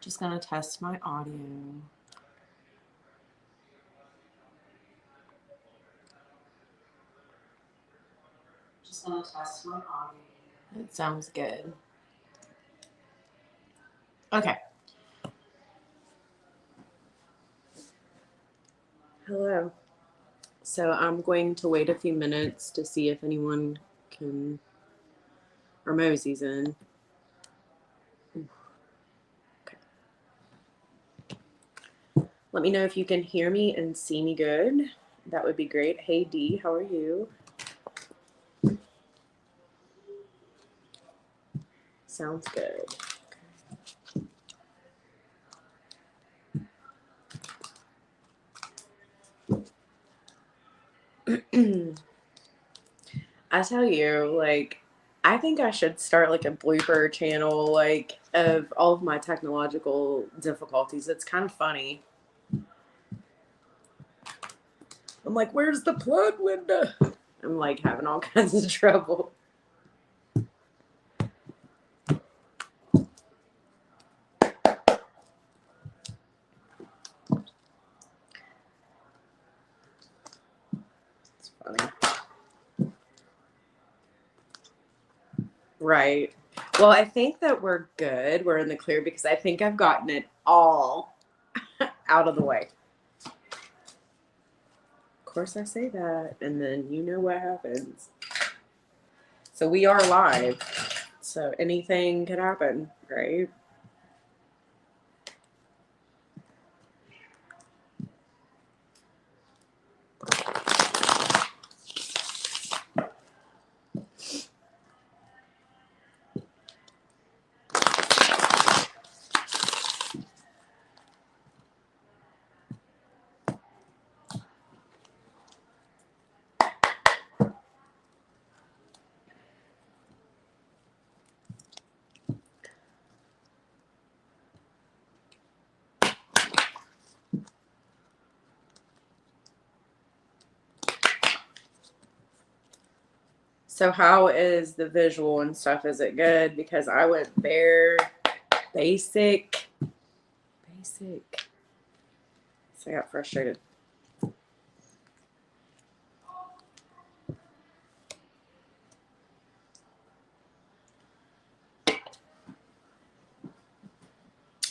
Just gonna test my audio. Just gonna test my audio. It sounds good. Okay. Hello. So I'm going to wait a few minutes to see if anyone can, or Mosey's in. Okay. Let me know if you can hear me and see me good. That would be great. Hey Dee, how are you? Sounds good. Okay. I tell you, like, I think I should start like a blooper channel, like, of all of my technological difficulties. It's kind of funny. I'm like, where's the plug window? I'm like having all kinds of trouble. It's funny. Right. Well, I think that we're good. We're in the clear because I think I've gotten it all out of the way. Of course, I say that, and then you know what happens. So we are live. So anything could happen, right? So how is the visual and stuff? Is it good? Because I went bare, basic. So I got frustrated.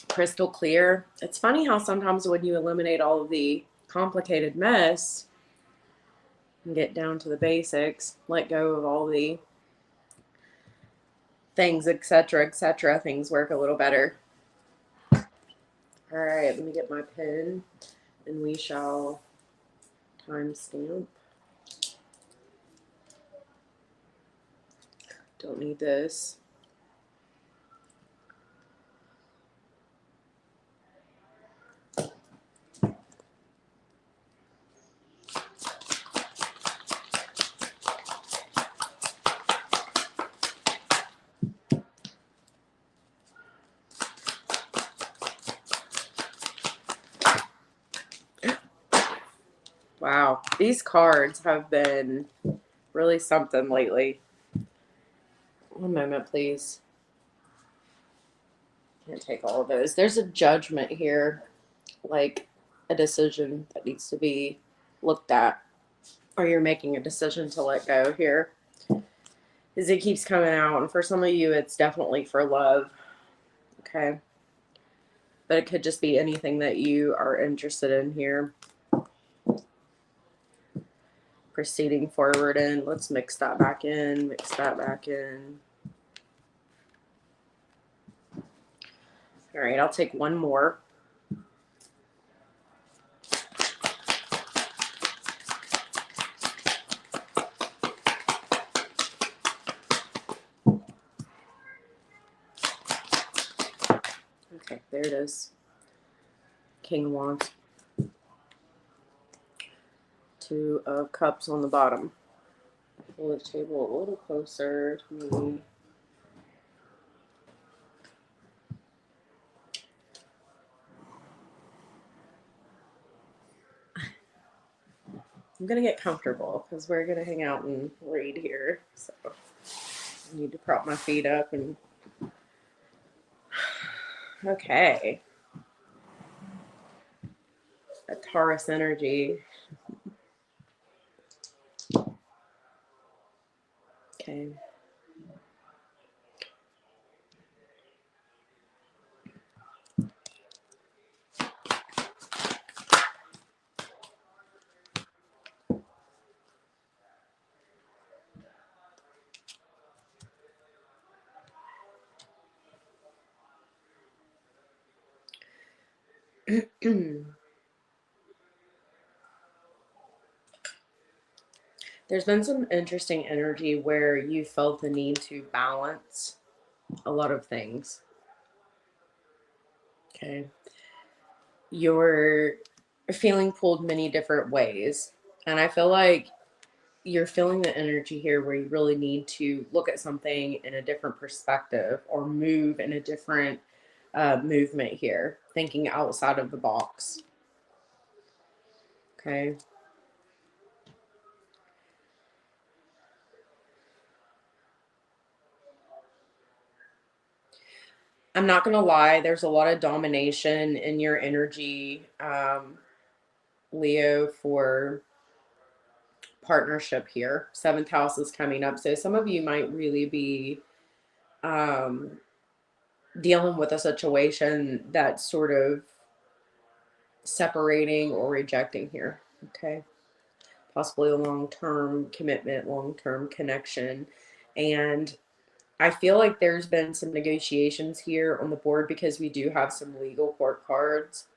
Crystal clear. It's funny how sometimes when you eliminate all of the complicated mess and get down to the basics, let go of all the things, etc., things work a little better. All right, let me get my pen and we shall timestamp. Don't need this. Wow, these cards have been really something lately. One moment, please. Can't take all of those. There's a judgment here, like a decision that needs to be looked at, or you're making a decision to let go here. Because it keeps coming out, and for some of you, it's definitely for love. Okay. But it could just be anything that you are interested in here. Proceeding forward in. Let's mix that back in. Mix that back in. All right, I'll take one more. Okay, there it is. King of Wands. Two of Cups on the bottom. Pull the table a little closer to me. I'm going to get comfortable because we're going to hang out and read here. So I need to prop my feet up and Okay. A Taurus energy. Okay. There's been some interesting energy where you felt the need to balance a lot of things. Okay. You're feeling pulled many different ways. And I feel like you're feeling the energy here where you really need to look at something in a different perspective or move in a different movement here, thinking outside of the box. Okay. I'm not going to lie, there's a lot of domination in your energy, Leo, for partnership here. Seventh house is coming up. So some of you might really be um, dealing with a situation that's sort of separating or rejecting here. Okay. Possibly a long term commitment, long term connection. And I feel like there's been some negotiations here on the board because we do have some legal court cards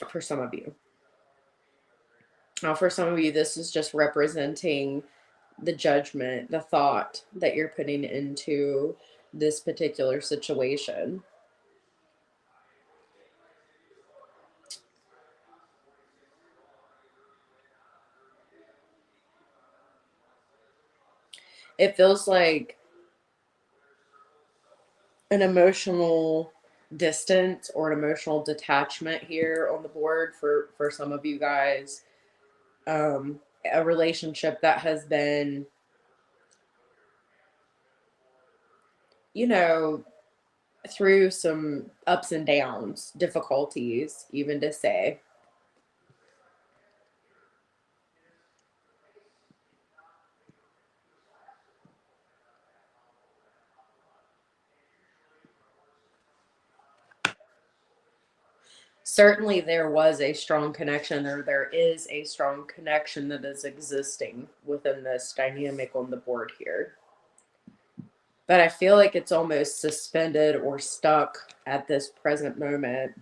for some of you. Now, for some of you, this is just representing the judgment, the thought that you're putting into this particular situation. It feels like an emotional distance or an emotional detachment here on the board for some of you guys. A relationship that has been, you know, through some ups and downs, difficulties, even to say. Certainly there was a strong connection, or there is a strong connection that is existing within this dynamic on the board here. But I feel like it's almost suspended or stuck at this present moment.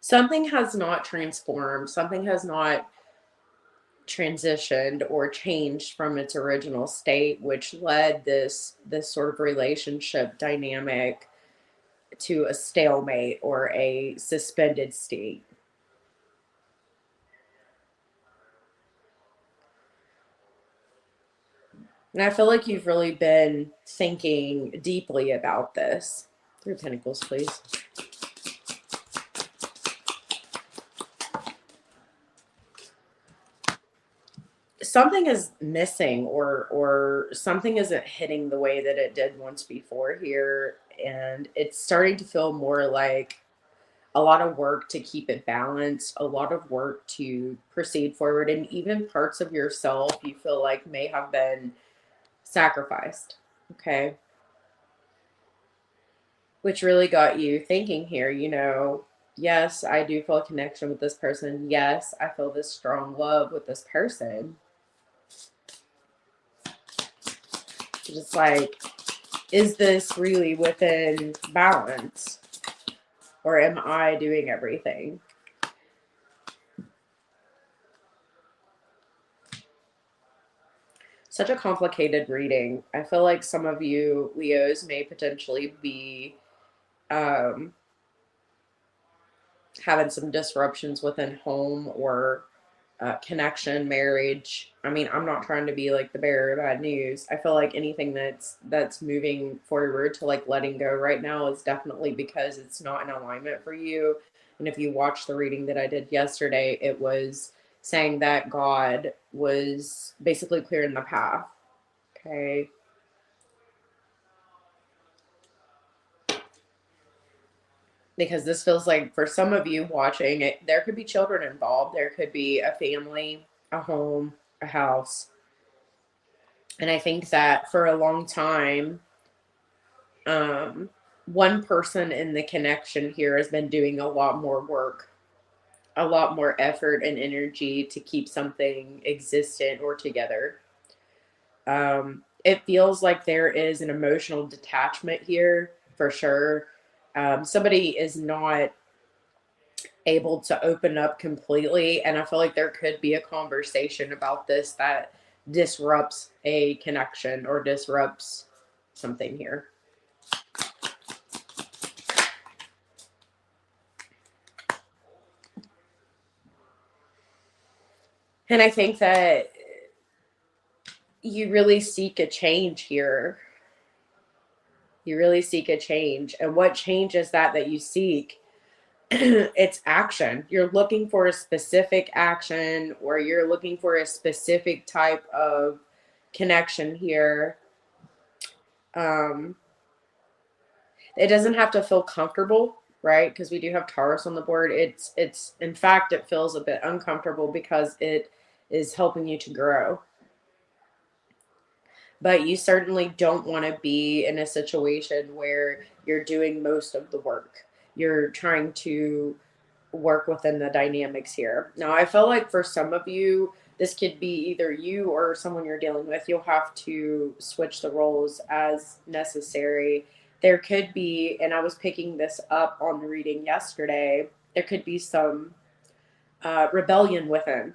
Something has not transformed, something has not transitioned or changed from its original state, which led this sort of relationship dynamic to a stalemate or a suspended state. And I feel like you've really been thinking deeply about this. Three of Pentacles, please. Something is missing, or something isn't hitting the way that it did once before here, and it's starting to feel more like a lot of work to keep it balanced, a lot of work to proceed forward, and even parts of yourself you feel like may have been sacrificed. Okay. Which really got you thinking here, yes, I do feel a connection with this person. Yes, I feel this strong love with this person. Just like, is this really within balance? Or am I doing everything? Such a complicated reading. I feel like some of you Leos may potentially be having some disruptions within home or connection, marriage. I mean, I'm not trying to be like the bearer of bad news. I feel like anything that's moving forward to like letting go right now is definitely because it's not in alignment for you. And if you watch the reading that I did yesterday, it was saying that God was basically clearing the path. Okay. Because this feels like for some of you watching it, there could be children involved, there could be a family, a home, a house. And I think that for a long time, one person in the connection here has been doing a lot more work, a lot more effort and energy to keep something existent or together. It feels like there is an emotional detachment here for sure. Somebody is not able to open up completely, and I feel like there could be a conversation about this that disrupts a connection or disrupts something here. And I think that you really seek a change here. You really seek a change. And what change is that you seek? It's action. You're looking for a specific action, or you're looking for a specific type of connection here. It doesn't have to feel comfortable, right? Because we do have Taurus on the board. It's in fact, it feels a bit uncomfortable because it is helping you to grow. But you certainly don't want to be in a situation where you're doing most of the work. You're trying to work within the dynamics here. Now, I feel like for some of you, this could be either you or someone you're dealing with. You'll have to switch the roles as necessary. There could be, and I was picking this up on the reading yesterday, there could be some rebellion within.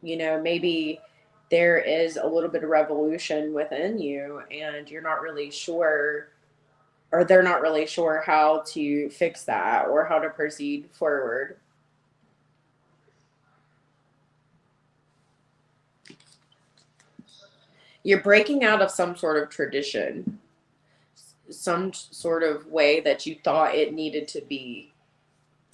You know, maybe there is a little bit of revolution within you and you're not really sure, or they're not really sure how to fix that or how to proceed forward. You're breaking out of some sort of tradition, some sort of way that you thought it needed to be,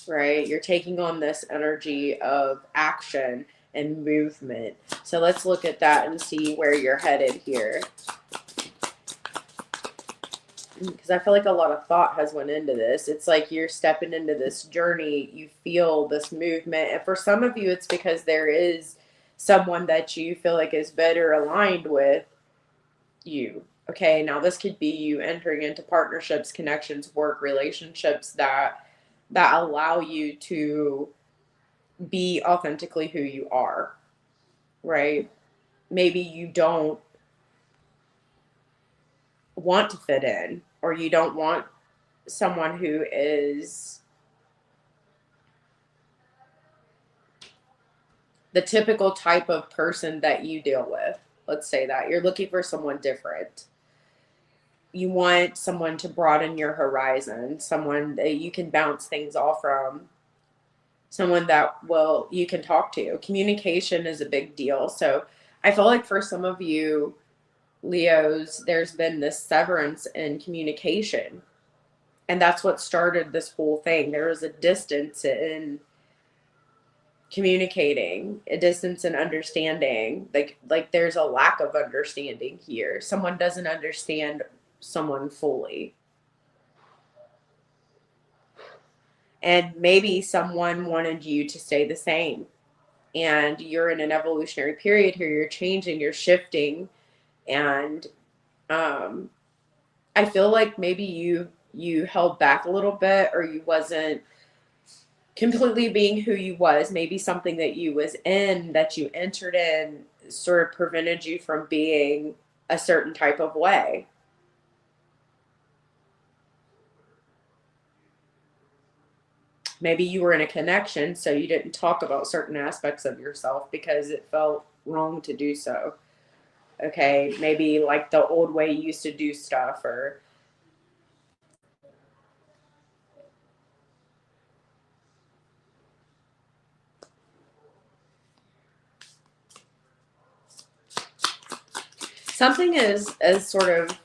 right? You're taking on this energy of action and movement. So let's look at that and see where you're headed here. Because I feel like a lot of thought has went into this. It's like you're stepping into this journey. You feel this movement. And for some of you, it's because there is someone that you feel like is better aligned with you. Okay, now this could be you entering into partnerships, connections, work, relationships that allow you to be authentically who you are, right? Maybe you don't want to fit in, or you don't want someone who is the typical type of person that you deal with. Let's say that you're looking for someone different. You want someone to broaden your horizon, someone that you can bounce things off from, someone that will you can talk to. Communication is a big deal. So I feel like for some of you Leos, there's been this severance in communication. And that's what started this whole thing. There was a distance in communicating, a distance in understanding. Like there's a lack of understanding here. Someone doesn't understand someone fully. And maybe someone wanted you to stay the same. And you're in an evolutionary period here. You're changing, you're shifting. And I feel like maybe you held back a little bit, or you wasn't completely being who you was. Maybe something that you was in, that you entered in, sort of prevented you from being a certain type of way. Maybe you were in a connection, so you didn't talk about certain aspects of yourself because it felt wrong to do so. Okay, maybe like the old way you used to do stuff, or something is sort of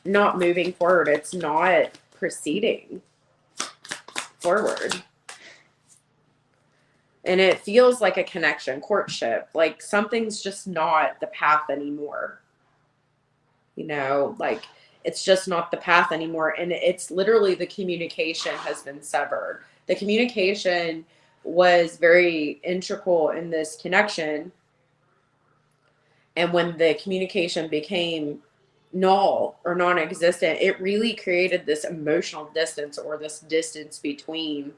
not moving forward. It's not proceeding forward. And it feels like a connection, courtship. Like something's just not the path anymore. You know, like it's just not the path anymore. And it's literally the communication has been severed. The communication was very integral in this connection. And when the communication became null or non existent, it really created this emotional distance or this distance between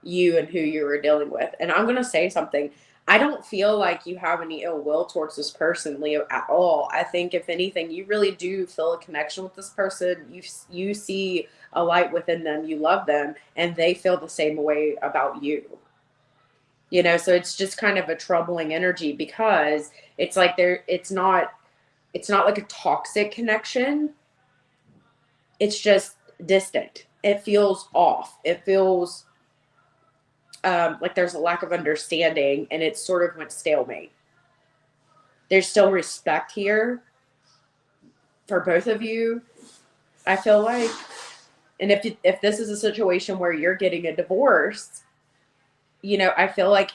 you and who you were dealing with. And I'm going to say something. I don't feel like you have any ill will towards this person, Leo, at all. I think if anything, you really do feel a connection with this person. You see a light within them, you love them, and they feel the same way about you. You know, so it's just kind of a troubling energy because it's like it's not like a toxic connection. It's just distant. It feels off. It feels like there's a lack of understanding, and it's sort of went stalemate. There's still respect here for both of you, I feel like. And if this is a situation where you're getting a divorce, you know, I feel like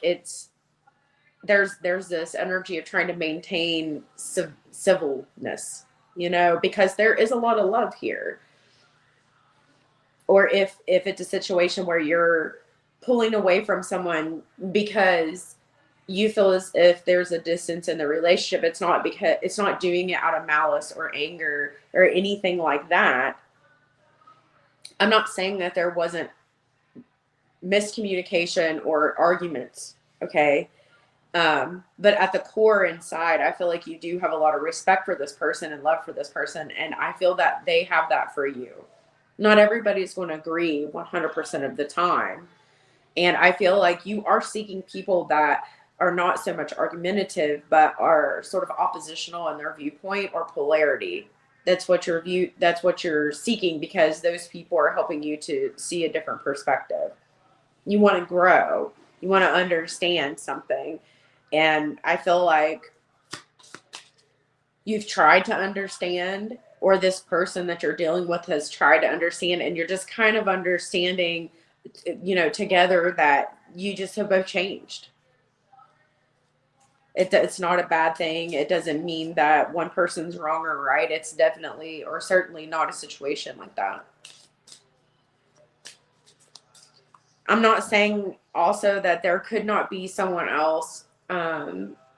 there's this energy of trying to maintain civilness, you know, because there is a lot of love here. Or if it's a situation where you're pulling away from someone because you feel as if there's a distance in the relationship, it's not doing it out of malice or anger or anything like that. I'm not saying that there wasn't miscommunication or arguments, okay? But at the core inside, I feel like you do have a lot of respect for this person and love for this person, and I feel that they have that for you. Not everybody's going to agree 100% of the time. And I feel like you are seeking people that are not so much argumentative, but are sort of oppositional in their viewpoint or polarity. That's what you're seeking, because those people are helping you to see a different perspective. You want to grow. You want to understand something. And I feel like you've tried to understand, or this person that you're dealing with has tried to understand, and you're just kind of understanding, you know, together that you just have both changed. It's not a bad thing. It doesn't mean that one person's wrong or right. It's definitely or certainly not a situation like that. I'm not saying also that there could not be someone else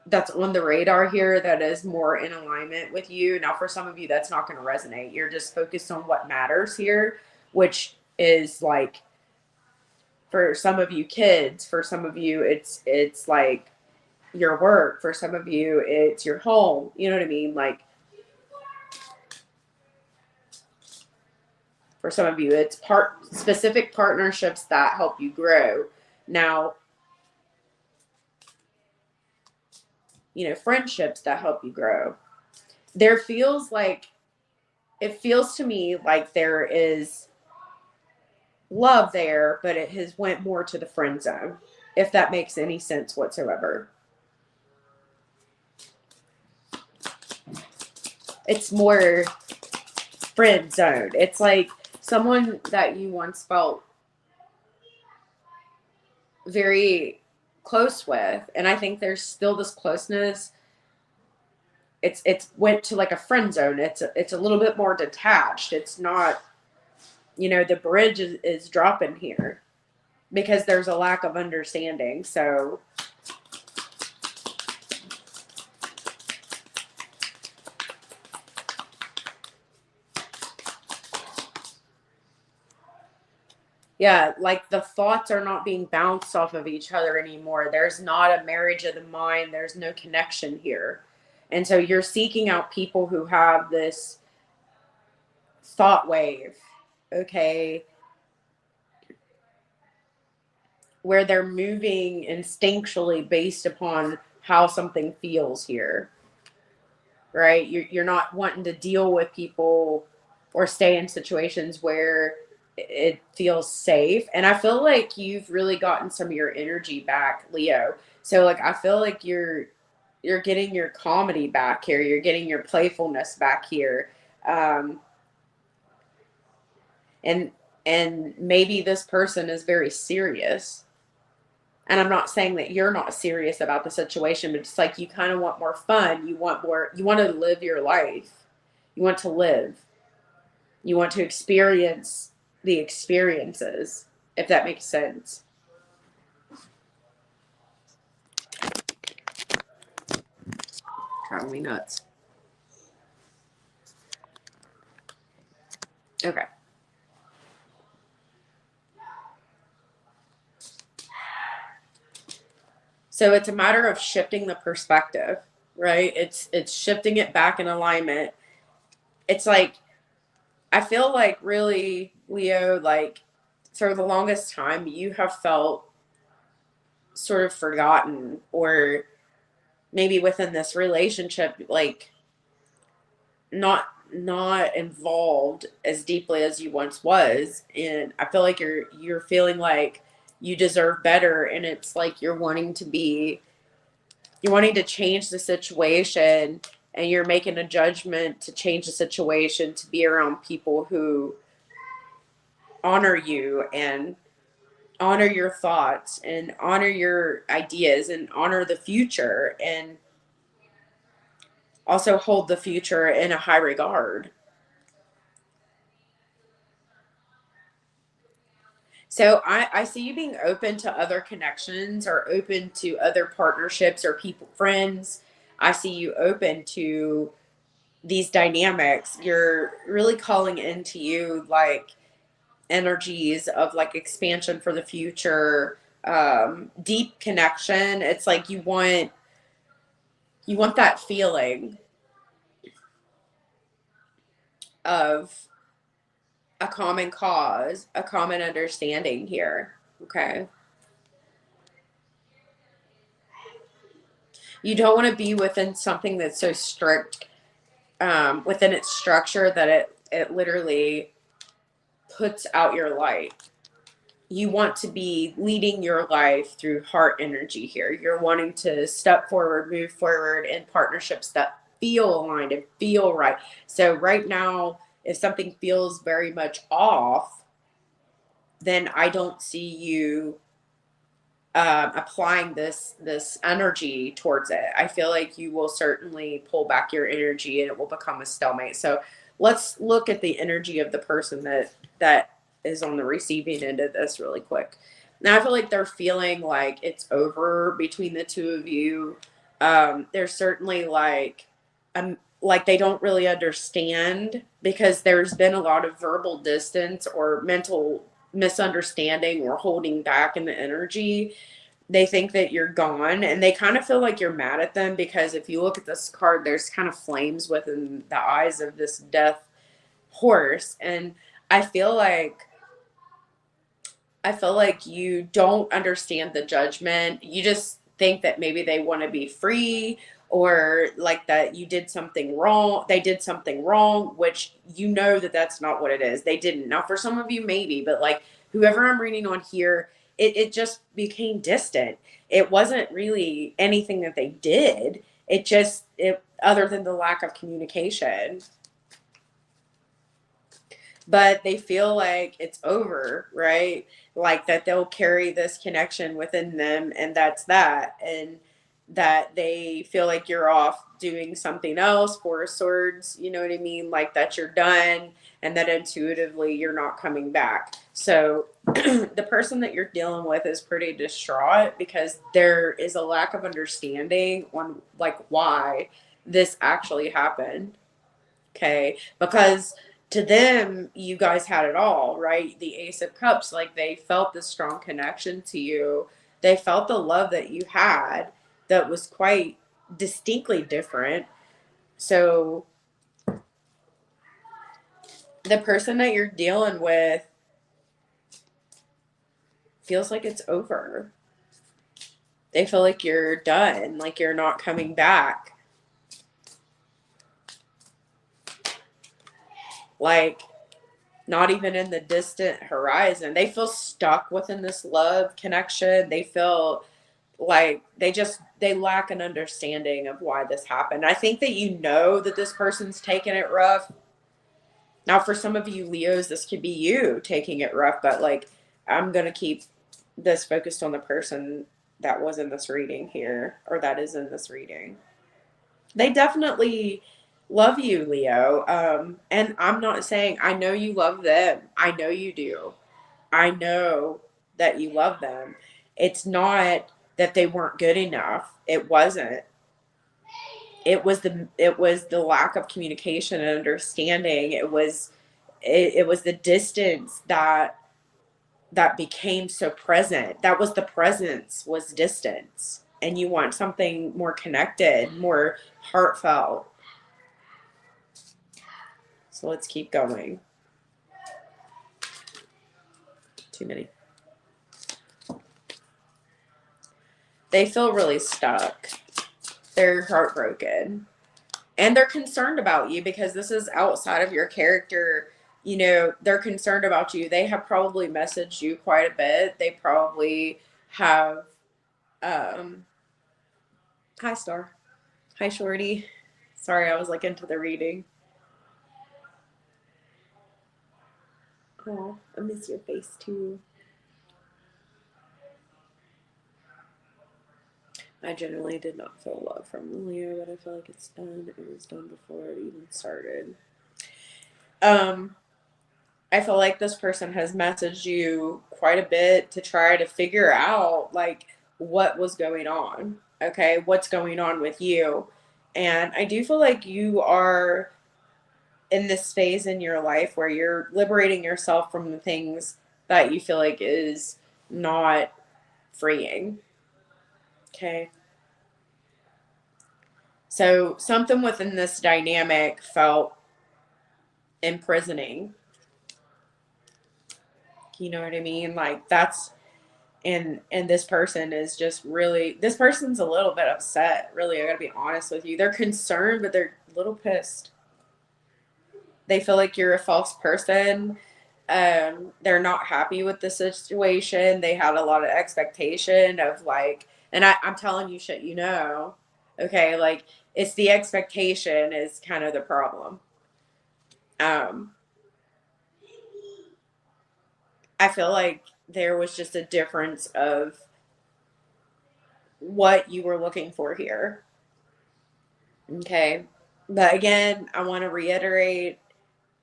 that's on the radar here that is more in alignment with you. Now, for some of you, that's not going to resonate. You're just focused on what matters here, which is like, for some of you, kids. For some of you, it's like your work. For some of you, it's your home. You know what I mean? Like, for some of you, it's specific partnerships that help you grow. Now, you know, friendships that help you grow. It feels to me like there is love there, but it has went more to the friend zone, if that makes any sense whatsoever. It's more friend zone. It's like someone that you once felt very close with, and I think there's still this closeness. It's went to like a friend zone. It's a little bit more detached. It's not, you know, the bridge is dropping here because there's a lack of understanding. So yeah, like the thoughts are not being bounced off of each other anymore. There's not a marriage of the mind. There's no connection here. And so you're seeking out people who have this thought wave, okay, where they're moving instinctually based upon how something feels here, right? You're not wanting to deal with people or stay in situations where it feels safe. And I feel like you've really gotten some of your energy back, Leo. So like I feel like you're getting your comedy back here. You're getting your playfulness back here. And maybe this person is very serious. And I'm not saying that you're not serious about the situation, but it's like you kind of want more fun. You want to live your life. You want to live. You want to experience the experiences, if that makes sense. Driving me nuts. Okay. So it's a matter of shifting the perspective, right? It's shifting it back in alignment. It's like, I feel like really, Leo, like for the longest time you have felt sort of forgotten, or maybe within this relationship, like not involved as deeply as you once was. And I feel like you're feeling like you deserve better, and it's like you're wanting to change the situation, and you're making a judgment to change the situation to be around people who honor you and honor your thoughts and honor your ideas and honor the future, and also hold the future in a high regard. So I see you being open to other connections, or open to other partnerships or people, friends. I see you open to these dynamics. You're really calling into you like energies of like expansion for the future, deep connection. It's like you want that feeling of a common cause, a common understanding here. Okay. You don't want to be within something that's so strict, within its structure, that it literally puts out your light. You want to be leading your life through heart energy here. You're wanting to step forward, move forward in partnerships that feel aligned and feel right. So right now, if something feels very much off, then I don't see you applying this energy towards it. I feel like you will certainly pull back your energy, and it will become a stalemate. So let's look at the energy of the person that is on the receiving end of this really quick. Now I feel like they're feeling like it's over between the two of you. There's certainly like they don't really understand, because there's been a lot of verbal distance or mental misunderstanding or holding back in the energy. They think that you're gone, and they kind of feel like you're mad at them, because if you look at this card, there's kind of flames within the eyes of this death horse. And I feel like you don't understand the judgment. You just think that maybe they want to be free, or like that you did something wrong. They did something wrong, which you know that that's not what it is. They didn't. Now, for some of you, maybe, but like whoever I'm reading on here, it just became distant. It wasn't really anything that they did. It other than the lack of communication, but they feel like it's over, right? Like that they'll carry this connection within them, and that's that. And that they feel like you're off doing something else, Four of Swords, you know what I mean? Like that you're done, and that intuitively you're not coming back. So the person that you're dealing with is pretty distraught, because there is a lack of understanding on like why this actually happened. Okay. Because to them, you guys had it all, right? The Ace of Cups, like they felt this strong connection to you. They felt the love that you had that was quite distinctly different. So the person that you're dealing with feels like it's over. They feel like you're done, like you're not coming back. Like, not even in the distant horizon. They feel stuck within this love connection. They feel Like they lack an understanding of why this happened. I think that you know that this person's taking it rough. Now for some of you Leos, this could be you taking it rough, but like I'm gonna keep this focused on the person that was in this reading here, or that is in this reading. They definitely love you, Leo. And I'm not saying, I know you love them. I know you do. I know that you love them. It's not that they weren't good enough. It wasn't. It was the lack of communication and understanding. It was the distance that became so present. That was the presence was distance. And you want something more connected, more heartfelt. So let's keep going. Too many. They feel really stuck. They're heartbroken. And they're concerned about you because this is outside of your character. You know, they're concerned about you. They have probably messaged you quite a bit. They probably have hi Star. Hi Shorty. Sorry, I was like into the reading. Oh, I miss your face too. I generally did not feel love from Leo, but I feel like it's done. It was done before it even started. I feel like this person has messaged you quite a bit to try to figure out like what was going on. Okay, what's going on with you? And I do feel like you are in this phase in your life where you're liberating yourself from the things that you feel like is not freeing. Okay. So something within this dynamic felt imprisoning. You know what I mean? Like that's and this person is just really, this person's a little bit upset, really. I gotta be honest with you. They're concerned, but they're a little pissed. They feel like you're a false person. They're not happy with the situation. They had a lot of expectation of like, and I'm telling you shit, you know. Okay, like it's the expectation is kind of the problem. um I feel like there was just a difference of what you were looking for here. Okay. But again, I want to reiterate,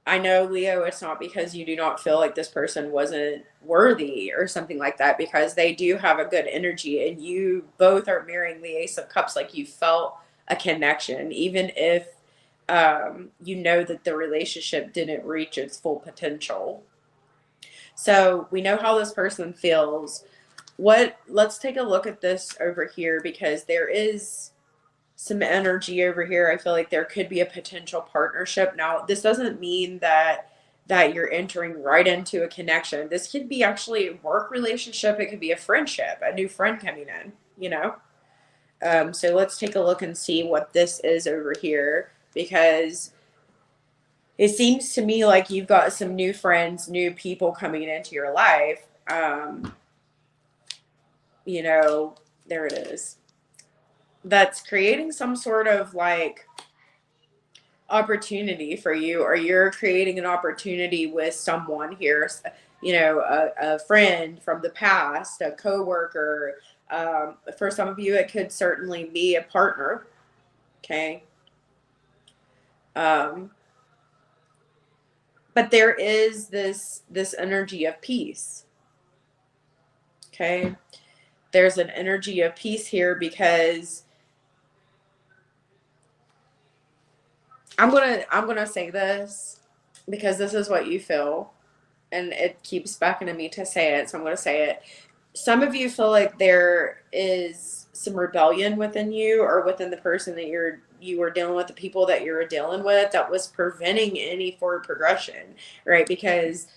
I know, Leo, it's not because you do not feel like this person wasn't worthy or something like that, because they do have a good energy and you both are mirroring the Ace of Cups. Like you felt a connection, even if you know that the relationship didn't reach its full potential. So we know how this person feels. Let's take a look at this over here, because there is some energy over here. I feel like there could be a potential partnership. Now, this doesn't mean that you're entering right into a connection. This could be actually a work relationship. It could be a friendship, a new friend coming in, you know? So let's take a look and see what this is over here, because it seems to me like you've got some new friends, new people coming into your life. You know, there it is. That's creating some sort of like opportunity for you, or you're creating an opportunity with someone here, you know, a friend from the past, a coworker. For some of you, it could certainly be a partner. Okay. Um, but there is this energy of peace. Okay. There's an energy of peace here, because I'm gonna say this because this is what you feel, and it keeps beckoning me to say it, so I'm gonna say it. Some of you feel like there is some rebellion within you, or within the person that you were dealing with, the people that you were dealing with, that was preventing any forward progression, right? Because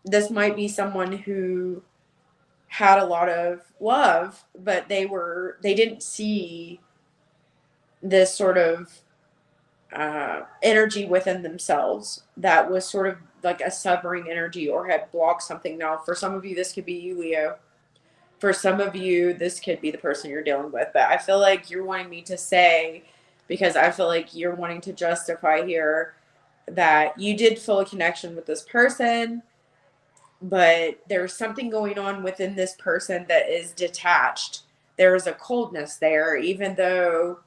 this might be someone who had a lot of love, but they didn't see this sort of energy within themselves that was sort of like a severing energy, or had blocked something. Now, for some of you, this could be you, Leo. For some of you, this could be the person you're dealing with, but I feel like you're wanting me to say, because I feel like you're wanting to justify here that you did feel a connection with this person, but there's something going on within this person that is detached. There is a coldness there, even though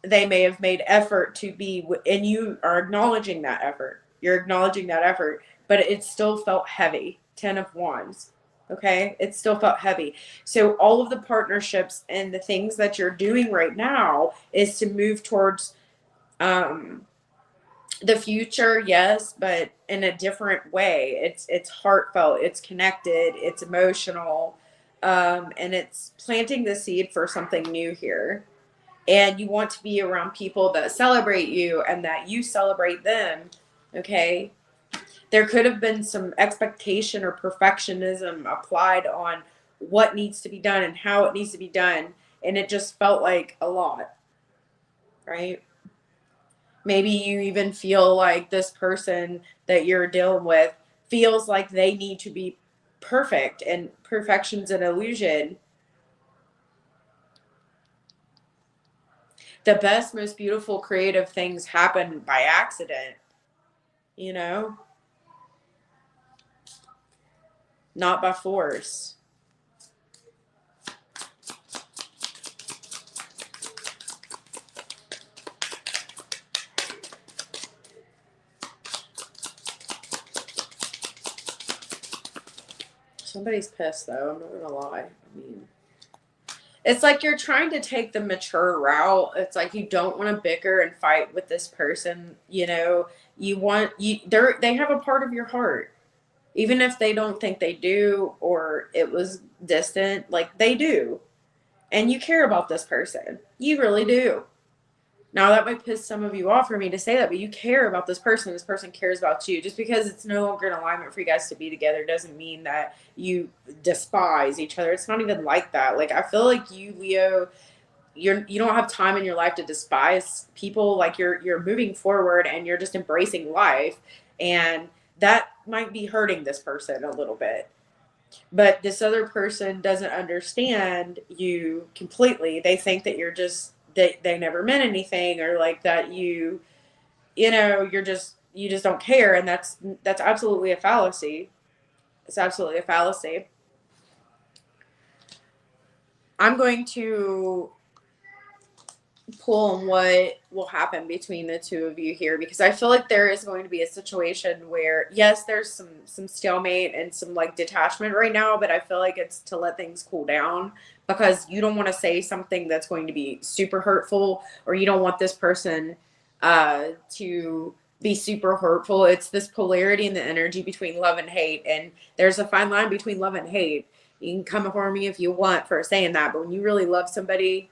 they may have made effort to be, and you are acknowledging that effort. You're acknowledging that effort, but it still felt heavy. 10 of Wands. Okay? It still felt heavy. So all of the partnerships and the things that you're doing right now is to move towards the future, yes, but in a different way. It's heartfelt, it's connected, it's emotional, and it's planting the seed for something new here. And you want to be around people that celebrate you and that you celebrate them. Okay, there could have been some expectation or perfectionism applied on what needs to be done and how it needs to be done, and it just felt like a lot, right? Maybe you even feel like this person that you're dealing with feels like they need to be perfect, and perfection's an illusion. The best, most beautiful, creative things happen by accident, you know, not by force. Somebody's pissed though, I'm not gonna lie. I mean, it's like you're trying to take the mature route. It's like you don't want to bicker and fight with this person, you know. You want you they have a part of your heart. Even if they don't think they do, or it was distant, like they do. And you care about this person. You really do. Now that might piss some of you off for me to say that, but you care about this person. This person cares about you. Just because it's no longer in alignment for you guys to be together doesn't mean that you despise each other. It's not even like that. Like I feel like you, Leo, you don't have time in your life to despise people. Like you're moving forward and you're just embracing life, and that might be hurting this person a little bit. But this other person doesn't understand you completely. They think that you're just they never meant anything, or like that you know you just don't care, and that's absolutely a fallacy. It's absolutely a fallacy. I'm going to pull on what will happen between the two of you here, because I feel like there is going to be a situation where yes, there's some stalemate and some like detachment right now, but I feel like it's to let things cool down, because you don't want to say something that's going to be super hurtful, or you don't want this person to be super hurtful. It's this polarity in the energy between love and hate, and there's a fine line between love and hate. You can come for me if you want for saying that, but when you really love somebody,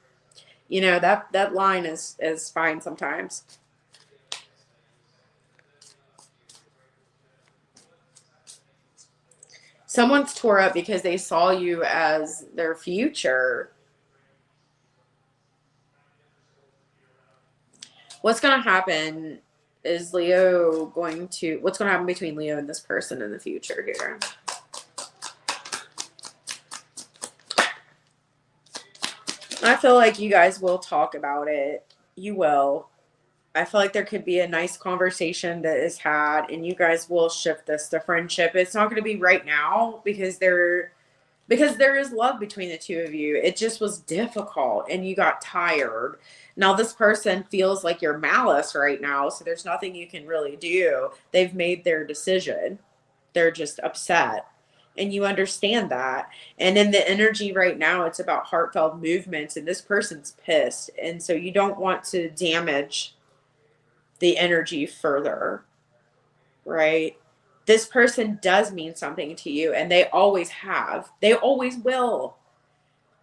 you know, that line is fine sometimes. Someone's tore up because they saw you as their future. What's going to happen is what's going to happen between Leo and this person in the future here? I feel like you guys will talk about it. You will. I feel like there could be a nice conversation that is had, and you guys will shift this to friendship. It's not going to be right now because there is love between the two of you. It just was difficult and you got tired. Now this person feels like you're malice right now, so there's nothing you can really do. They've made their decision. They're just upset. And you understand that. And in the energy right now, it's about heartfelt movements, and this person's pissed. And so you don't want to damage the energy further, right? This person does mean something to you, and they always have. They always will.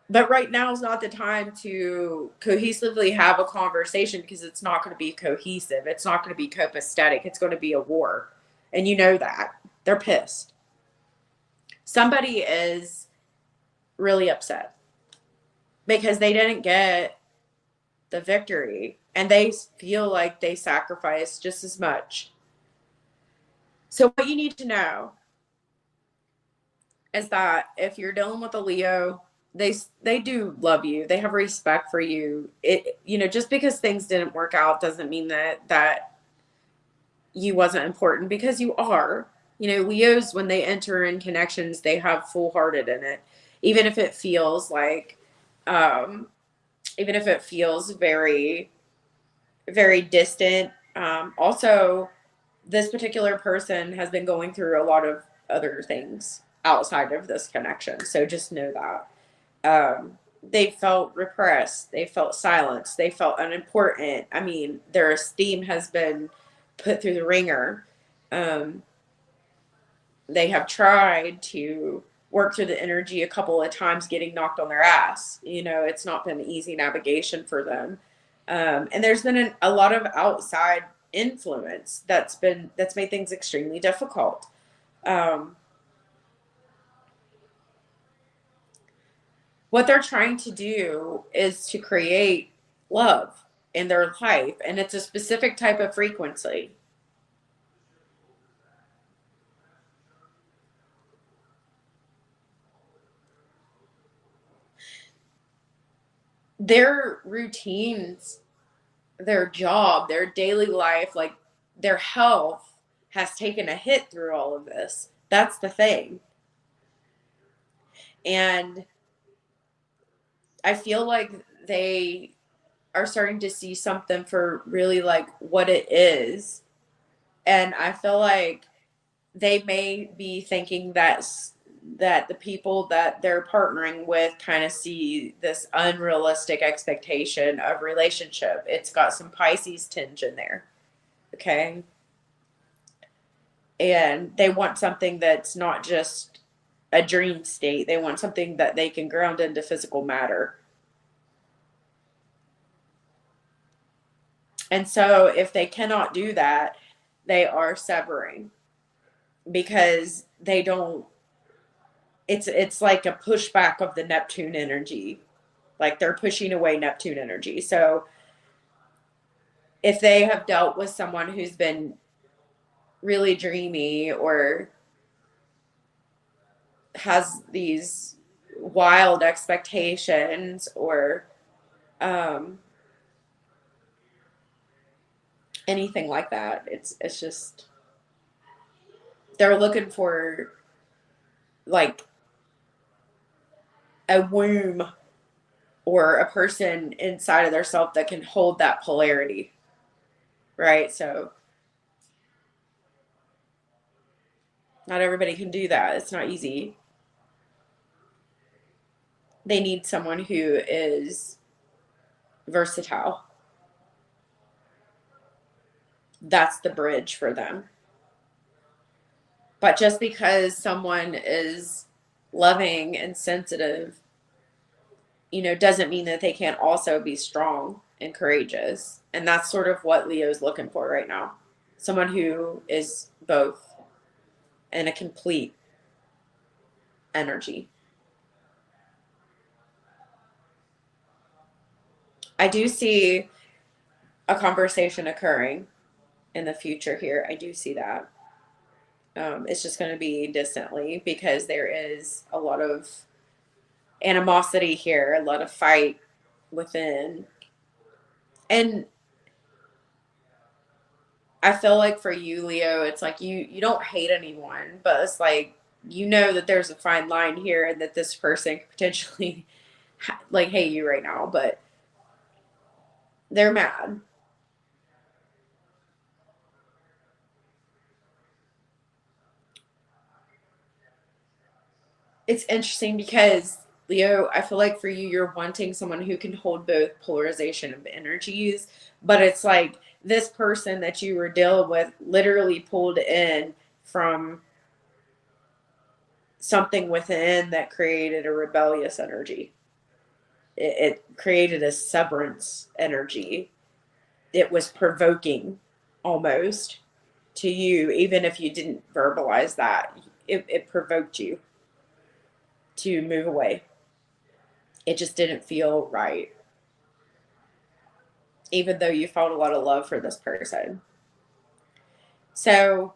But right now is not the time to cohesively have a conversation, because it's not going to be cohesive. It's not going to be copacetic. It's going to be a war. And you know that. They're pissed. Somebody is really upset because they didn't get the victory, and they feel like they sacrificed just as much. So what you need to know is that if you're dealing with a Leo, they do love you. They have respect for you. Just because things didn't work out doesn't mean that you wasn't important, because you are. Leos, when they enter in connections, they have full hearted in it, even if it feels like, um, even if it feels very, very distant. Also, this particular person has been going through a lot of other things outside of this connection. So just know that. They felt repressed. They felt silenced. They felt unimportant. I mean, their esteem has been put through the ringer. Um, they have tried to work through the energy a couple of times, getting knocked on their ass. It's not been easy navigation for them. And there's been a lot of outside influence that's made things extremely difficult. Um, what they're trying to do is to create love in their life, and it's a specific type of frequency. Their routines, their job, their daily life, like their health has taken a hit through all of this. That's the thing. And I feel like they are starting to see something for really like what it is. And I feel like they may be thinking that the people that they're partnering with kind of see this unrealistic expectation of relationship. It's got some Pisces tinge in there. Okay. And they want something that's not just a dream state. They want something that they can ground into physical matter. And so if they cannot do that, they are severing, because they don't, it's like a pushback of the Neptune energy. Like they're pushing away Neptune energy. So if they have dealt with someone who's been really dreamy or has these wild expectations, or um, anything like that, it's just they're looking for like a womb or a person inside of their self that can hold that polarity, right? So not everybody can do that. It's not easy. They need someone who is versatile. That's the bridge for them. But just because someone is loving and sensitive, doesn't mean that they can't also be strong and courageous. And that's sort of what Leo's looking for right now. Someone who is both, and a complete energy. I do see a conversation occurring in the future here. I do see that. It's just going to be distantly, because there is a lot of animosity here, a lot of fight within. And I feel like for you, Leo, it's like you don't hate anyone, but it's like that there's a fine line here, and that this person could potentially like hate you right now, but they're mad. It's interesting because, Leo, I feel like for you, you're wanting someone who can hold both polarization of energies, but it's like this person that you were dealing with literally pulled in from something within that created a rebellious energy. It created a severance energy. It was provoking almost to you, even if you didn't verbalize that. It provoked you to move away. It just didn't feel right, even though you felt a lot of love for this person. So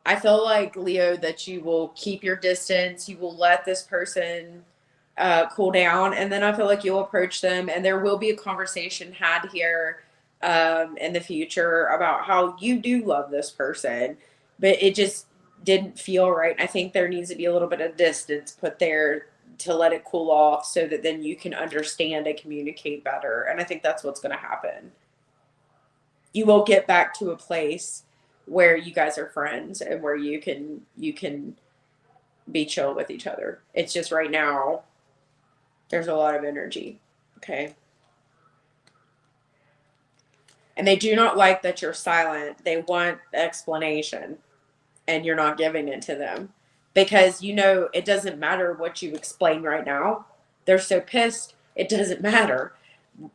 I feel like, Leo, that you will keep your distance. You will let this person cool down. And then I feel like you'll approach them and there will be a conversation had here in the future about how you do love this person, but it just didn't feel right. I think there needs to be a little bit of distance put there to let it cool off so that then you can understand and communicate better. And I think that's what's going to happen. You will get back to a place where you guys are friends and where you can be chill with each other. It's just right now there's a lot of energy. Okay. And they do not like that you're silent. They want explanation and you're not giving it to them because it doesn't matter what you explain right now. They're so pissed. It doesn't matter.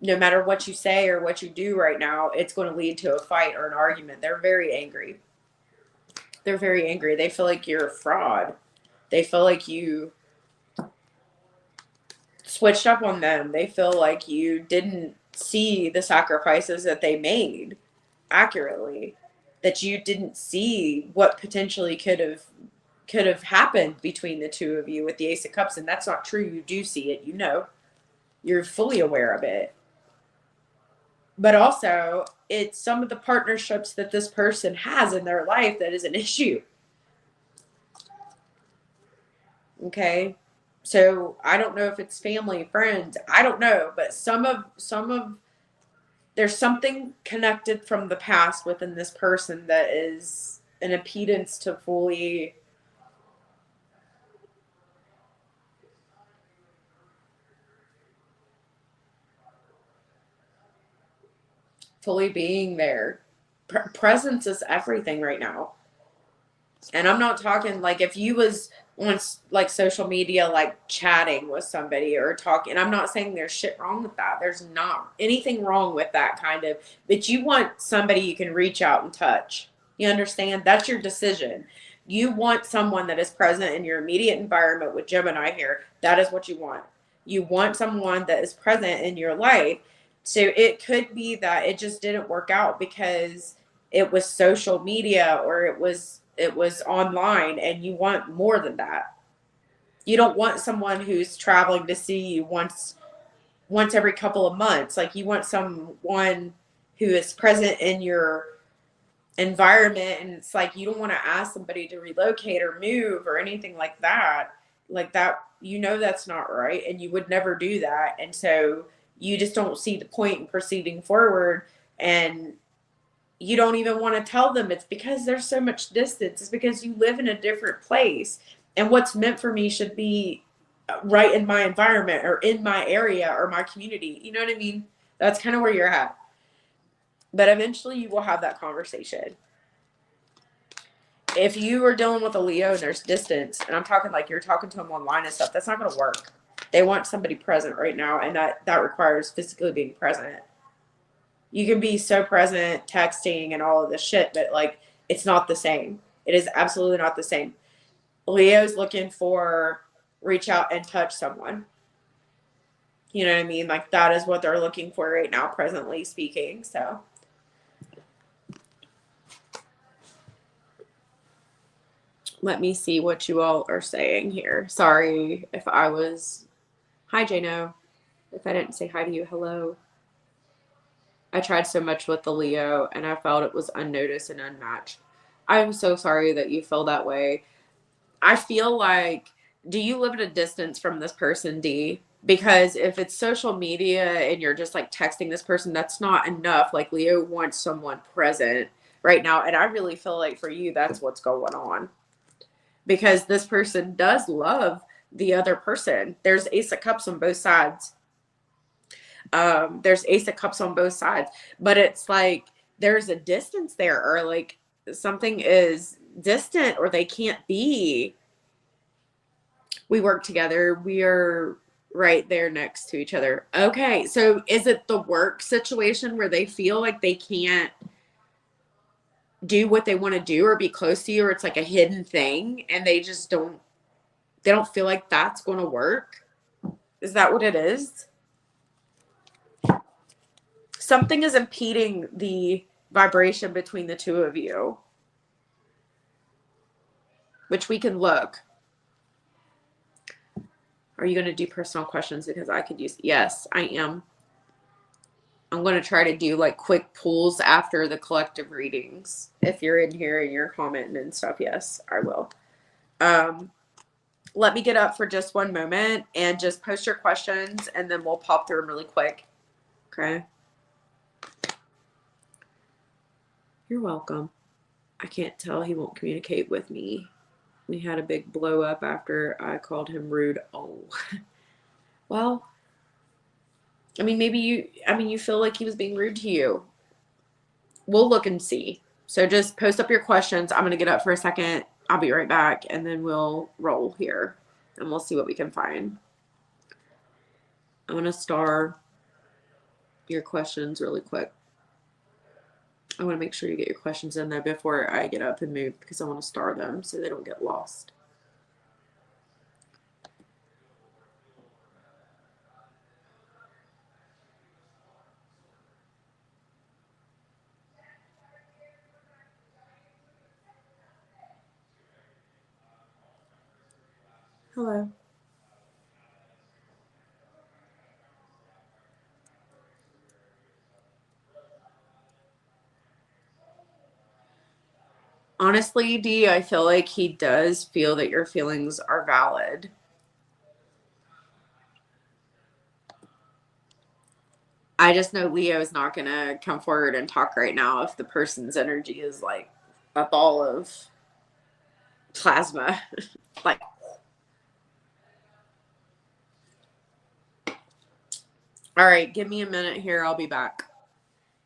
No matter what you say or what you do right now, it's going to lead to a fight or an argument. They're very angry. They're very angry. They feel like you're a fraud. They feel like you switched up on them. They feel like you didn't see the sacrifices that they made accurately, that you didn't see what potentially could have happened between the two of you with the Ace of Cups. And that's not true. You do see it. You're fully aware of it. But also, it's some of the partnerships that this person has in their life that is an issue. Okay? So I don't know if it's family, friends. I don't know, but some of there's something connected from the past within this person that is an impedance to fully being there. Presence is everything right now. And I'm not talking like if you was on like social media, like chatting with somebody or talking. And I'm not saying there's shit wrong with that. There's not anything wrong with that kind of, but you want somebody you can reach out and touch. You understand? That's your decision. You want someone that is present in your immediate environment with Gemini here. That is what you want. You want someone that is present in your life. So it could be that it just didn't work out because it was social media or it was online, and you want more than that. You don't want someone who's traveling to see you once every couple of months. Like you want someone who is present in your environment, and it's like you don't want to ask somebody to relocate or move or anything like that. Like that, that's not right, and you would never do that. And so you just don't see the point in proceeding forward, and you don't even want to tell them it's because there's so much distance. It's because you live in a different place. And what's meant for me should be right in my environment or in my area or my community. You know what I mean? That's kind of where you're at. But eventually you will have that conversation. If you are dealing with a Leo and there's distance, and I'm talking like you're talking to them online and stuff, that's not going to work. They want somebody present right now, and that requires physically being present. You can be so present texting and all of this shit, but like it's not the same. It is absolutely not the same. Leo's looking for reach out and touch someone. You know what I mean? Like that is what they're looking for right now, presently speaking. So let me see what you all are saying here. Sorry if I was hi Jano. If I didn't say hi to you, hello. I tried so much with the Leo and I felt it was unnoticed and unmatched. I'm so sorry that you feel that way. I feel like, do you live at a distance from this person, D? Because if it's social media and you're just like texting this person, that's not enough. Like Leo wants someone present right now. And I really feel like for you, that's what's going on. Because this person does love the other person. There's Ace of Cups on both sides. There's Ace of Cups on both sides. But it's like there's a distance there, or like something is distant, or they can't be. We work together. We are right there next to each other. Okay, so is it the work situation where they feel like they can't do what they want to do or be close to you, or it's like a hidden thing and they don't feel like that's going to work? Is that what it is? Something is impeding the vibration between the two of you. which we can look. Are you going to do personal questions? Because I could use, yes, I am. I'm going to try to do like quick pulls after the collective readings. If you're in here and you're commenting and stuff, yes, I will. Let me get up for just one moment and just post your questions, and then we'll pop through them really quick. Okay. You're welcome. I can't tell he won't communicate with me. We had a big blow up after I called him rude. Oh, well, I mean, maybe you feel like he was being rude to you. We'll look and see. So just post up your questions. I'm going to get up for a second. I'll be right back, and then we'll roll here, and we'll see what we can find. I'm going to star your questions really quick. I want to make sure you get your questions in there before I get up and move, because I want to star them so they don't get lost. Hello. Honestly, Dee, I feel like he does feel that your feelings are valid. I just know Leo is not going to come forward and talk right now if the person's energy is like a ball of plasma. Like, all right, give me a minute here. I'll be back.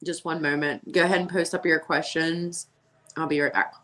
Just one moment. Go ahead and post up your questions. I'll be right back.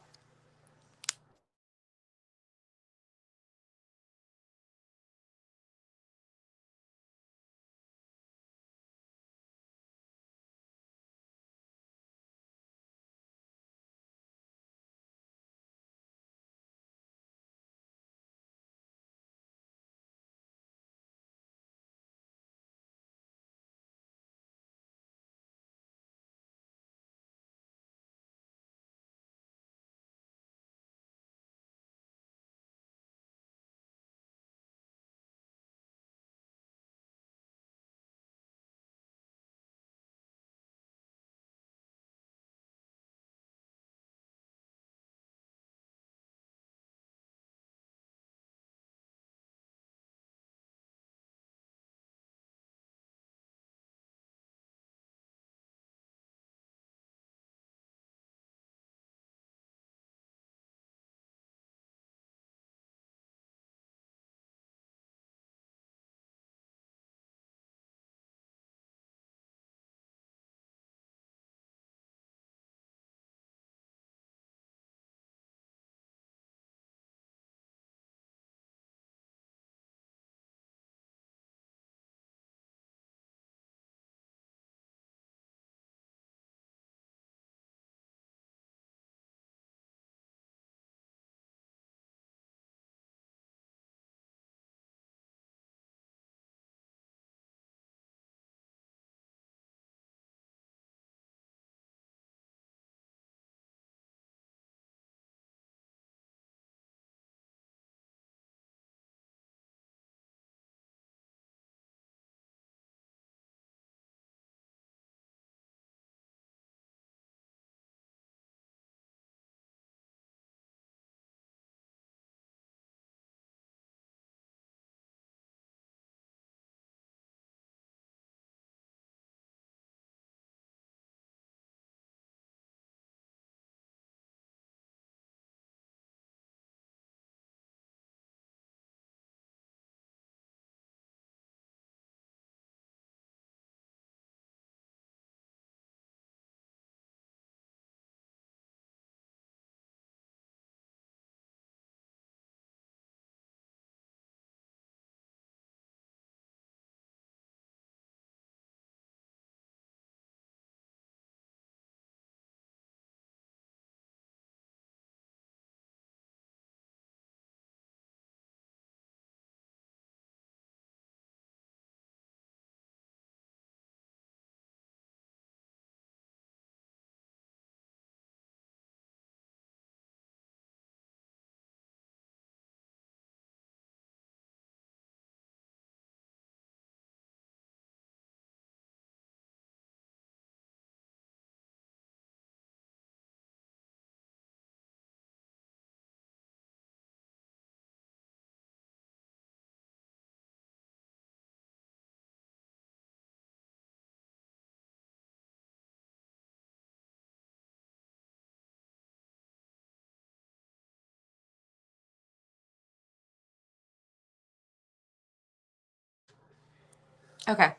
Okay.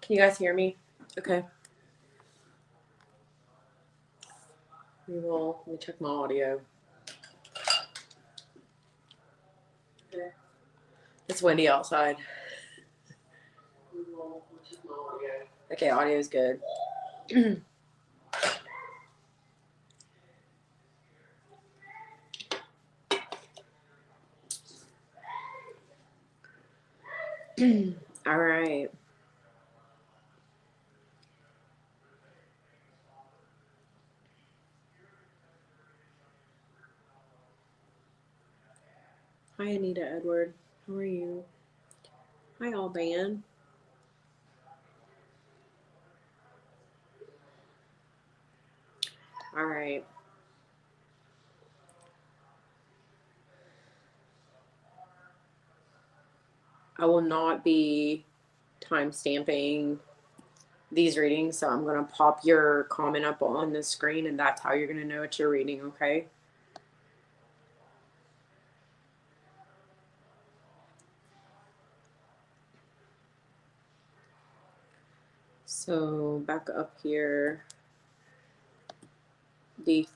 Can you guys hear me? Okay. Let me check my audio. Okay. It's windy outside. Okay, audio is good. All right. Hi, Anita Edward. How are you? Hi, Alban. All right. I will not be time stamping these readings, so I'm going to pop your comment up on the screen, and that's how you're going to know it's your reading, okay? So back up here, let me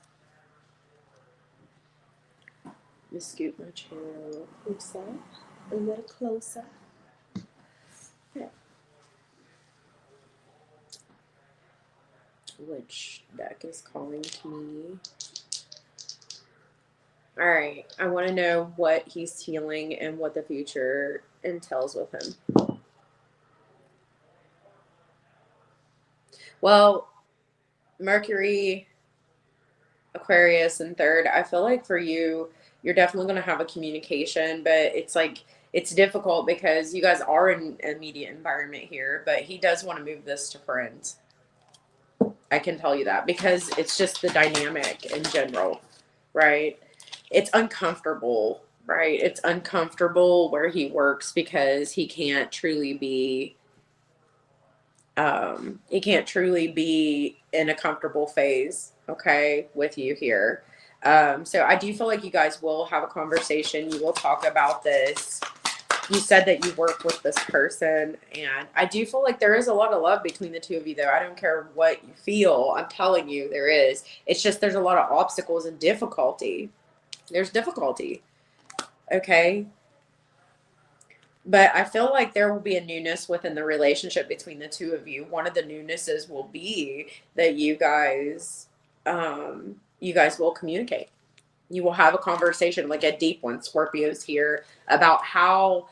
scoot my chair a little closer. Okay. Which deck is calling to me? All right, I want to know what he's healing and what the future entails with him. Well, Mercury, Aquarius, and third, I feel like for you, you're definitely going to have a communication, but it's like it's difficult because you guys are in an immediate environment here, but he does want to move this to friends. I can tell you that because it's just the dynamic in general, right? It's uncomfortable, right? It's uncomfortable where he works because he can't truly be in a comfortable phase, okay, with you here. So I do feel like you guys will have a conversation. You will talk about this. You said that you work with this person, and I do feel like there is a lot of love between the two of you, though. I don't care what you feel. I'm telling you, there is. It's just there's a lot of obstacles and difficulty. There's difficulty, okay? But I feel like there will be a newness within the relationship between the two of you. One of the newnesses will be that you guys will communicate. You will have a conversation, like a deep one. Scorpio's here about how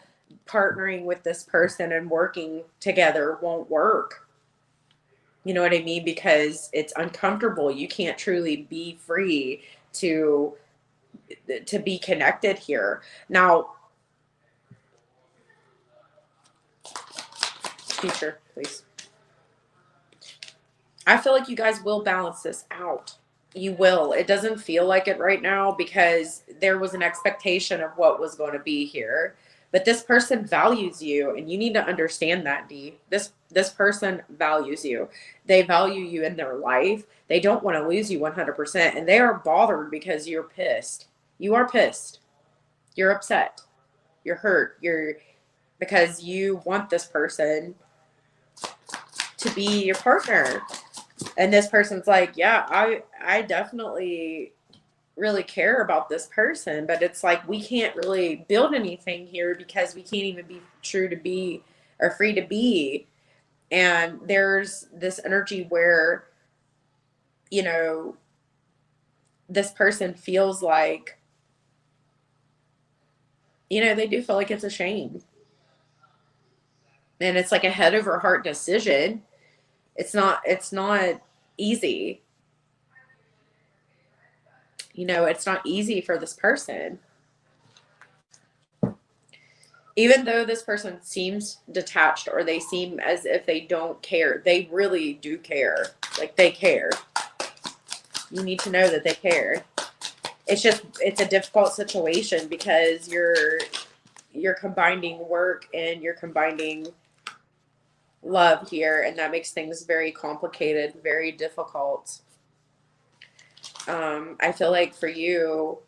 partnering with this person and working together won't work. You know what I mean? Because it's uncomfortable. You can't truly be free to be connected here. Now, teacher, please. I feel like you guys will balance this out. You will. It doesn't feel like it right now because there was an expectation of what was going to be here. But this person values you, and you need to understand that, D. This person values you. They value you in their life. They don't want to lose you 100%, and they are bothered because you're pissed. You are pissed. You're upset. You're hurt. You're because you want this person to be your partner. And this person's like, yeah, I definitely really care about this person, but it's like we can't really build anything here because we can't even be true to be or free to be. And there's this energy where, you know, this person feels like, they do feel like it's a shame. And it's like a head over heart decision. It's not easy. It's not easy for this person. Even though this person seems detached or they seem as if they don't care, they really do care. Like they care. You need to know that they care. It's a difficult situation because you're combining work and you're combining love here, and that makes things very complicated, very difficult. I feel like for you,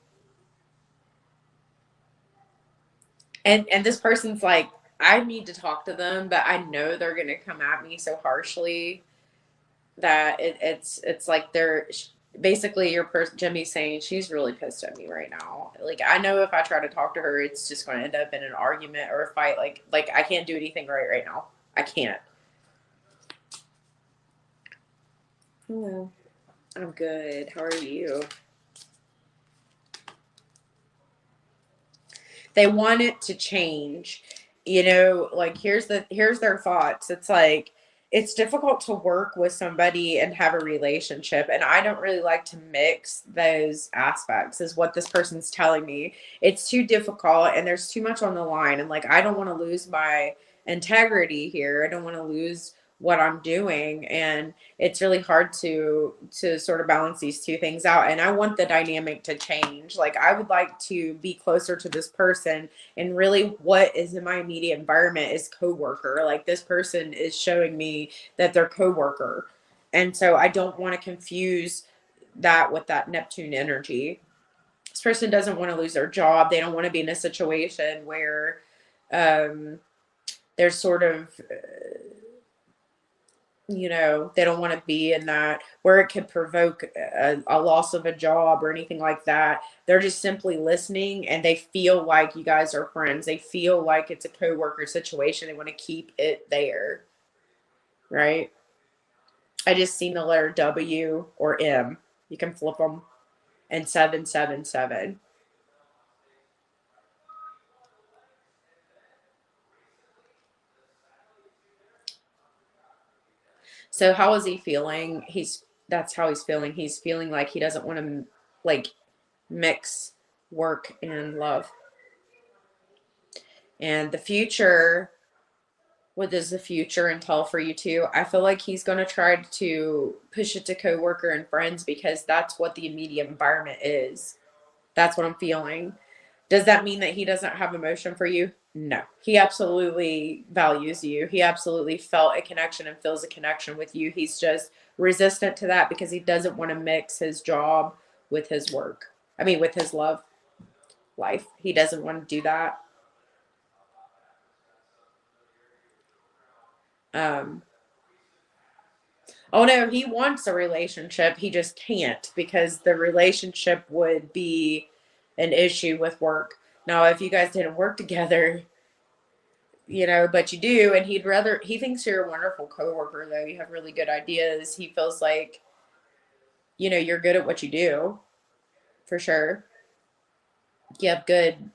and this person's like, I need to talk to them, but I know they're going to come at me so harshly that it's like they're basically your person. Jimmy's saying she's really pissed at me right now. Like I know if I try to talk to her, it's just going to end up in an argument or a fight. Like I can't do anything right now. I can't. Hello, I'm good. How are you? They want it to change. Like here's their thoughts. It's like it's difficult to work with somebody and have a relationship, and I don't really like to mix those aspects, is what this person's telling me. It's too difficult and there's too much on the line, and like I don't want to lose my integrity here. I don't want to lose what I'm doing, and it's really hard to sort of balance these two things out. And I want the dynamic to change. Like I would like to be closer to this person, and really what is in my immediate environment is coworker. Like this person is showing me that they're coworker, and so I don't want to confuse that with that Neptune energy. This person doesn't want to lose their job. They don't want to be in a situation where um they're sort of they don't want to be in that where it could provoke a loss of a job or anything like that. They're just simply listening, and they feel like you guys are friends. They feel like it's a coworker situation. They want to keep it there, right? I just seen the letter W or M. You can flip them, and 777. So how is he feeling? That's how he's feeling. He's feeling like he doesn't want to like mix work and love. And the future, what does the future entail for you too? I feel like he's going to try to push it to coworker and friends because that's what the immediate environment is. That's what I'm feeling. Does that mean that he doesn't have emotion for you? No. He absolutely values you. He absolutely felt a connection and feels a connection with you. He's just resistant to that because he doesn't want to mix his job with his work. I mean, with his love life. He doesn't want to do that. Um, Oh no, he wants a relationship. He just can't because the relationship would be an issue with work. Now, if you guys didn't work together, but you do, and he thinks you're a wonderful coworker, though. You have really good ideas. He feels like, you're good at what you do, for sure. You have good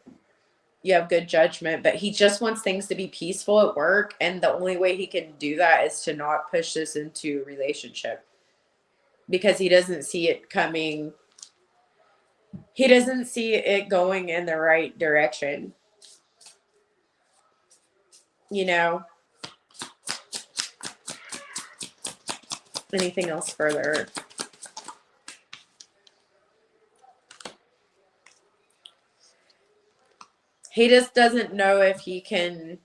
you have good judgment, but he just wants things to be peaceful at work, and the only way he can do that is to not push this into a relationship because he doesn't see it coming. He doesn't see it going in the right direction. You know, anything else further? He just doesn't know if he can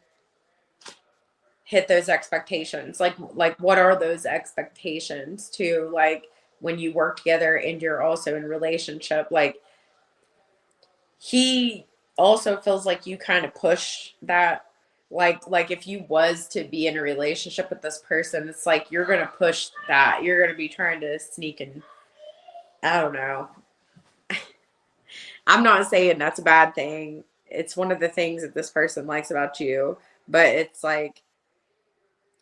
hit those expectations. Like what are those expectations to, like, when you work together and you're also in relationship? Like he also feels like you kind of push that. Like if you was to be in a relationship with this person, it's like you're gonna push that. You're gonna be trying to sneak and, I don't know. I'm not saying that's a bad thing. It's one of the things that this person likes about you, but it's like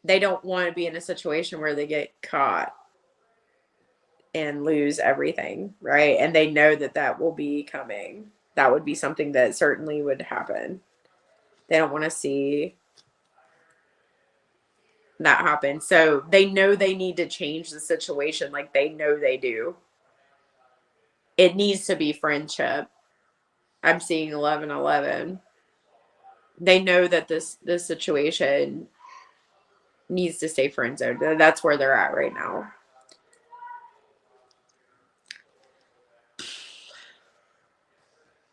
they don't want to be in a situation where they get caught and lose everything, right? And they know that that will be coming. That would be something that certainly would happen. They don't want to see that happen. So they know they need to change the situation. Like they know they do. It needs to be friendship. I'm seeing 1111. They know that this situation needs to stay friend zone. That's where they're at right now.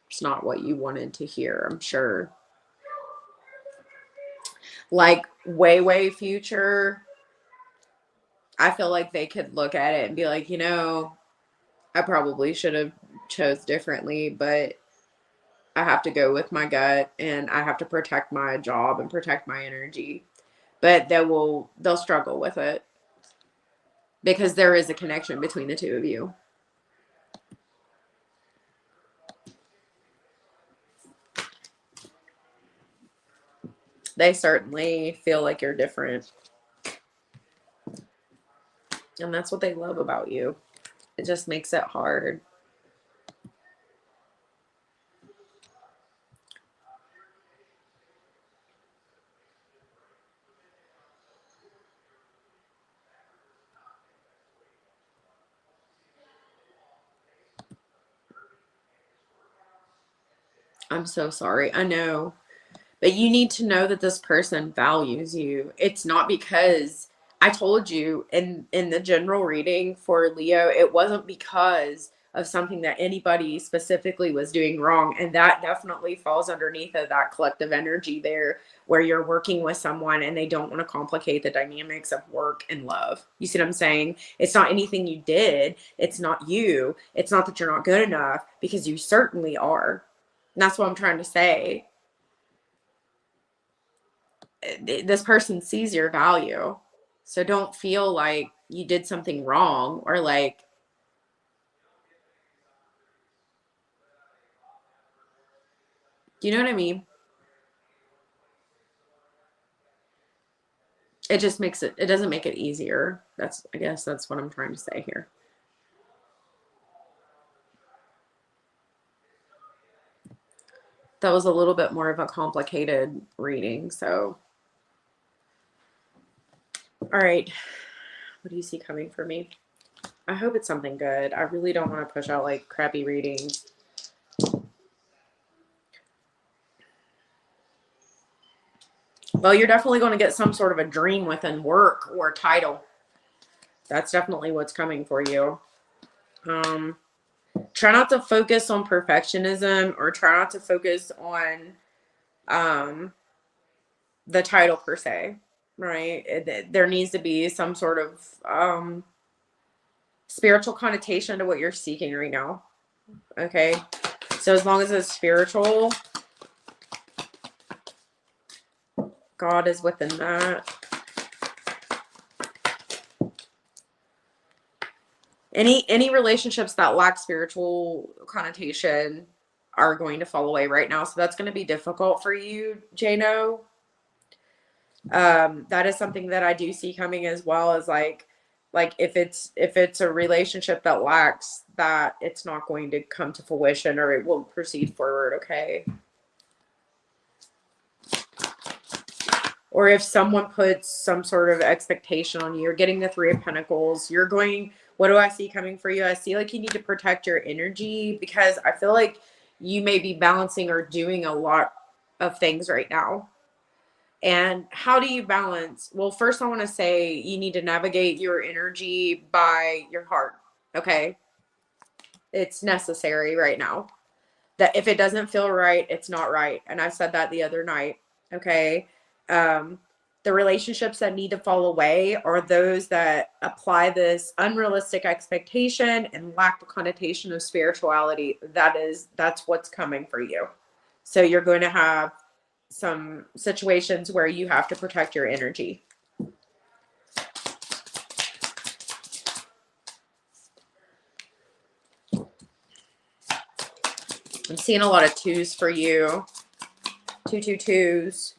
It's not what you wanted to hear, I'm sure. Like way, way future, I feel like they could look at it and be like, I probably should have chose differently, but I have to go with my gut, and I have to protect my job and protect my energy. But they'll struggle with it because there is a connection between the two of you. They certainly feel like you're different. And that's what they love about you. It just makes it hard. I'm so sorry. I know. But you need to know that this person values you. It's not because I told you in the general reading for Leo, it wasn't because of something that anybody specifically was doing wrong. And that definitely falls underneath of that collective energy there, where you're working with someone and they don't want to complicate the dynamics of work and love. You see what I'm saying? It's not anything you did. It's not you. It's not that you're not good enough, because you certainly are. And that's what I'm trying to say. This person sees your value. So don't feel like you did something wrong, or like, do you know what I mean? It just makes it doesn't make it easier. I guess that's what I'm trying to say here. That was a little bit more of a complicated reading. So, all right. What do you see coming for me? I hope it's something good. I really don't want to push out like crappy readings. Well, you're definitely going to get some sort of a dream within work or a title. That's definitely what's coming for you. Try not to focus on perfectionism, or try not to focus on the title per se, right? There needs to be some sort of spiritual connotation to what you're seeking right now. Okay. So as long as it's spiritual, God is within that. Any relationships that lack spiritual connotation are going to fall away right now. So that's going to be difficult for you, Jano. That is something that I do see coming, as well as like if it's a relationship that lacks that, it's not going to come to fruition, or it will proceed forward. Okay. Or if someone puts some sort of expectation on you, you're getting the Three of Pentacles, what do I see coming for you? I see like you need to protect your energy, because I feel like you may be balancing or doing a lot of things right now. And how do you balance? Well, first I want to say you need to navigate your energy by your heart. Okay. It's necessary right now. That if it doesn't feel right, it's not right. And I said that the other night. Okay. The relationships that need to fall away are those that apply this unrealistic expectation and lack the connotation of spirituality. That's what's coming for you. So you're going to have some situations where you have to protect your energy. I'm seeing a lot of twos for you. 222s.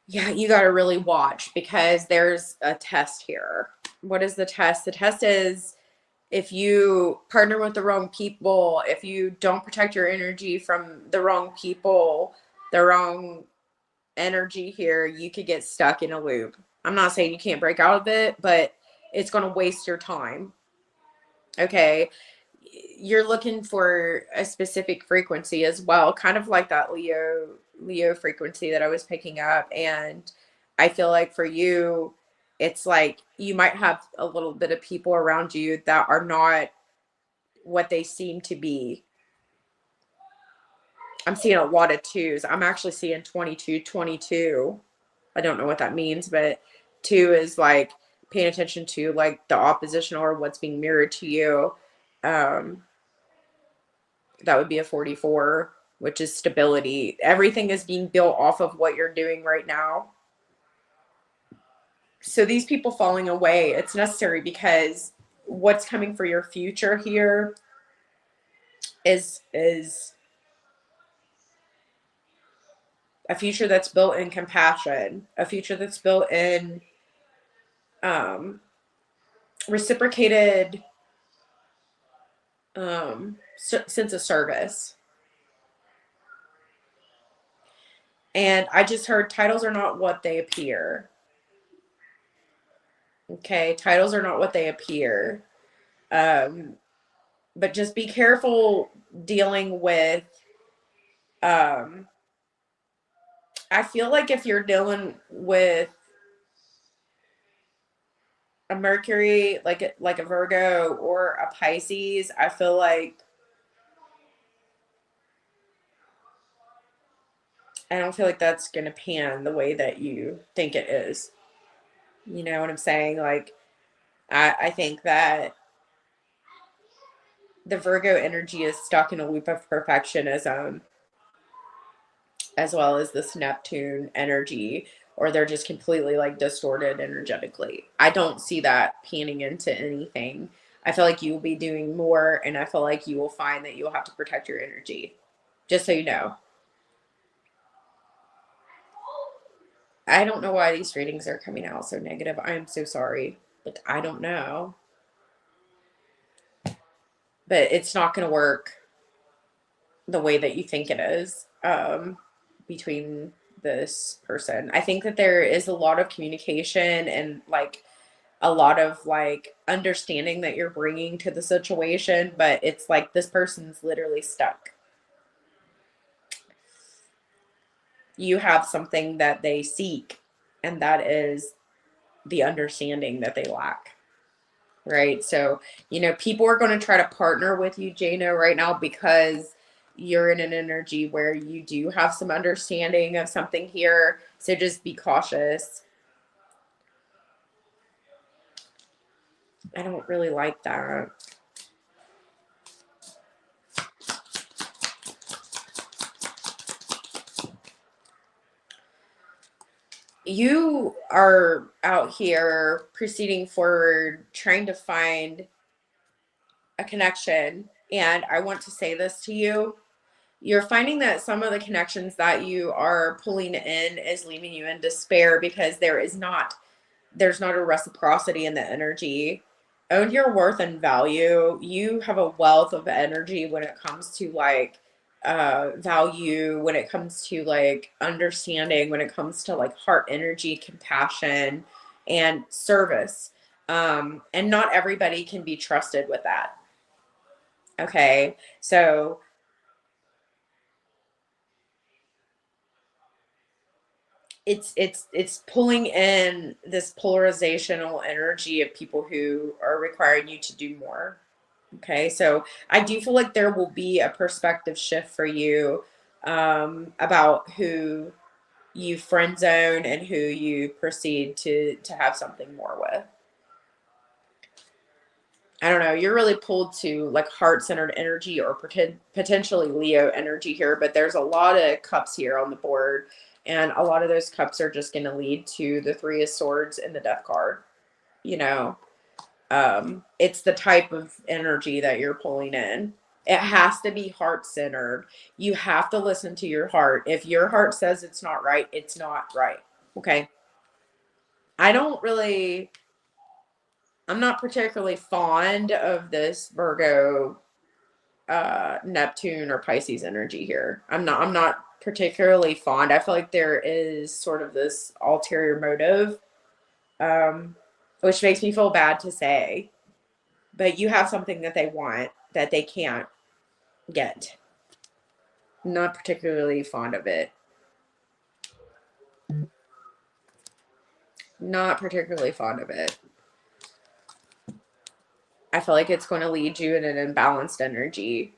Yeah, you got to really watch, because there's a test here. What is the test? The test is if you partner with the wrong people, if you don't protect your energy from the wrong people, the wrong energy here, you could get stuck in a loop. I'm not saying you can't break out of it, but it's going to waste your time. Okay. You're looking for a specific frequency as well, kind of like that Leo frequency that I was picking up. And I feel like for you, it's like you might have a little bit of people around you that are not what they seem to be. I'm seeing a lot of twos. I'm actually seeing 22. I don't know what that means, but two is like paying attention to like the opposition or what's being mirrored to you. That would be a 44, which is stability. Everything is being built off of what you're doing right now. So these people falling away, it's necessary because what's coming for your future here is a future that's built in compassion, a future that's built in reciprocated sense of service. And I just heard titles are not what they appear. Okay, titles are not what they appear. But just be careful dealing with I feel like if you're dealing with a Mercury, like a Virgo or a Pisces, I feel like I don't feel like that's gonna pan the way that you think it is. You know what I'm saying? Like I think that the Virgo energy is stuck in a loop of perfectionism, as well as this Neptune energy, or they're just completely like distorted energetically. I don't see that panning into anything. I feel like you will be doing more, and I feel like you will find that you will have to protect your energy. Just so you know. I don't know why these readings are coming out so negative. I am so sorry. Like, I don't know. But it's not going to work the way that you think it is between this person. I think that there is a lot of communication and like a lot of like understanding that you're bringing to the situation, but it's like this person's literally stuck. You have something that they seek, and that is the understanding that they lack. Right. So, people are going to try to partner with you, Jano, right now because you're in an energy where you do have some understanding of something here. So just be cautious. I don't really like that. You are out here proceeding forward, trying to find a connection. And I want to say this to you. You're finding that some of the connections that you are pulling in is leaving you in despair because there's not a reciprocity in the energy. Own your worth and value. You have a wealth of energy when it comes to like value, when it comes to like understanding, when it comes to like heart energy, compassion, and service. And not everybody can be trusted with that. Okay. So it's pulling in this polarizational energy of people who are requiring you to do more. Okay, so I do feel like there will be a perspective shift for you about who you friend zone and who you proceed to have something more with. I don't know. You're really pulled to like heart-centered energy or potentially Leo energy here, but there's a lot of cups here on the board, and a lot of those cups are just going to lead to the Three of Swords and the Death card. You know, it's the type of energy that you're pulling in. It has to be heart-centered. You have to listen to your heart. If your heart says it's not right, it's not right. Okay. I don't really I'm not particularly fond of this Virgo Neptune or Pisces energy here. I'm not particularly fond. I feel like there is sort of this ulterior motive, which makes me feel bad to say. But you have something that they want that they can't get. Not particularly fond of it. Not particularly fond of it. I feel like it's going to lead you in an imbalanced energy.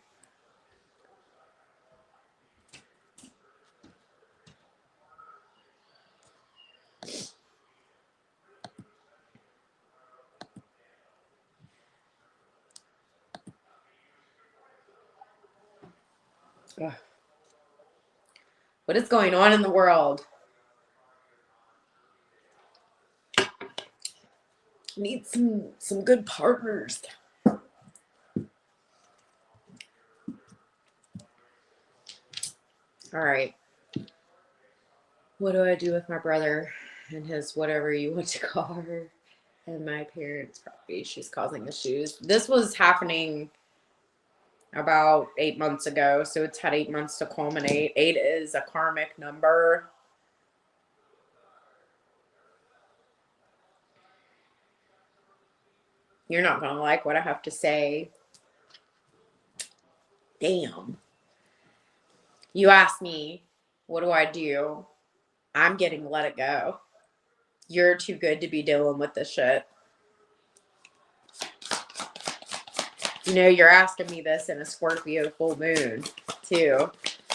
Ugh. What is going on in the world? Need some good partners. All right. What do I do with my brother and his whatever you want to call her and my parents' property? She's causing issues. This was happening about 8 months ago, so it's had 8 months to culminate. 8 is a karmic number. You're not gonna like what I have to say. Damn. You asked me, what do I do? I'm getting let it go. You're too good to be dealing with this shit. You know, you're asking me this in a Scorpio full moon, too.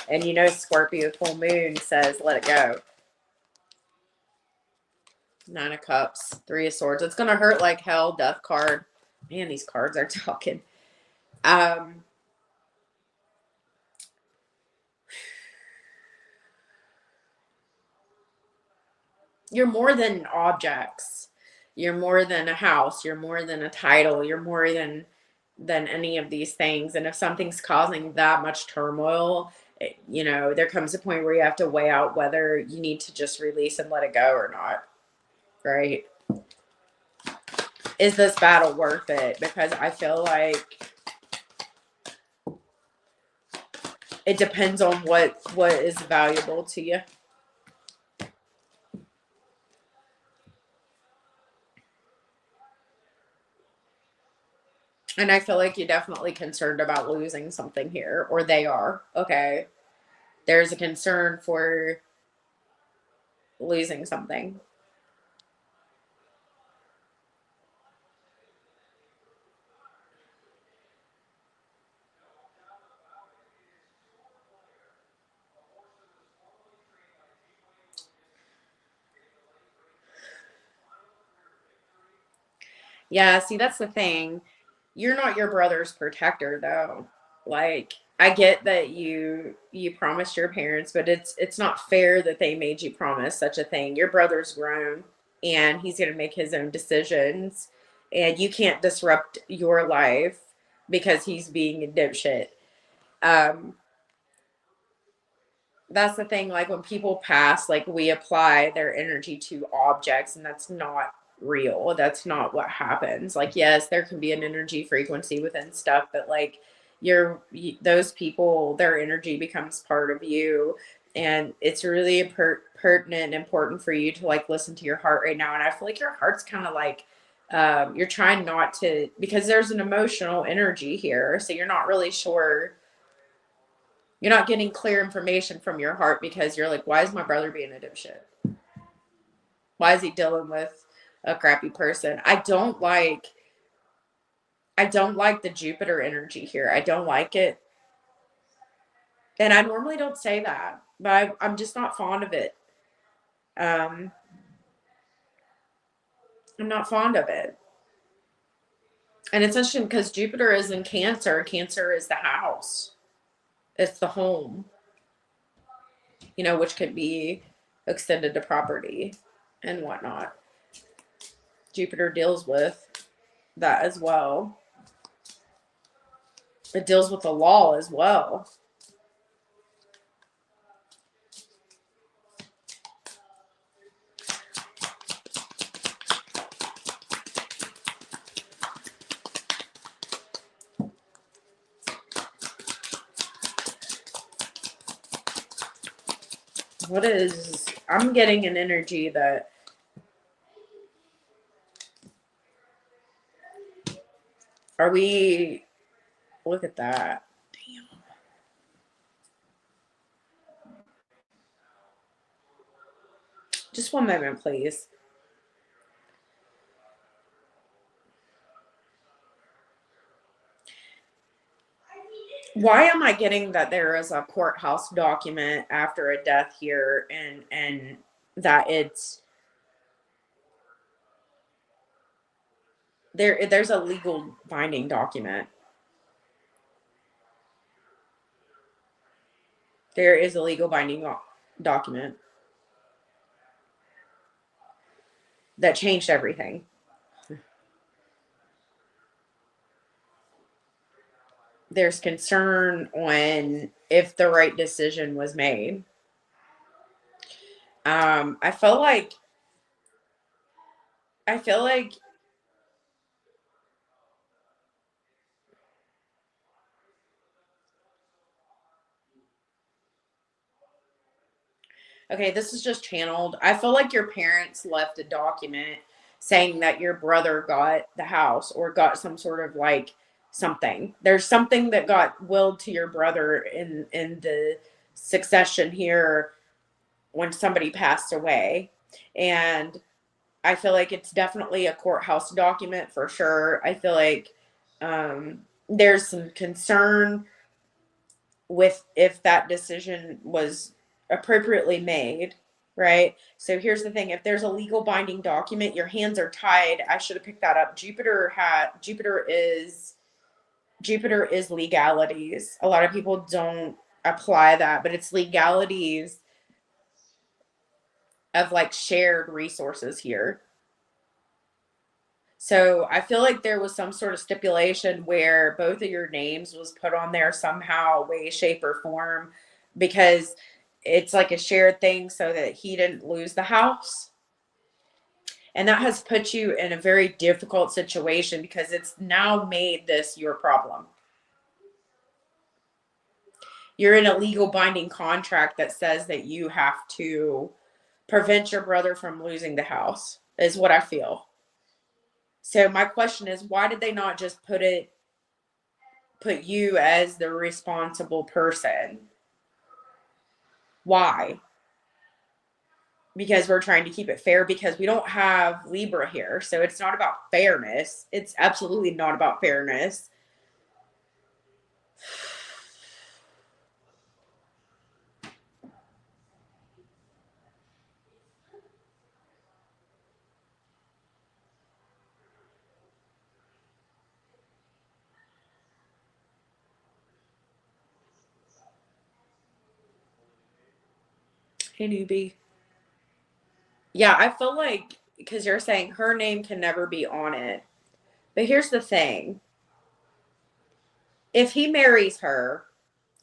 And you know, Scorpio full moon says, let it go. 9 of Cups, 3 of Swords. It's going to hurt like hell, Death card. Man, these cards are talking. You're more than objects. You're more than a house. You're more than a title. You're more than any of these things. And if something's causing that much turmoil, you know, there comes a point where you have to weigh out whether you need to just release and let it go or not. Right? Is this battle worth it? Because I feel like it depends on what is valuable to you. And I feel like you're definitely concerned about losing something here, or they are. Okay. There's a concern for losing something. Yeah, see, that's the thing. You're not your brother's protector, though. Like, I get that you promised your parents, but it's not fair that they made you promise such a thing. Your brother's grown and he's going to make his own decisions, and you can't disrupt your life because he's being a dipshit. Um, that's the thing, like when people pass, like we apply their energy to objects, and that's not real. That's not what happens. Like, yes, there can be an energy frequency within stuff, but like those people, their energy becomes part of you. And it's really pertinent and important for you to like listen to your heart right now. And I feel like your heart's kind of like you're trying not to, because there's an emotional energy here, so you're not really sure, you're not getting clear information from your heart because you're like, why is my brother being a dipshit? Why is he dealing with a crappy person? I don't like the Jupiter energy here. I don't like it. And I normally don't say that, but I'm just not fond of it. Um, I'm not fond of it. And it's interesting because Jupiter is in Cancer. Cancer is the house. It's the home, you know, which could be extended to property and whatnot. Jupiter deals with that as well. It deals with the law as well. I'm getting an energy that look at that. Damn. Just one moment, please. Why am I getting that there is a courthouse document after a death here, and that it's there's a legal binding document. There is a legal binding document that changed everything. There's concern on if the right decision was made. I feel like okay, this is just channeled. I feel like your parents left a document saying that your brother got the house or got some sort of like something. There's something that got willed to your brother in the succession here when somebody passed away. And I feel like it's definitely a courthouse document for sure. I feel like there's some concern with if that decision was appropriately made, right? So here's the thing, if there's a legal binding document, your hands are tied. I should have picked that up. Jupiter is legalities. A lot of people don't apply that, but it's legalities of like shared resources here. So I feel like there was some sort of stipulation where both of your names was put on there somehow, way, shape, or form, because it's like a shared thing so that he didn't lose the house. And that has put you in a very difficult situation because it's now made this your problem. You're in a legal binding contract that says that you have to prevent your brother from losing the house, is what I feel. So my question is, why did they not just put you as the responsible person? Why? Because we're trying to keep it fair because we don't have Libra here. So it's not about fairness. It's absolutely not about fairness. Hey, newbie. Yeah, I feel like because you're saying her name can never be on it. But here's the thing, if he marries her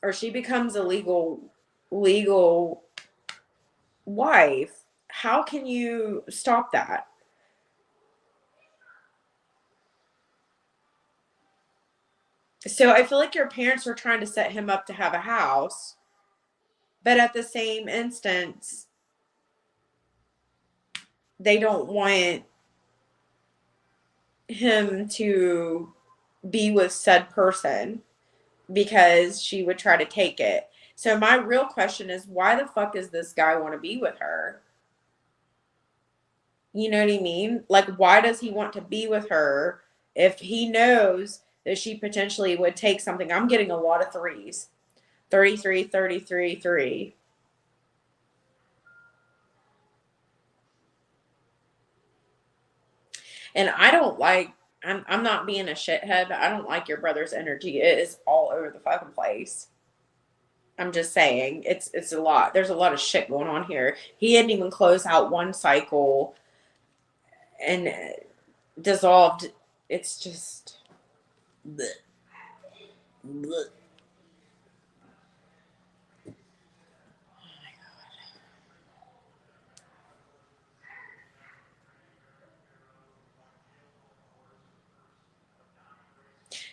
or she becomes a legal wife, how can you stop that? So I feel like your parents were trying to set him up to have a house, but at the same instance, they don't want him to be with said person because she would try to take it. So my real question is, why the fuck does this guy want to be with her? You know what I mean? Like, why does he want to be with her if he knows that she potentially would take something? I'm getting a lot of threes. 33, 33, 3. And I don't like, I'm not being a shithead, but I don't like your brother's energy. It is all over the fucking place. I'm just saying, it's a lot. There's a lot of shit going on here. He hadn't even closed out one cycle and dissolved. It's just bleh, bleh.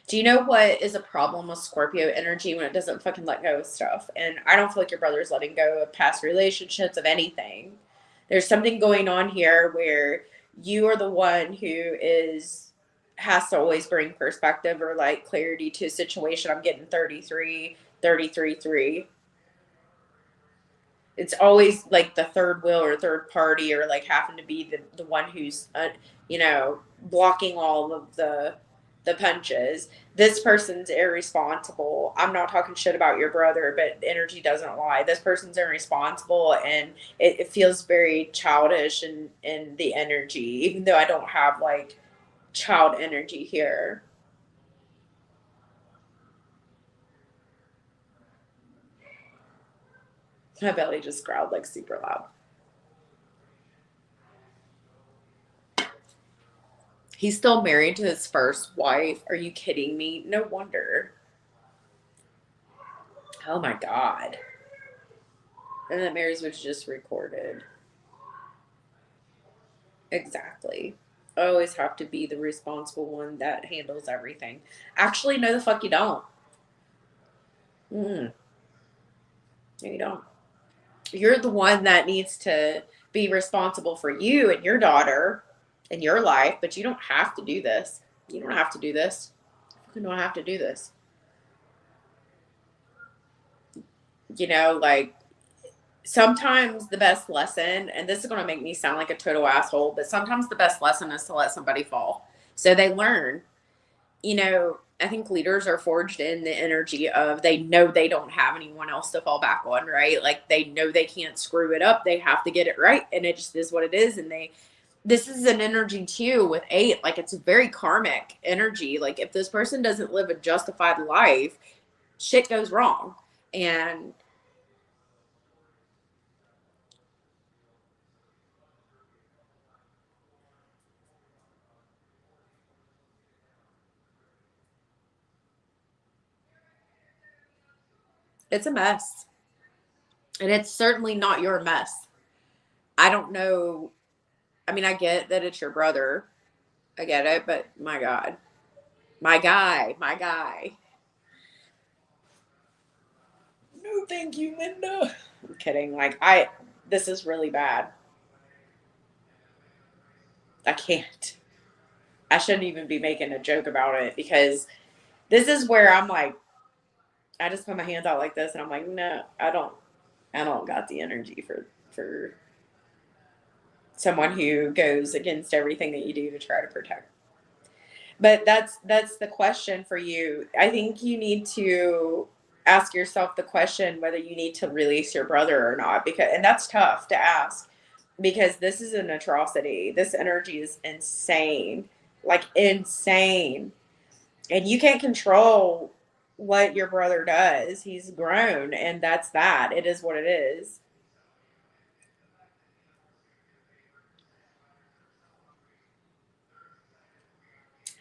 Do you know what is a problem with Scorpio energy when it doesn't fucking let go of stuff? And I don't feel like your brother's letting go of past relationships, of anything. There's something going on here where you are the one who is has to always bring perspective or like clarity to a situation. I'm getting 33, 33, 3. It's always like the third wheel or third party or like having to be the one who's you know, blocking all of the punches. This person's irresponsible. I'm not talking shit about your brother, but energy doesn't lie. This person's irresponsible and it feels very childish in the energy, even though I don't have like child energy here. My belly just growled like super loud. He's still married to his first wife. Are you kidding me? No wonder. Oh my God. And that marriage was just recorded. Exactly. I always have to be the responsible one that handles everything. Actually, no, the fuck you don't. No, you don't. You're the one that needs to be responsible for you and your daughter and your life, but you don't have to do this. You don't have to do this. You don't have to do this. You know, like sometimes the best lesson, and this is going to make me sound like a total asshole, but sometimes the best lesson is to let somebody fall so they learn. You know, I think leaders are forged in the energy of they know they don't have anyone else to fall back on, right? Like they know they can't screw it up. They have to get it right. And it just is what it is. And this is an energy too with 8. Like it's a very karmic energy. Like if this person doesn't live a justified life, shit goes wrong. And it's a mess. And it's certainly not your mess. I don't know. I mean, I get that it's your brother. I get it, but my God. My guy, my guy. No, thank you, Linda. I'm kidding. This is really bad. I can't. I shouldn't even be making a joke about it because this is where I'm like, I just put my hands out like this and I'm like, no, I don't got the energy for someone who goes against everything that you do to try to protect. But that's the question for you. I think you need to ask yourself the question whether you need to release your brother or not, because and that's tough to ask because this is an atrocity. This energy is insane. Like insane. And you can't control what your brother does. He's grown and that's that. It is what it is.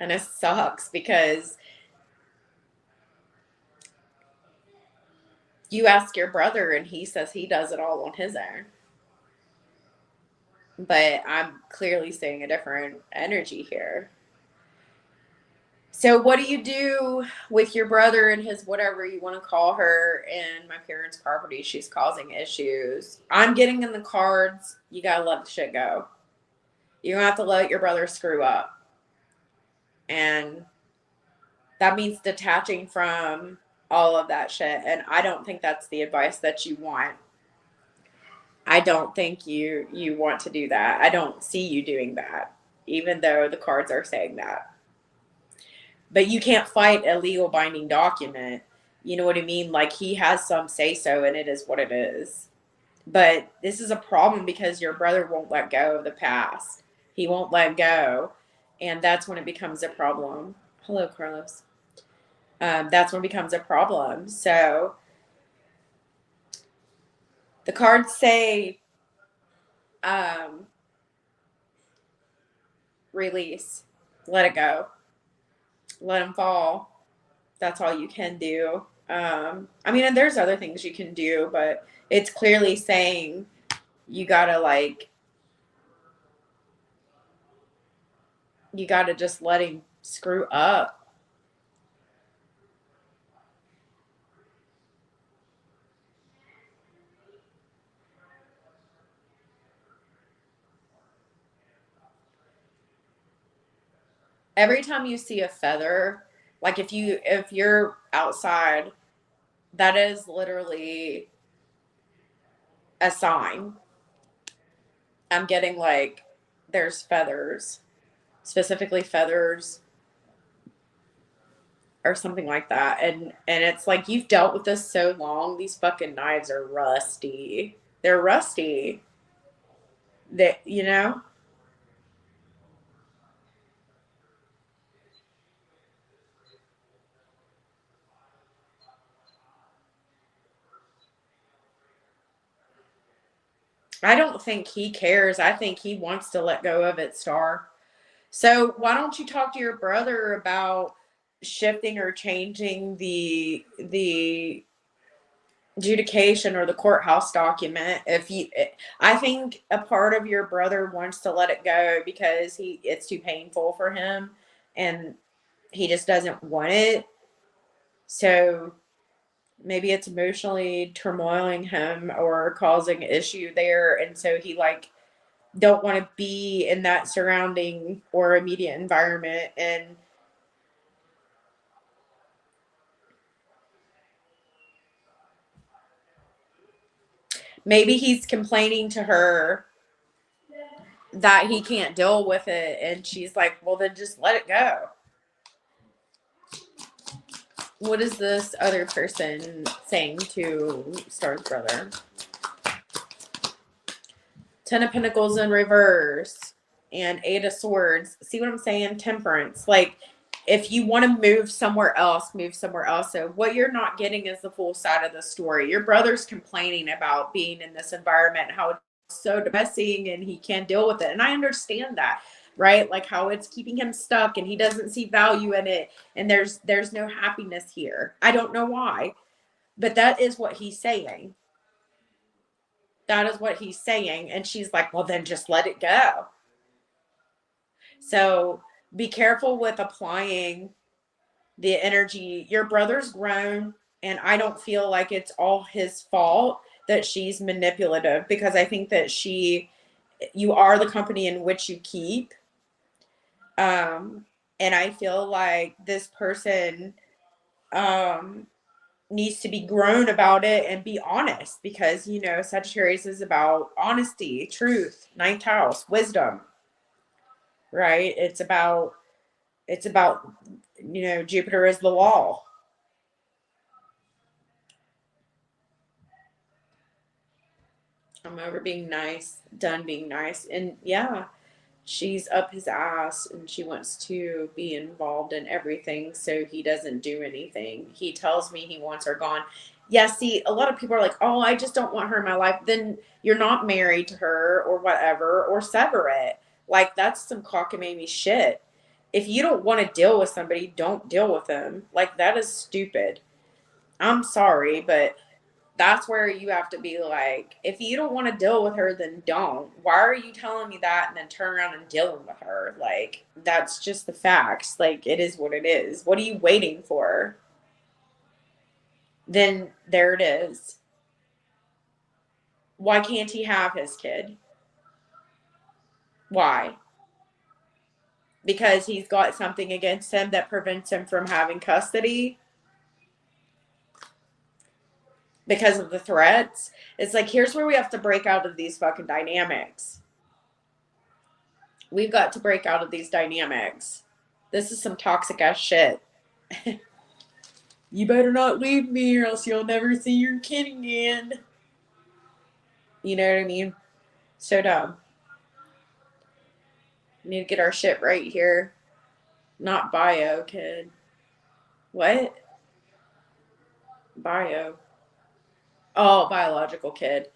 And it sucks because you ask your brother and he says he does it all on his own. But I'm clearly seeing a different energy here. So, what do you do with your brother and his whatever you want to call her and my parents' property? She's causing issues. I'm getting in the cards. You gotta let the shit go. You don't have to let your brother screw up. And that means detaching from all of that shit. And I don't think that's the advice that you want. I don't think you want to do that. I don't see you doing that, even though the cards are saying that. But you can't fight a legal binding document. You know what I mean? Like he has some say so, and it is what it is. But this is a problem because your brother won't let go of the past. He won't let go, and that's when it becomes a problem. Hello, Carlos. That's when it becomes a problem. So the cards say um, release, let it go, let him fall. That's all you can do. I mean, and there's other things you can do, but it's clearly saying you gotta you gotta just let him screw up. Every time you see a feather, like if you're outside, that is literally a sign. I'm getting like there's feathers, specifically feathers or something like that. And it's like you've dealt with this so long, these fucking knives are rusty. They're rusty. That you know? I don't think he cares. I think he wants to let go of it, Star. So why don't you talk to your brother about shifting or changing the adjudication or the courthouse document? If you, I think a part of your brother wants to let it go because it's too painful for him, and he just doesn't want it. So maybe it's emotionally turmoiling him or causing issue there, and so he like don't want to be in that surrounding or immediate environment. And maybe he's complaining to her that he can't deal with it, and she's like, well, then just let it go. What is this other person saying to Star's brother? Ten of Pentacles in reverse and Eight of Swords. See what I'm saying? Temperance. Like, if you want to move somewhere else, move somewhere else. So what you're not getting is the full side of the story. Your brother's complaining about being in this environment, how it's so depressing and he can't deal with it. And I understand that, right? Like how it's keeping him stuck and he doesn't see value in it. And there's no happiness here. I don't know why, but that is what he's saying. That is what he's saying. And she's like, well, then just let it go. So be careful with applying the energy. Your brother's grown, and I don't feel like it's all his fault that she's manipulative, because I think that you are the company in which you keep. And I feel like this person needs to be grown about it and be honest, because, Sagittarius is about honesty, truth, ninth house, wisdom, right? It's about Jupiter is the wall. I'm over being nice, done being nice. And yeah, she's up his ass and she wants to be involved in everything, so he doesn't do anything. He tells me he wants her gone. Yeah, see, a lot of people are like, oh, I just don't want her in my life. Then you're not married to her or whatever, or sever it. Like, that's some cockamamie shit. If you don't want to deal with somebody, don't deal with them. Like, that is stupid. I'm sorry, but that's where you have to be like, if you don't want to deal with her, then don't. Why are you telling me that and then turn around and dealing with her? Like, that's just the facts. Like, it is what it is. What are you waiting for? Then there it is. Why can't he have his kid? Why? Because he's got something against him that prevents him from having custody? Because of the threats? It's like, here's where we have to break out of these fucking dynamics. We've got to break out of these dynamics. This is some toxic ass shit. You better not leave me or else you'll never see your kid again. You know what I mean? So dumb. We need to get our shit right here. Not bio, kid. What? Bio. Oh, biological kid.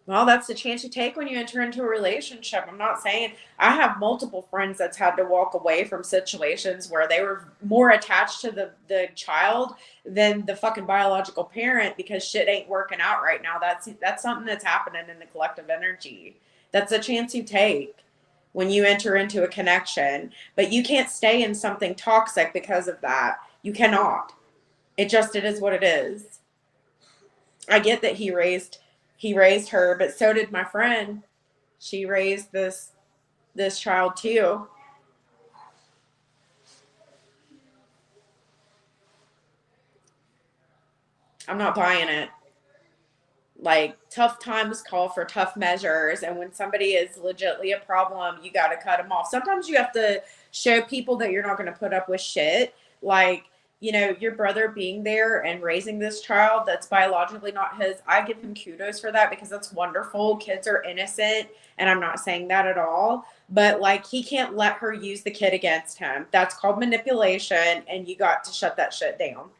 Well, that's the chance you take when you enter into a relationship. I'm not saying, I have multiple friends that's had to walk away from situations where they were more attached to the child than the fucking biological parent, because shit ain't working out right now. That's something that's happening in the collective energy. That's a chance you take when you enter into a connection. But you can't stay in something toxic because of that. You cannot. It is what it is. I get that he raised her, but so did my friend. She raised this child too. I'm not buying it. Like, tough times call for tough measures, and when somebody is legitimately a problem, you got to cut them off. Sometimes you have to show people that you're not going to put up with shit. Like, your brother being there and raising this child that's biologically not his, I give him kudos for that, because that's wonderful. Kids are innocent, and I'm not saying that at all. But, like, he can't let her use the kid against him. That's called manipulation, and you got to shut that shit down,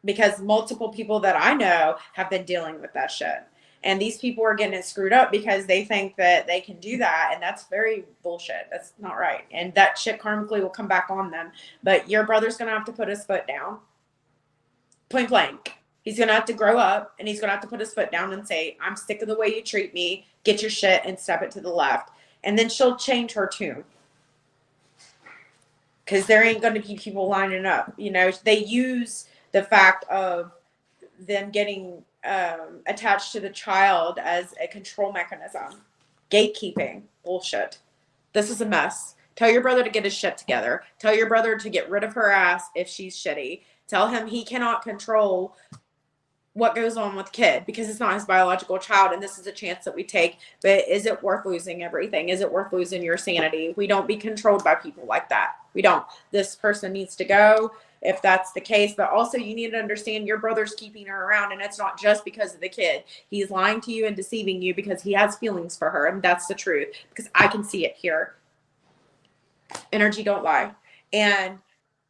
because multiple people that I know have been dealing with that shit. And these people are getting it screwed up because they think that they can do that. And that's very bullshit. That's not right. And that shit karmically will come back on them. But your brother's going to have to put his foot down. Point blank. He's going to have to grow up, and he's going to have to put his foot down and say, I'm sick of the way you treat me. Get your shit and step it to the left. And then she'll change her tune. Because there ain't going to be people lining up. You know, they use the fact of them getting attached to the child as a control mechanism. Gatekeeping. Bullshit. This is a mess. Tell your brother to get his shit together. Tell your brother to get rid of her ass if she's shitty. Tell him he cannot control what goes on with kid because it's not his biological child, and this is a chance that we take. But is it worth losing everything? Is it worth losing your sanity? We don't be controlled by people like that. We don't. This person needs to go if that's the case. But also you need to understand your brother's keeping her around, and it's not just because of the kid. He's lying to you and deceiving you because he has feelings for her, and that's the truth, because I can see it here. Energy don't lie. And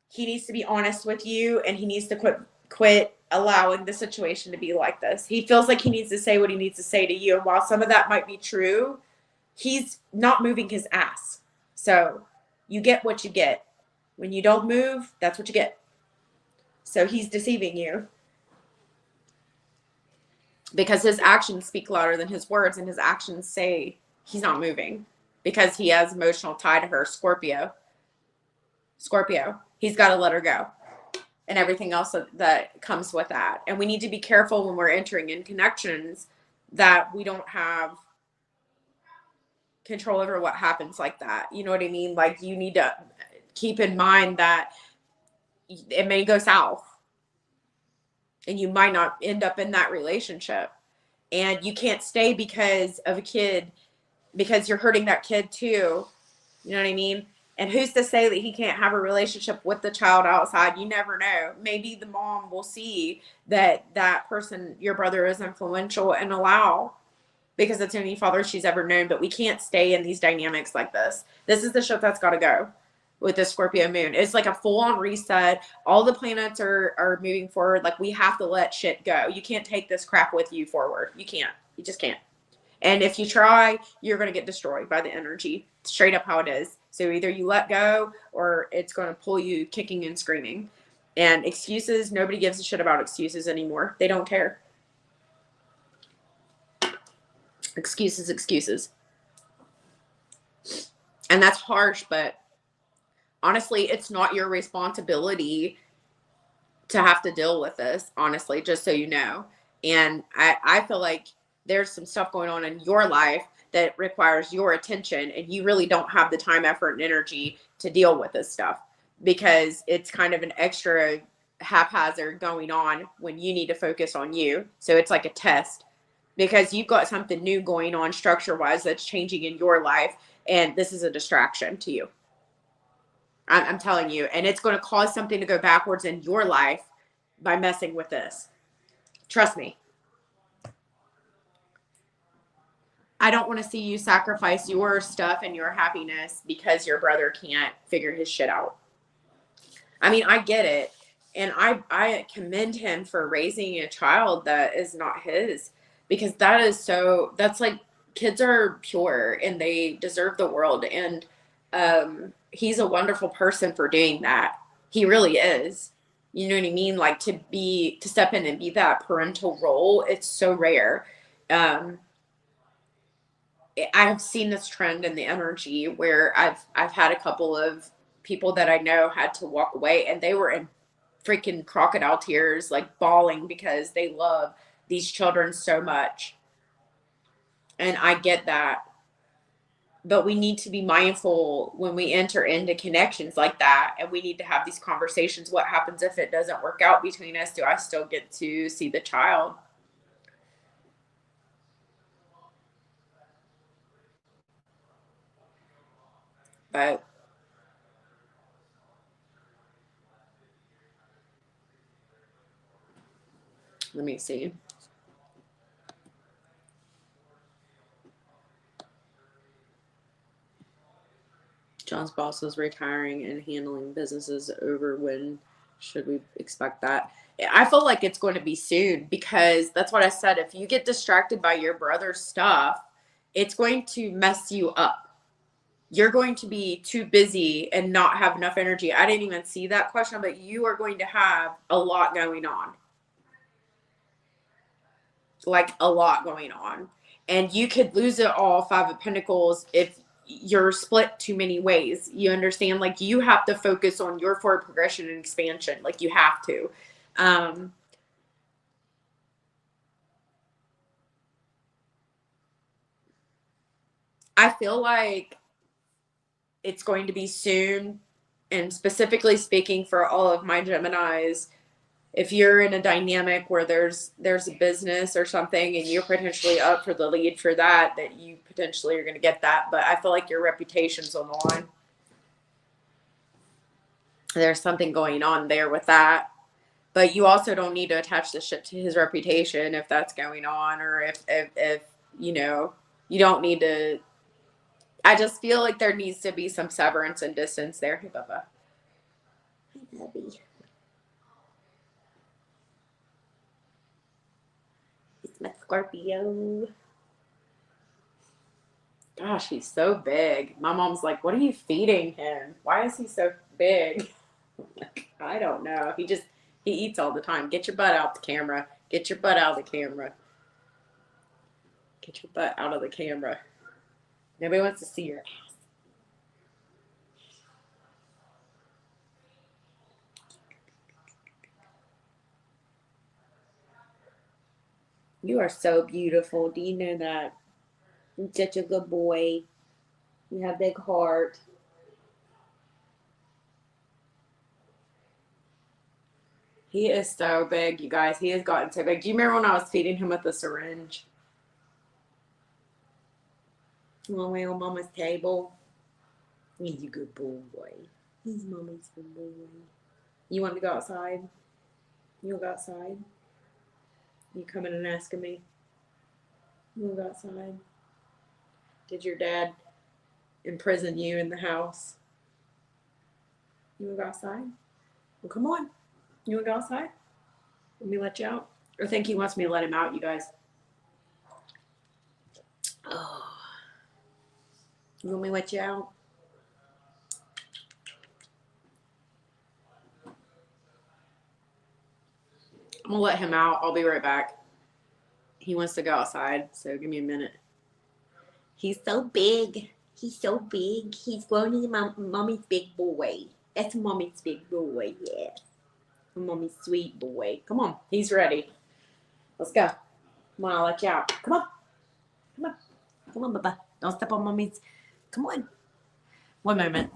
he needs to be honest with you, and he needs to quit allowing the situation to be like this. He feels like he needs to say what he needs to say to you. And while some of that might be true, he's not moving his ass. So you get what you get. When you don't move, that's what you get. So he's deceiving you. Because his actions speak louder than his words, and his actions say he's not moving. Because he has emotional tie to her. Scorpio. He's got to let her go. And everything else that comes with that. And we need to be careful when we're entering in connections that we don't have control over what happens like that. You know what I mean? Like, you need to keep in mind that it may go south and you might not end up in that relationship. And you can't stay because of a kid, because you're hurting that kid too. You know what I mean? And who's to say that he can't have a relationship with the child outside? You never know. Maybe the mom will see that that person, your brother, is influential and allow, because it's the only father she's ever known. But we can't stay in these dynamics like this. This is the shit that's got to go with the Scorpio moon. It's like a full-on reset. All the planets are moving forward. Like, we have to let shit go. You can't take this crap with you forward. You can't. You just can't. And if you try, you're going to get destroyed by the energy. Straight up how it is. So either you let go, or it's going to pull you kicking and screaming. And excuses, nobody gives a shit about excuses anymore. They don't care. Excuses. And that's harsh, but honestly, it's not your responsibility to have to deal with this, honestly, just so you know. And I feel like there's some stuff going on in your life that requires your attention, and you really don't have the time, effort, and energy to deal with this stuff, because it's kind of an extra haphazard going on when you need to focus on you. So it's like a test, because you've got something new going on structure wise that's changing in your life, and this is a distraction to you. I'm telling you, and it's going to cause something to go backwards in your life by messing with this. Trust me. I don't want to see you sacrifice your stuff and your happiness because your brother can't figure his shit out. I mean, I get it. And I commend him for raising a child that is not his, because that's like, kids are pure and they deserve the world. And he's a wonderful person for doing that. He really is. You know what I mean? Like, to step in and be that parental role, it's so rare. I've seen this trend in the energy where I've had a couple of people that I know had to walk away, and they were in freaking crocodile tears, like bawling, because they love these children so much. And I get that. But we need to be mindful when we enter into connections like that, and we need to have these conversations. What happens if it doesn't work out between us? Do I still get to see the child? But let me see. John's boss is retiring and handling businesses over when Should we expect that? I feel like it's going to be soon because that's what I said. If you get distracted by your brother's stuff, it's going to mess you up. You're going to be too busy and not have enough energy. I didn't even see that question, but you are going to have a lot going on. Like a lot going on. And you could lose it all, Five of Pentacles, if you're split too many ways. You understand? Like you have to focus on your forward progression and expansion. Like you have to. I feel like it's going to be soon. And specifically speaking for all of my Geminis, if you're in a dynamic where there's a business or something and you're potentially up for the lead for that you potentially are going to get that. But I feel like your reputation's on the line. There's something going on there with that. But you also don't need to attach the shit to his reputation if that's going on, or if you know, you don't need to. I just feel like there needs to be some severance and distance there. Hey, Bubba. Hi, Bubby. It's my Scorpio. Gosh, he's so big. My mom's like, what are you feeding him? Why is he so big? Like, I don't know. He eats all the time. Get your butt out the camera. Get your butt out of the camera. Get your butt out of the camera. Nobody wants to see your ass. You are so beautiful. Do you know that? You're such a good boy. You have a big heart. He is so big, you guys. He has gotten so big. Do you remember when I was feeding him with a syringe? Away on Mama's table. He's a good boy. He's Mama's good boy. You want to go outside? You want to go outside? You coming and asking me? You want to go outside? Did your dad imprison you in the house? You want to go outside? Well, come on. You want to go outside? Let me let you out. I think he wants me to let him out, you guys. Oh. You want me to let you out? I'm going to let him out. I'll be right back. He wants to go outside, so give me a minute. He's so big. He's so big. He's grown into mommy's big boy. That's mommy's big boy, yeah. Mommy's sweet boy. Come on. He's ready. Let's go. Come on, I'll let you out. Come on. Come on. Come on, Bubba. Don't step on mommy's. Come on. One moment.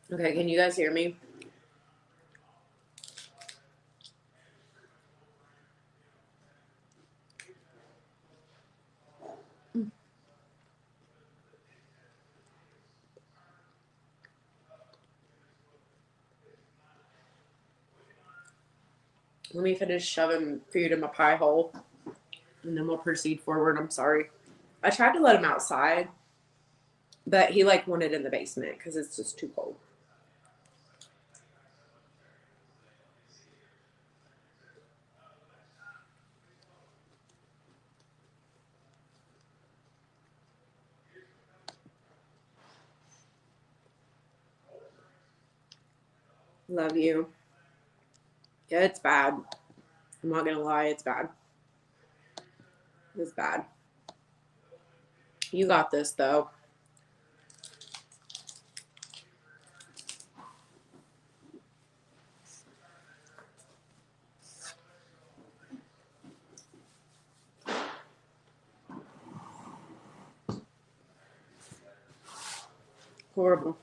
Okay, can you guys hear me? Let me finish shoving food in my pie hole, and then we'll proceed forward. I'm sorry. I tried to let him outside, but he like wanted in the basement because it's just too cold. Love you. Yeah, it's bad. I'm not gonna lie, it's bad. It's bad. You got this though. Horrible.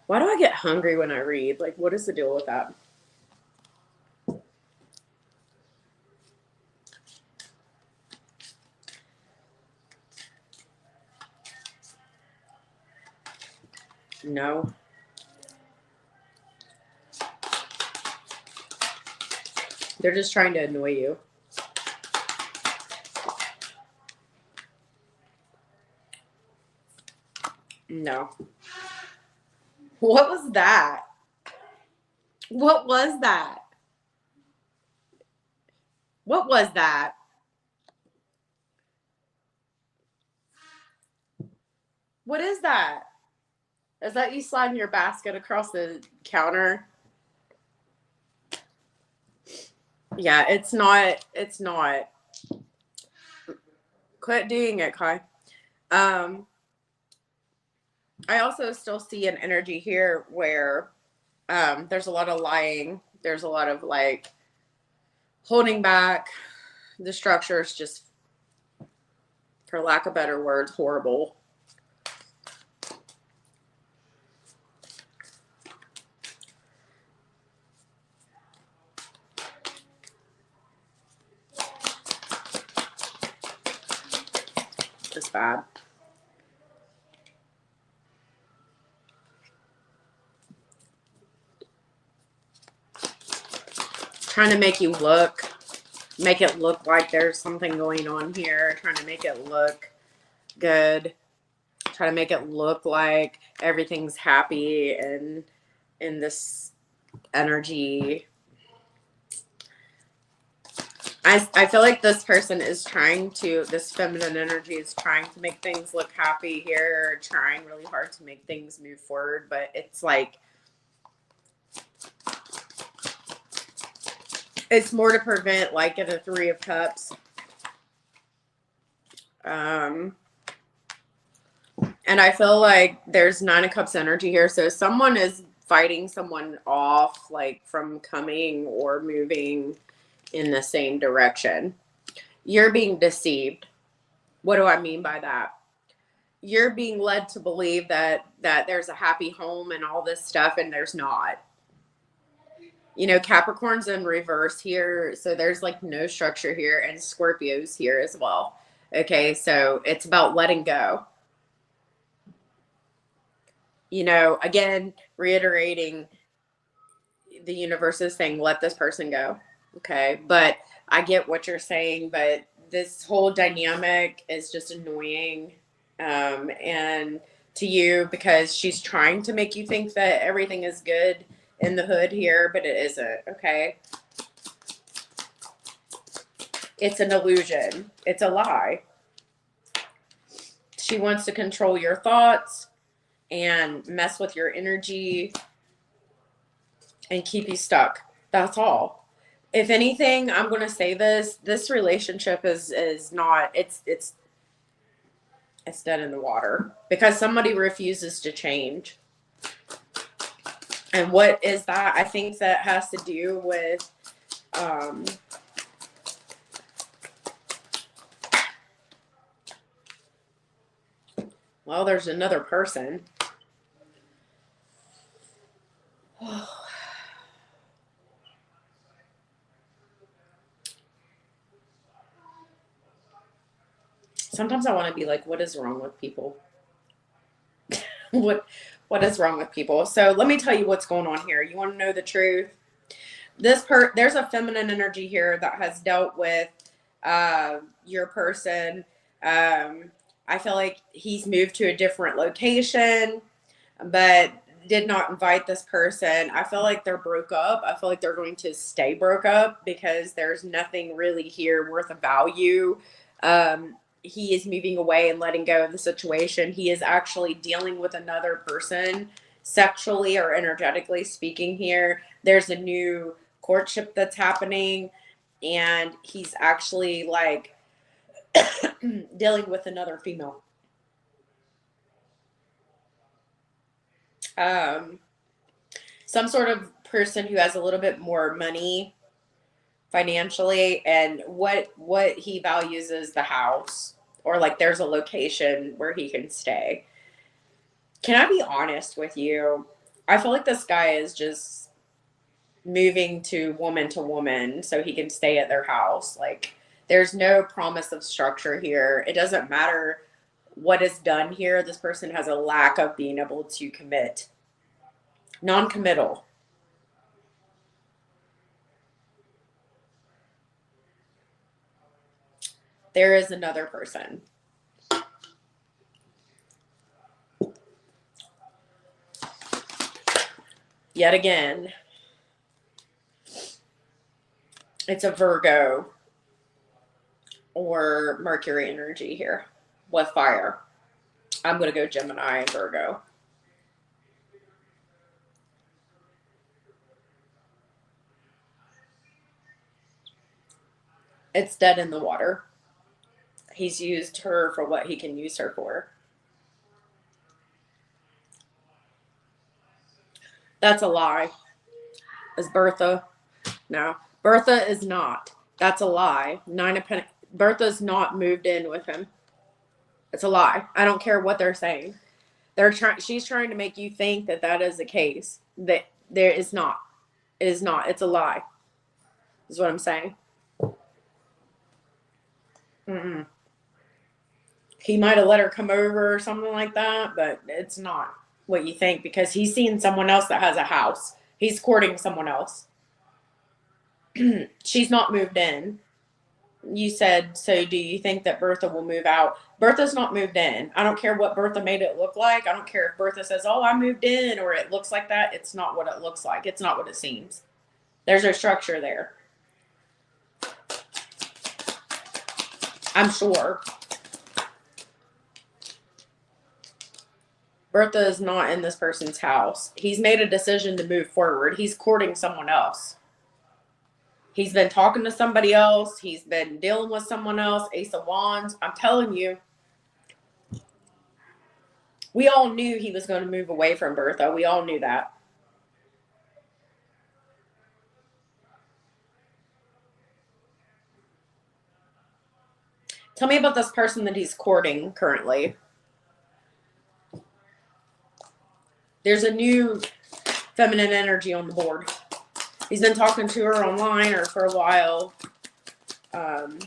Why do I get hungry when I read? Like, what is the deal with that? No. They're just trying to annoy you. No. What was that? What was that? What was that? What is that? Is that you sliding your basket across the counter? Yeah, it's not. It's not. Quit doing it, Kai. I also still see an energy here where there's a lot of lying. There's a lot of like holding back. The structure is just, for lack of better words, horrible. It's bad. Trying to make you make it look like there's something going on here. Trying to make it look good. Try to make it look like everything's happy and in this energy. I feel like this person is this feminine energy is trying to make things look happy here, trying really hard to make things move forward, but it's like, it's more to prevent, like in a Three of Cups. And I feel like there's Nine of Cups energy here. So someone is fighting someone off, like from coming or moving in the same direction. You're being deceived. What do I mean by that? You're being led to believe that there's a happy home and all this stuff, and there's not. You know, Capricorn's in reverse here, so there's like no structure here, and Scorpio's here as well. Okay, so it's about letting go. You know, again, reiterating, the universe is saying, let this person go. Okay, but I get what you're saying, but this whole dynamic is just annoying. And to you, because she's trying to make you think that everything is good in the hood here, but it isn't. Okay, it's an illusion, it's a lie. She wants to control your thoughts and mess with your energy and keep you stuck. That's all. If anything, I'm going to say this relationship is not, it's It's dead in the water because somebody refuses to change. And what is that? I think that has to do with well, there's another person. Sometimes I want to be like, what is wrong with people? what is wrong with people? So let me tell you what's going on here. You want to know the truth? There's a feminine energy here that has dealt with your person. I feel like he's moved to a different location, but did not invite this person. I feel like they're broke up. I feel like they're going to stay broke up because there's nothing really here worth of value. He is moving away and letting go of the situation. He is actually dealing with another person, sexually or energetically speaking here. There's a new courtship that's happening, and he's actually like dealing with another female. Some sort of person who has a little bit more money financially, and what he values is the house, or like there's a location where he can stay. Can I be honest with you? I feel like this guy is just moving to woman so he can stay at their house. Like, there's no promise of structure here. It doesn't matter what is done here. This person has a lack of being able to commit. Non-committal. There is another person. Yet again, it's a Virgo or Mercury energy here with fire. I'm going to go Gemini and Virgo. It's dead in the water. He's used her for what he can use her for. That's a lie. Is Bertha? No. Bertha is not. That's a lie. Nine of Pentacles. Bertha's not moved in with him. It's a lie. I don't care what they're saying. She's trying to make you think that that is the case. That there is not. It is not. It's a lie. Is what I'm saying. Mm-mm. He might have let her come over or something like that, but it's not what you think, because he's seeing someone else that has a house. He's courting someone else. She's not moved in. You said, so do you think that Bertha will move out? Bertha's not moved in. I don't care what Bertha made it look like. I don't care if Bertha says, oh, I moved in, or it looks like that. It's not what it looks like. It's not what it seems. There's a structure there. I'm sure. Bertha is not in this person's house. He's made a decision to move forward. He's courting someone else. He's been talking to somebody else. He's been dealing with someone else. Ace of Wands. I'm telling you. We all knew he was going to move away from Bertha. We all knew that. Tell me about this person that he's courting currently. There's a new feminine energy on the board. He's been talking to her online or for a while. I'm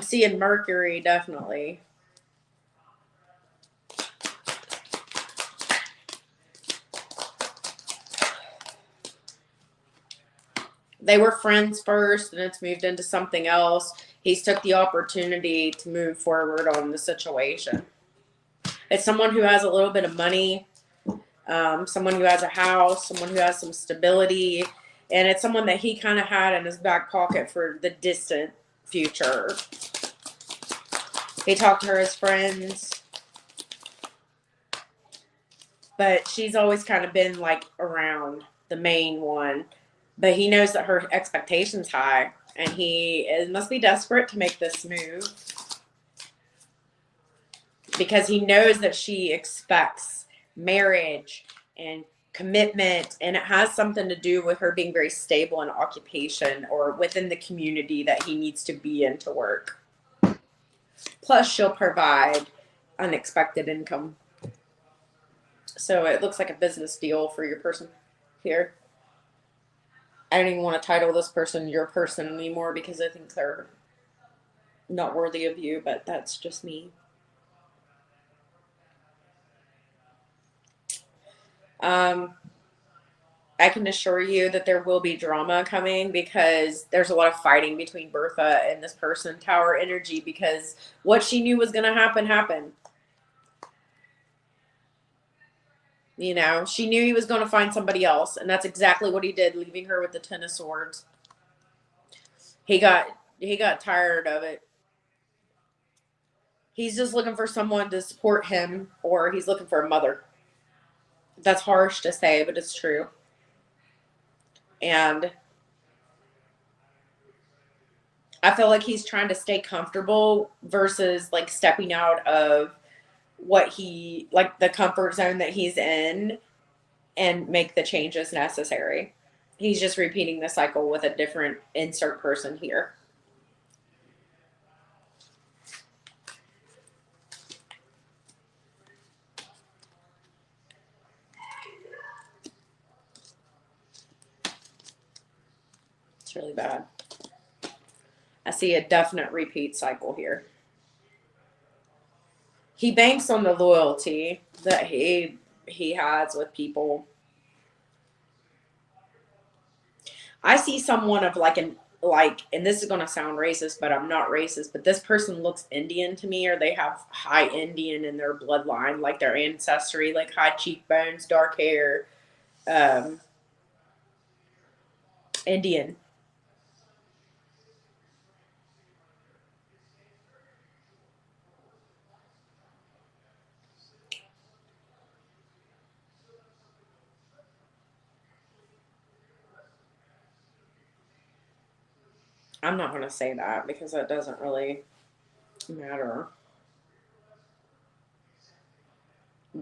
seeing Mercury, definitely. They were friends first, and it's moved into something else. He's took the opportunity to move forward on the situation. It's someone who has a little bit of money, someone who has a house, someone who has some stability, and it's someone that he kind of had in his back pocket for the distant future. He talked to her as friends, but she's always kind of been like around the main one. But he knows that her expectation's high, and he must be desperate to make this move. because he knows that she expects marriage and commitment, and it has something to do with her being very stable in occupation or within the community that he needs to be in to work. Plus, she'll provide unexpected income. So it looks like a business deal for your person here. I don't even want to title this person your person anymore because I think they're not worthy of you, but that's just me. I can assure you that there will be drama coming because there's a lot of fighting between Bertha and this person, Tower Energy, because what she knew was going to happen happened. You know, she knew he was going to find somebody else, and that's exactly what he did, leaving her with the Ten of Swords. He got tired of it. He's just looking for someone to support him, or he's looking for a mother. That's harsh to say, but it's true. And I feel like he's trying to stay comfortable versus like stepping out of what he, like the comfort zone that he's in, and make the changes necessary. He's just repeating the cycle with a different insert person here. It's really bad. I see a definite repeat cycle here. He banks on the loyalty that he has with people. I see someone of like and this is going to sound racist, but I'm not racist, but this person looks Indian to me, or they have high Indian in their bloodline, like their ancestry, like high cheekbones, dark hair, Indian. I'm not going to say that because that doesn't really matter.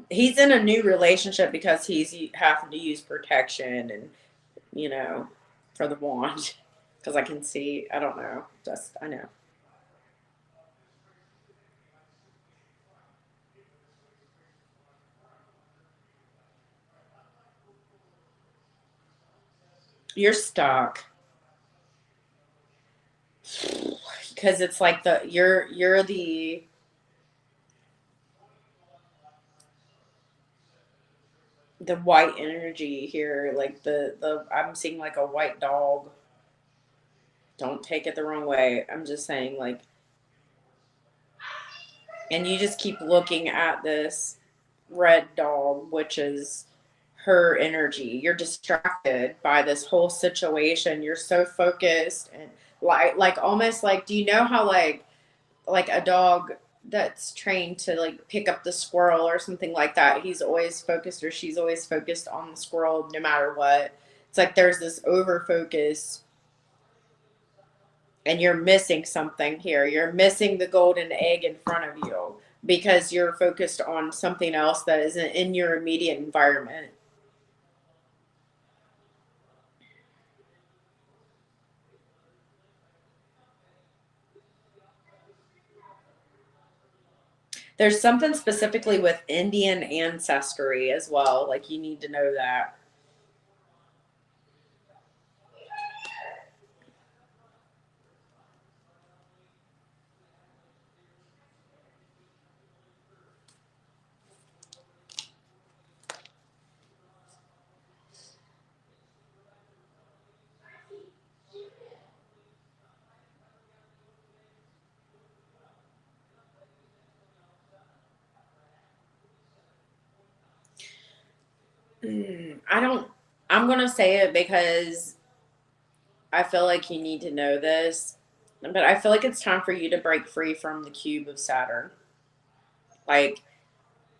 He's in a new relationship because he's having to use protection and, you know, for the wand. Because I can see, I don't know. Just, I know. You're stuck. Because it's like you're the white energy here, like the I'm seeing like a white dog. Don't take it the wrong way. I'm just saying, like, and you just keep looking at this red dog, which is her energy. You're distracted by this whole situation. You're so focused and like almost like, do you know how like a dog that's trained to like pick up the squirrel or something like that, he's always focused, or she's always focused on the squirrel no matter what. It's like there's this over focus, and you're missing something here. You're missing the golden egg in front of you because you're focused on something else that isn't in your immediate environment. There's something specifically with Indian ancestry as well. Like, you need to know that. I don't, I'm going to say it because I feel like you need to know this, but I feel like it's time for you to break free from the cube of Saturn. Like,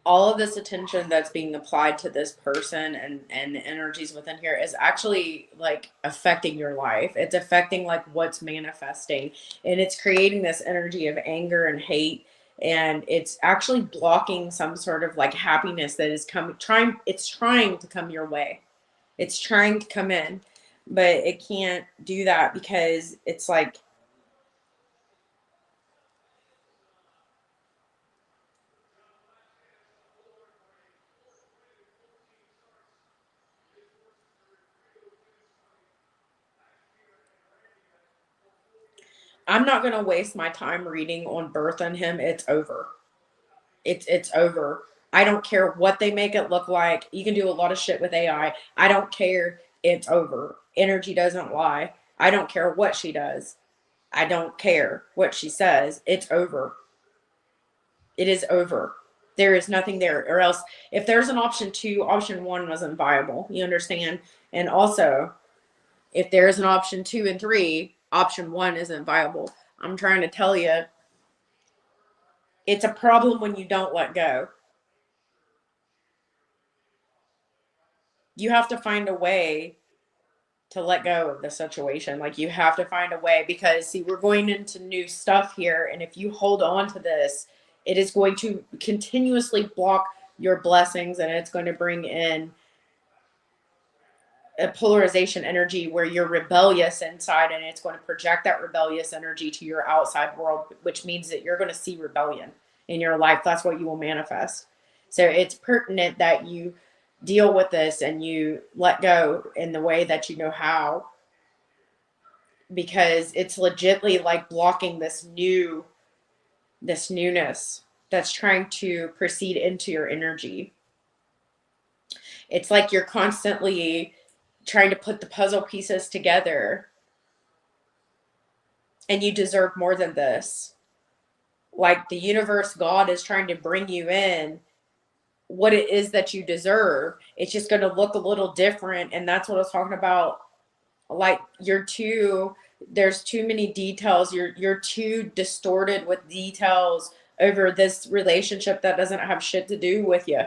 all of this attention that's being applied to this person and the energies within here is actually like affecting your life. It's affecting like what's manifesting, and it's creating this energy of anger and hate and it's actually blocking some sort of like happiness that is trying to come your way. It's trying to come in, but it can't do that because it's like, I'm not going to waste my time reading on birth on him. It's over. It's over. I don't care what they make it look like. You can do a lot of shit with AI. I don't care. It's over. Energy doesn't lie. I don't care what she does. I don't care what she says. It's over. It is over. There is nothing there. Or else, if there's an option two, option one wasn't viable. You understand? And also, if there's an option two and three, option one isn't viable. I'm trying to tell you, it's a problem when you don't let go. You have to find a way to let go of the situation. Like, you have to find a way, because see, we're going into new stuff here, and if you hold on to this, it is going to continuously block your blessings, and it's going to bring in a polarization energy where you're rebellious inside, and it's going to project that rebellious energy to your outside world, which means that you're going to see rebellion in your life. That's what you will manifest. So it's pertinent that you deal with this and you let go in the way that you know how, because it's legitly like blocking this newness that's trying to proceed into your energy. It's like you're constantly trying to put the puzzle pieces together, and you deserve more than this. Like, the universe, God is trying to bring you in what it is that you deserve. It's just going to look a little different, and that's what I was talking about. Like, there's too many details. You're too distorted with details over this relationship that doesn't have shit to do with you.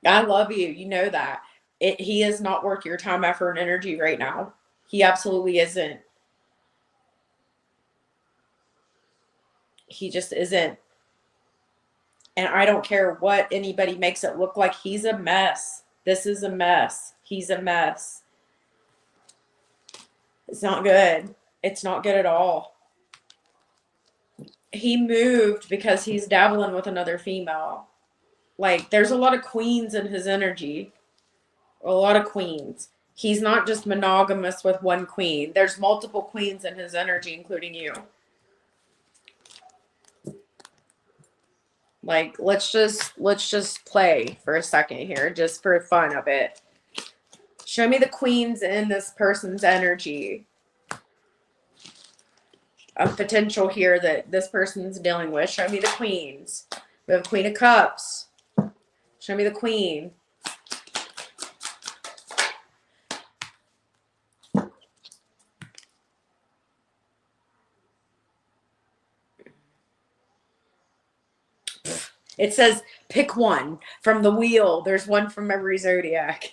I love you. You know that. He is not worth your time, effort, and energy right now. He absolutely isn't. He just isn't. And I don't care what anybody makes it look like. He's a mess. This is a mess. He's a mess. It's not good. It's not good at all. He moved because he's dabbling with another female. Like, there's a lot of queens in his energy. A lot of queens. He's not just monogamous with one queen. There's multiple queens in his energy, including you. Like, let's just play for a second here, just for fun of it. Show me the queens in this person's energy of potential here that this person's dealing with. Show me the queens. We have Queen of Cups. Show me the queen. It says pick one from the wheel. There's one from every zodiac.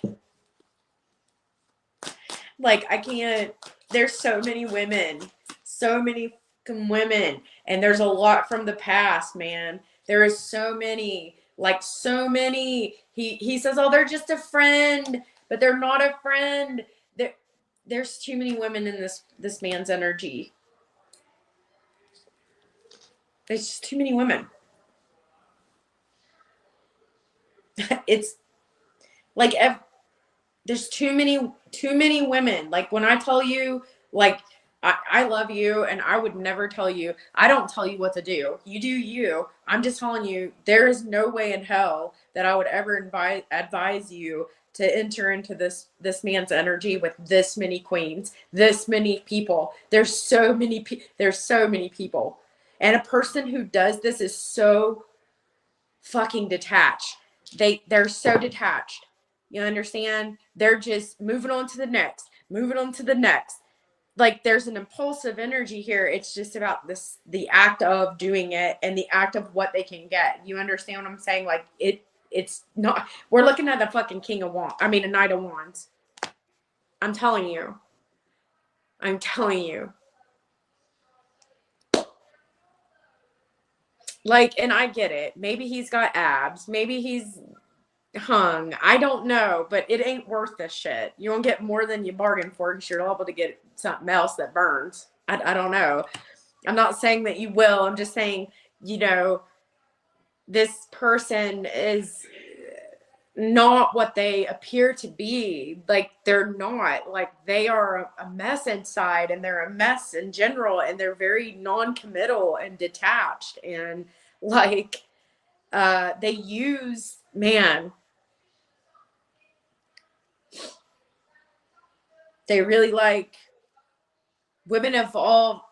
Like, I can't. There's so many women. So many women. And there's a lot from the past, man. There is so many. Like, so many. He says, oh, they're just a friend. But they're not a friend. There's too many women in this man's energy. There's just too many women. It's like, there's too many women. Like, when I tell you, like, I love you, and I would never tell you, I don't tell you what to do. You do you. I'm just telling you, there is no way in hell that I would ever advise you to enter into this man's energy with this many queens, this many people. There's so many people. And a person who does this is so fucking detached. They're so detached. You understand? They're just moving on to the next, moving on to the next. Like, there's an impulsive energy here. It's just about the act of doing it and the act of what they can get. You understand what I'm saying? Like, it's not, we're looking at the fucking King of Wands. I mean, a Knight of Wands. I'm telling you. I'm telling you. Like, and I get it. Maybe he's got abs. Maybe he's hung. I don't know, but it ain't worth this shit. You won't get more than you bargained for because you're liable to get something else that burns. I don't know. I'm not saying that you will. I'm just saying, you know, this person is not what they appear to be. Like, they're not. Like, they are a mess inside, and they're a mess in general, and they're very non-committal and detached, and like they use, man, they really like women of all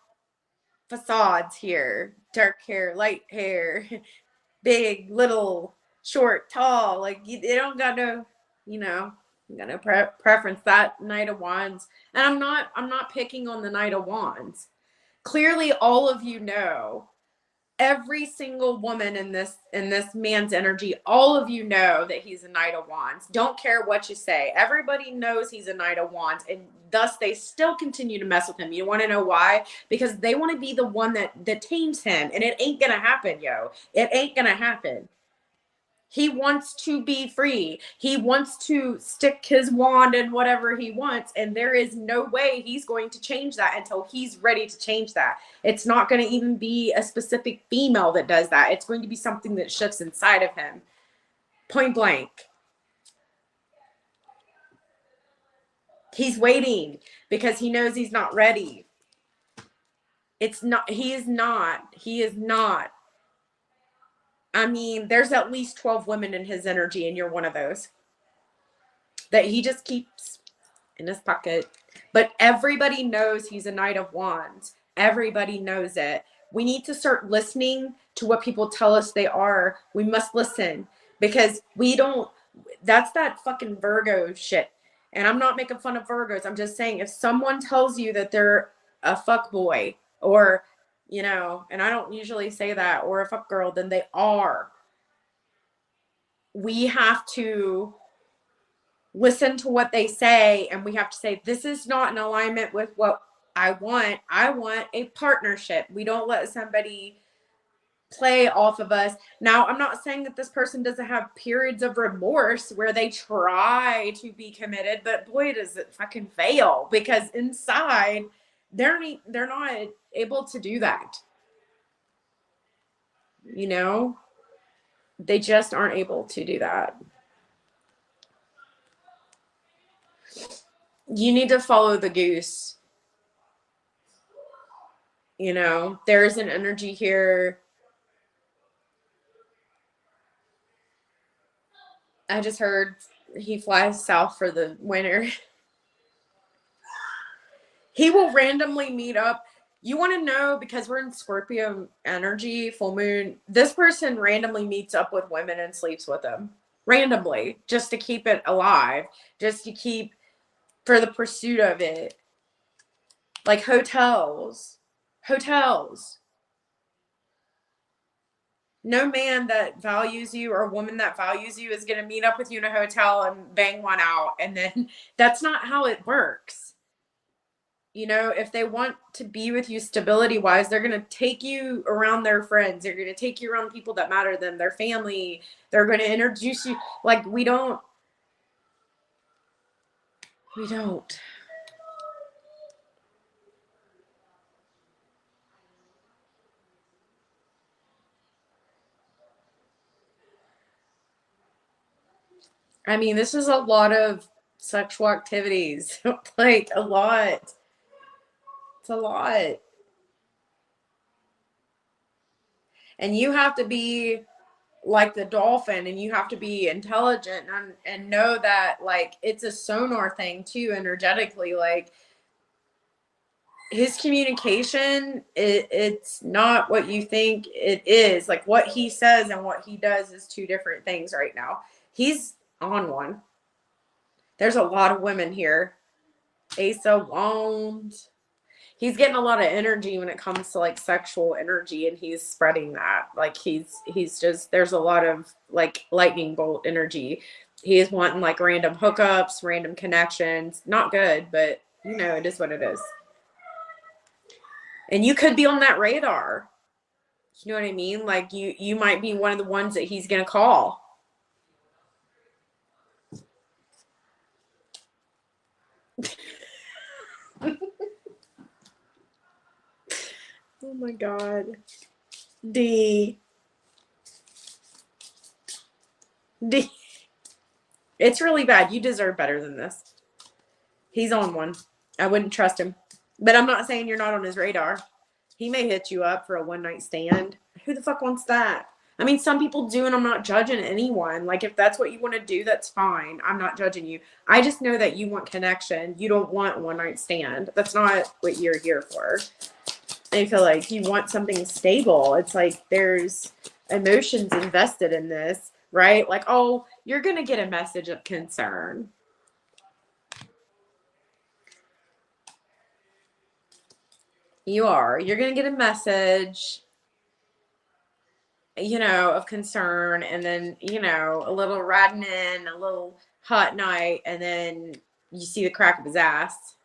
facades here. Dark hair, light hair, big, little, short, tall. Like, they don't got no, you know, got no preference. That Knight of Wands, and I'm not picking on the Knight of Wands. Clearly, all of you know, every single woman in this man's energy, all of you know that he's a Knight of Wands. Don't care what you say. Everybody knows he's a Knight of Wands, and thus they still continue to mess with him. You want to know why? Because they want to be the one that tames him, and it ain't gonna happen, yo. It ain't gonna happen. He wants to be free. He wants to stick his wand in whatever he wants. And there is no way he's going to change that until he's ready to change that. It's not going to even be a specific female that does that. It's going to be something that shifts inside of him. Point blank. He's waiting because he knows he's not ready. It's not, he is not. He is not. I mean, there's at least 12 women in his energy, and you're one of those that he just keeps in his pocket. But everybody knows he's a Knight of Wands. Everybody knows it. We need to start listening to what people tell us they are. We must listen, because we don't, that's that fucking Virgo shit. And I'm not making fun of Virgos. I'm just saying, if someone tells you that they're a fuck boy, or, you know, and I don't usually say that, or a fuck girl, then they are. We have to listen to what they say, and we have to say, this is not in alignment with what I want. I want a partnership. We don't let somebody play off of us. Now, I'm not saying that this person doesn't have periods of remorse where they try to be committed, but boy, does it fucking fail, because inside they're not able to do that. You know, they just aren't able to do that. You need to follow the goose. You know, there's an energy here. I just heard he flies south for the winter. He will randomly meet up. You want to know, because we're in Scorpio energy, full moon, this person randomly meets up with women and sleeps with them. Randomly, just to keep it alive, just to keep, for the pursuit of it. Like hotels. Hotels. No man that values you, or a woman that values you, is going to meet up with you in a hotel and bang one out. And then that's not how it works. You know, if they want to be with you stability wise, they're going to take you around their friends. They're going to take you around people that matter to them, their family. They're going to introduce you. Like, we don't. I mean, this is a lot of sexual activities. Like, a lot. It's a lot. And you have to be like the dolphin, and you have to be intelligent and know that, like, it's a sonar thing too, energetically. Like, his communication, it's not what you think it is. Like, what he says and what he does is two different things right now. He's on one. There's a lot of women here. Ace of Wands. He's getting a lot of energy when it comes to like sexual energy, and he's spreading that. Like, he's just, there's a lot of like lightning bolt energy. He is wanting like random hookups, random connections. Not good, but you know, it is what it is. And you could be on that radar. You know what I mean? Like you might be one of the ones that he's going to call. Oh my God. D. It's really bad. You deserve better than this. He's on one. I wouldn't trust him. But I'm not saying you're not on his radar. He may hit you up for a one night stand. Who the fuck wants that? I mean, some people do, and I'm not judging anyone. Like, if that's what you want to do, that's fine. I'm not judging you. I just know that you want connection. You don't want one night stand. That's not what you're here for. I feel like you want something stable. It's like there's emotions invested in this, right? Like, oh, you're going to get a message of concern. You are. You're going to get a message, you know, of concern, and then, you know, a little riding in, a little hot night, and then you see the crack of his ass.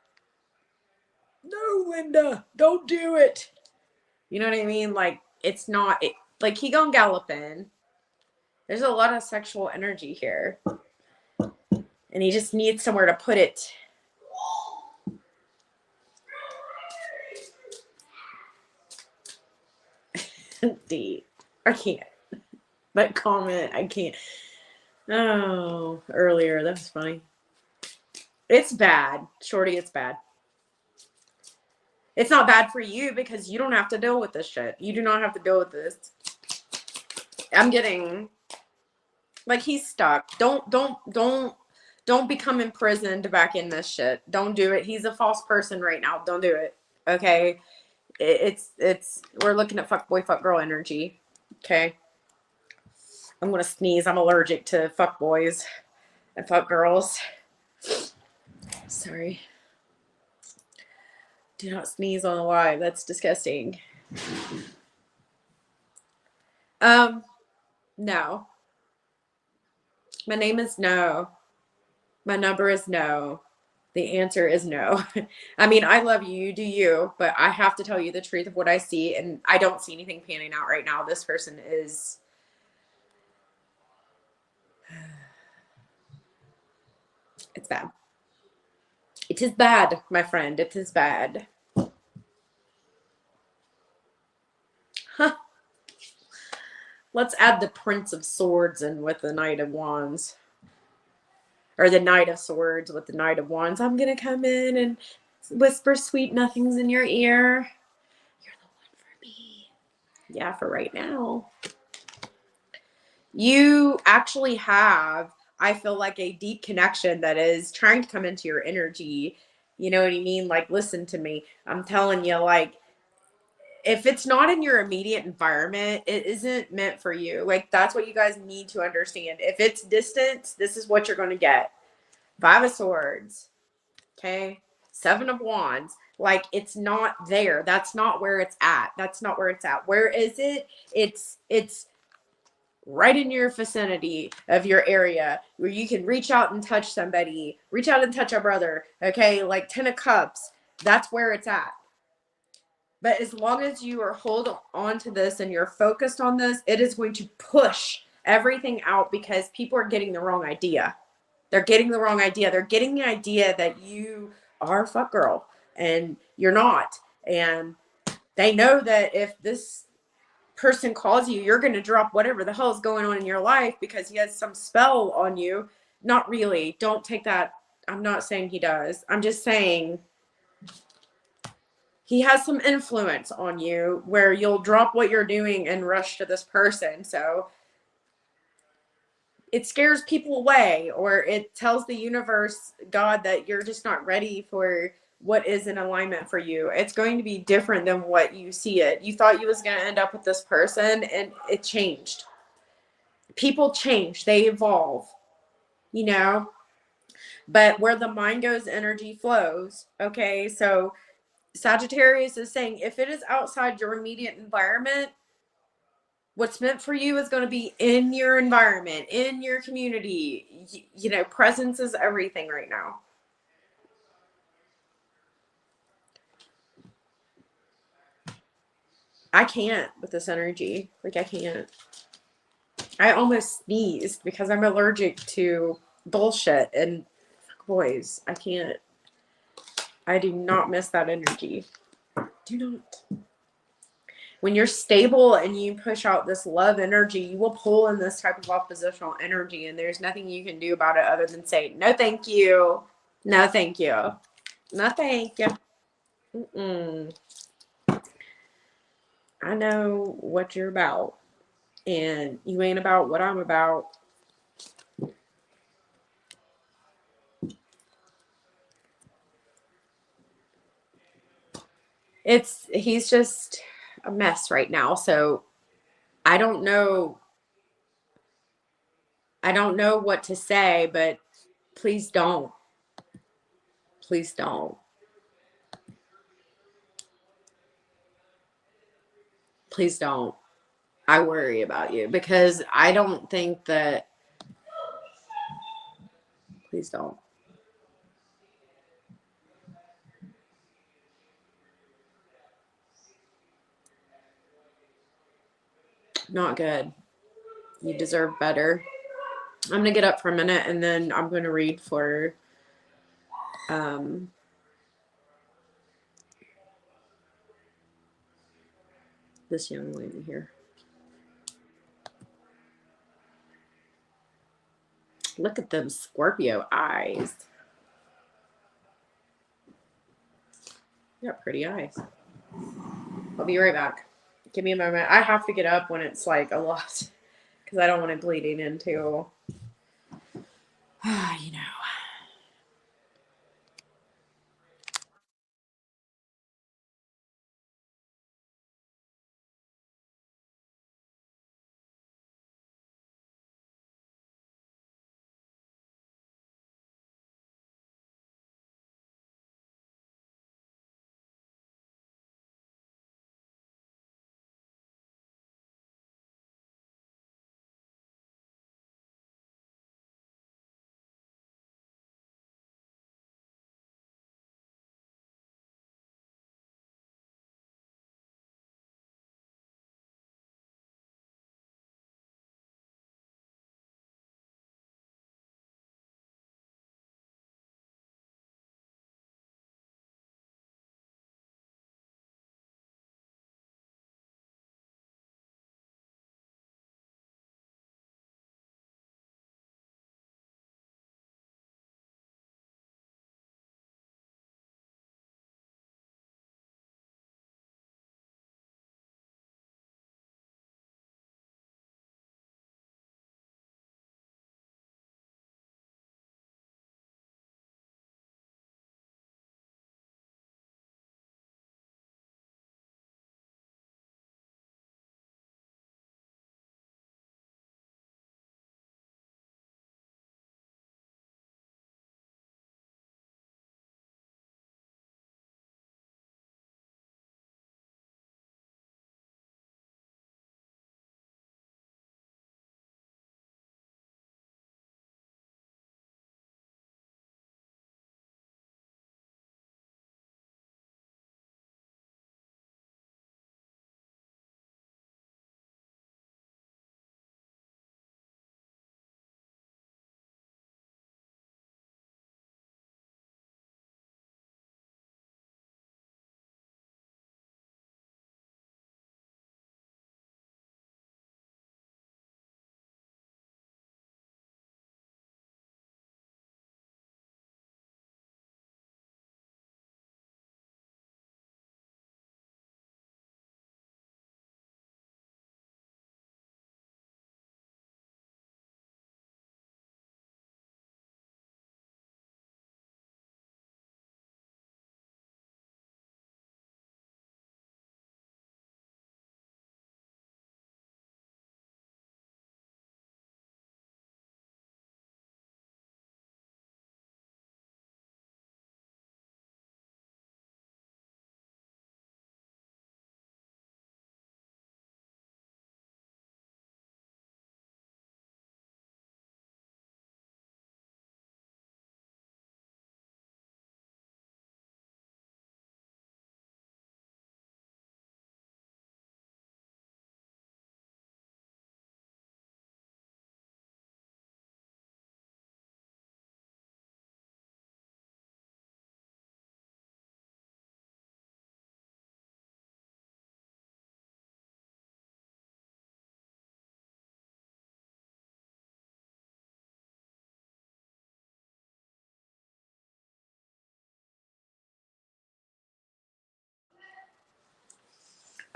No, Linda, don't do it. You know what I mean? Like, it's not, like, he gonna gallop in. There's a lot of sexual energy here. And he just needs somewhere to put it. D. I can't. That comment, I can't. Oh, earlier, that was funny. It's bad. Shorty, it's bad. It's not bad for you because you don't have to deal with this shit. You do not have to deal with this. I'm getting, like, he's stuck. Don't become imprisoned back in this shit. Don't do it. He's a false person right now. Don't do it. Okay? It's we're looking at fuck boy, fuck girl energy. Okay? I'm gonna sneeze. I'm allergic to fuck boys and fuck girls. Sorry. Do not sneeze on the live. That's disgusting. No. My name is no. My number is no. The answer is no. I mean, I love you, you do you, but I have to tell you the truth of what I see, and I don't see anything panning out right now. This person is... It's bad. It is bad, my friend. It is bad. Huh. Let's add the Prince of Swords in with the Knight of Wands. Or the Knight of Swords with the Knight of Wands. I'm going to come in and whisper sweet nothings in your ear. You're the one for me. Yeah, for right now. You actually have, I feel like, a deep connection that is trying to come into your energy. You know what I mean? Like, listen to me. I'm telling you, like, if it's not in your immediate environment, it isn't meant for you. Like, that's what you guys need to understand. If it's distance, this is what you're going to get. 5 of Swords. Okay. 7 of Wands. Like, it's not there. That's not where it's at. That's not where it's at. Where is it? It's right in your vicinity of your area where you can reach out and touch somebody, reach out and touch a brother. Okay. Like 10 of Cups. That's where it's at. But as long as you are holding on to this and you're focused on this, it is going to push everything out because people are getting the wrong idea. They're getting the wrong idea. They're getting the idea that you are a fuck girl and you're not. And they know that if this person calls you, you're going to drop whatever the hell is going on in your life because he has some spell on you. Not really. Don't take that. I'm not saying he does. I'm just saying he has some influence on you where you'll drop what you're doing and rush to this person. So it scares people away, or it tells the universe, God, that you're just not ready for what is in alignment for you. It's going to be different than what you see it. You thought you was going to end up with this person, and it changed. People change. They evolve, you know? But where the mind goes, energy flows. Okay, so Sagittarius is saying if it is outside your immediate environment, what's meant for you is going to be in your environment, in your community. You know, presence is everything right now. I can't with this energy. Like, I can't. I almost sneezed because I'm allergic to bullshit and boys. I can't. I do not miss that energy. Do not. When you're stable and you push out this love energy, you will pull in this type of oppositional energy, and there's nothing you can do about it other than say, no, thank you. No, thank you. No, thank you. Mm-mm. I know what you're about, and you ain't about what I'm about. He's just a mess right now. So I don't know. I don't know what to say, but please don't. Please don't. Please don't. I worry about you because I don't think that. Please don't. Not good. You deserve better. I'm going to get up for a minute and then I'm going to read for um, this young lady here. Look at them Scorpio eyes. You got pretty eyes. I'll be right back. Give me a moment. I have to get up when it's like a lot because I don't want it bleeding into, you know.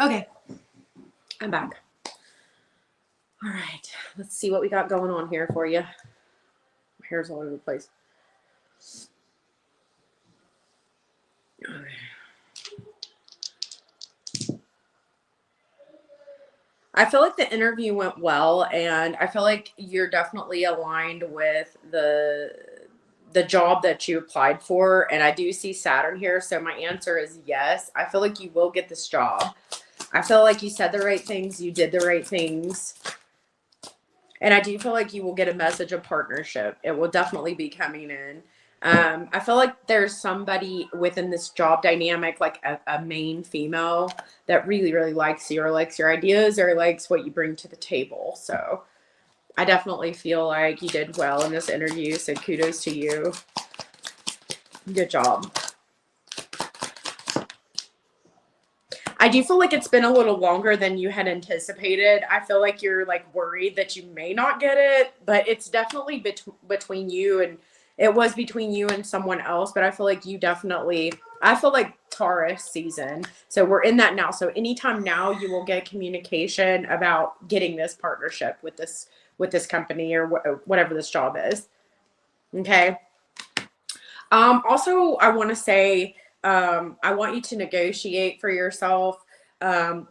Okay, I'm back. All right, let's see what we got going on here for you. My hair's all over the place. Okay. I feel like the interview went well, and I feel like you're definitely aligned with the job that you applied for. And I do see Saturn here, so my answer is yes. I feel like you will get this job. I feel like you said the right things, you did the right things. And I do feel like you will get a message of partnership. It will definitely be coming in. I feel like there's somebody within this job dynamic, like a main female, that really, really likes you, or likes your ideas, or likes what you bring to the table. So I definitely feel like you did well in this interview. So kudos to you. Good job. I do feel like it's been a little longer than you had anticipated. I feel like you're like worried that you may not get it, but it's definitely between you, and it was between you and someone else. But I feel like you definitely, I feel like Taurus season. So we're in that now. So anytime now you will get communication about getting this partnership with this company, or whatever this job is. Okay. Also, I want to say, I want you to negotiate for yourself,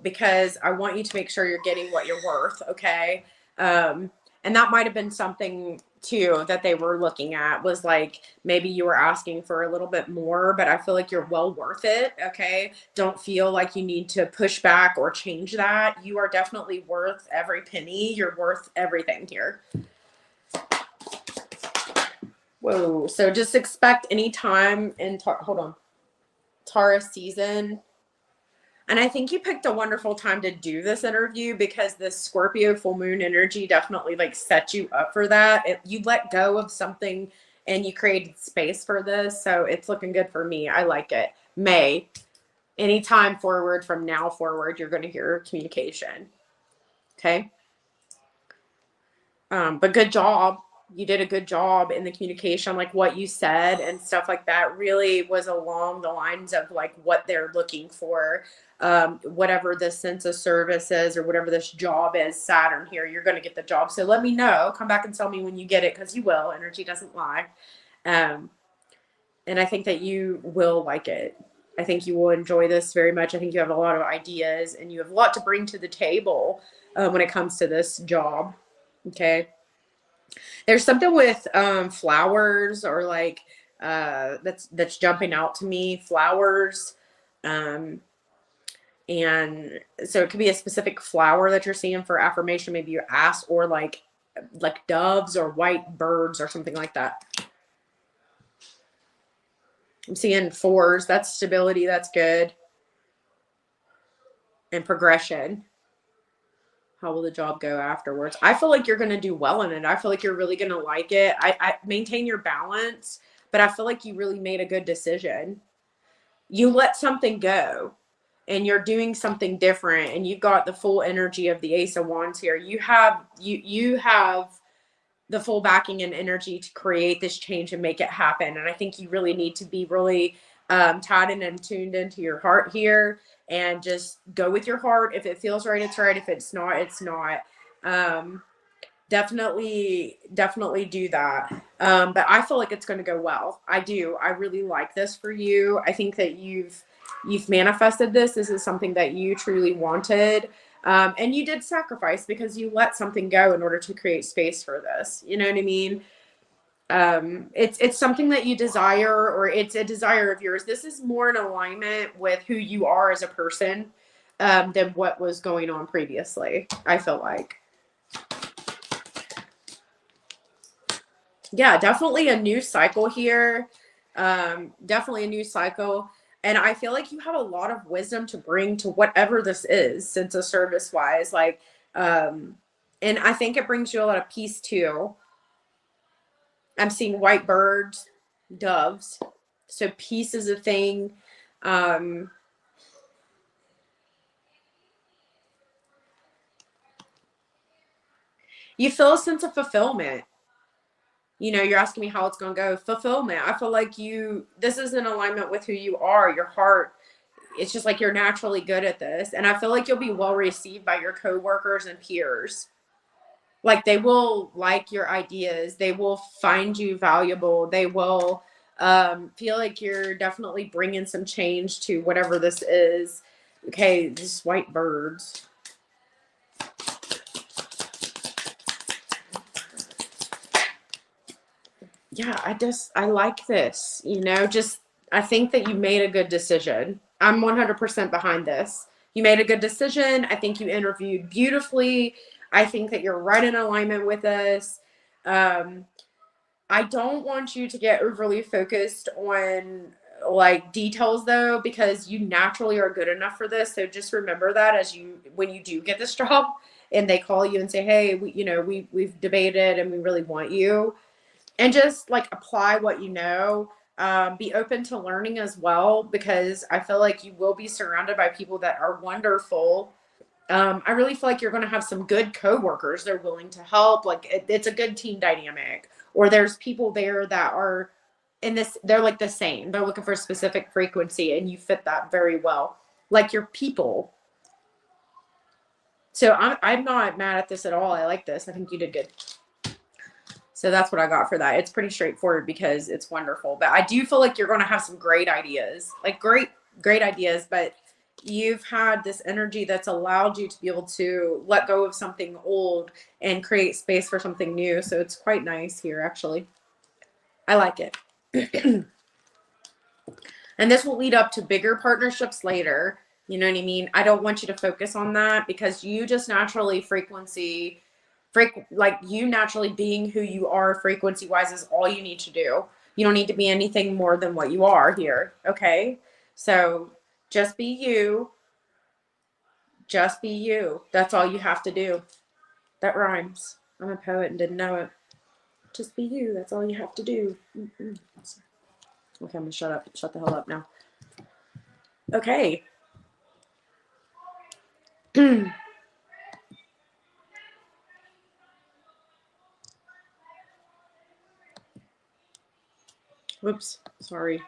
because I want you to make sure you're getting what you're worth. Okay. And that might have been something too that they were looking at, was like maybe you were asking for a little bit more, but I feel like you're well worth it. Okay. Don't feel like you need to push back or change that. You are definitely worth every penny. You're worth everything here. Whoa. So just expect any time in hold on, Taurus season. And I think you picked a wonderful time to do this interview, because the Scorpio full moon energy definitely like set you up for that. You let go of something and you created space for this. So it's looking good for me. I like it. May, anytime forward from now forward, you're going to hear communication. Okay. But good job. You did a good job in the communication, like what you said and stuff like that really was along the lines of like what they're looking for. Whatever the sense of service is, or whatever this job is, Saturn here, you're going to get the job. So let me know, come back and tell me when you get it, because you will. Energy doesn't lie. And I think that you will like it. I think you will enjoy this very much. I think you have a lot of ideas and you have a lot to bring to the table when it comes to this job. Okay. There's something with flowers, or like that's jumping out to me. Flowers. Um, and so it could be a specific flower that you're seeing for affirmation. Maybe you ask, or like doves or white birds or something like that. I'm seeing fours. That's stability. That's good. And progression. How will the job go afterwards? I feel like you're going to do well in it. I feel like you're really going to like it. I maintain your balance, but I feel like you really made a good decision. You let something go and you're doing something different, and you've got the full energy of the Ace of Wands here. You have the full backing and energy to create this change and make it happen. And I think you really need to be really tied in and tuned into your heart here, and just go with your heart. If it feels right, it's right. If it's not, it's not. Definitely do that. But I feel like it's going to go well. I do. I really like this for you. I think that you've manifested this. This is something that you truly wanted. And you did sacrifice, because you let something go in order to create space for this. You know what I mean? It's something that you desire, or it's a desire of yours. This is more in alignment with who you are as a person, than what was going on previously, I feel like. Yeah, definitely a new cycle here. Definitely a new cycle. And I feel like you have a lot of wisdom to bring to whatever this is, sense of service wise. Like, and I think it brings you a lot of peace too. I'm seeing white birds, doves. So peace is a thing. You feel a sense of fulfillment. You know, you're asking me how it's going to go. Fulfillment. I feel like this is in alignment with who you are, your heart. it's just like you're naturally good at this. And I feel like you'll be well received by your coworkers and peers. Like they will like your ideas. They will find you valuable. They will feel like you're definitely bringing some change to whatever this is. Okay, these white birds. Yeah, I like this, just I think that you made a good decision. I'm 100% behind this. You made a good decision. I think you interviewed beautifully. I think that you're right in alignment with us. I don't want you to get overly focused on like details though, because you naturally are good enough for this. So just remember that when you do get this job and they call you and say, hey, we've debated and we really want you, and just like apply what you know. Be open to learning as well, because I feel like you will be surrounded by people that are wonderful. I really feel like you're going to have some good coworkers. They're willing to help. Like it's a good team dynamic. Or there's people there that are in this. They're like the same. They're looking for a specific frequency, and you fit that very well. Like your people. So I'm not mad at this at all. I like this. I think you did good. So that's what I got for that. It's pretty straightforward because it's wonderful. But I do feel like you're going to have some great ideas, like great ideas. But you've had this energy that's allowed you to be able to let go of something old and create space for something new. So it's quite nice here, actually. I like it. And this will lead up to bigger partnerships later. You know what I mean? I don't want you to focus on that, because you just naturally like you naturally being who you are frequency wise is all you need to do. You don't need to be anything more than what you are here. Okay. So just be you. Just be you. That's all you have to do. That rhymes. I'm a poet and didn't know it. Just be you. That's all you have to do. Okay, I'm gonna shut up. Shut the hell up now. Okay. Whoops. Sorry.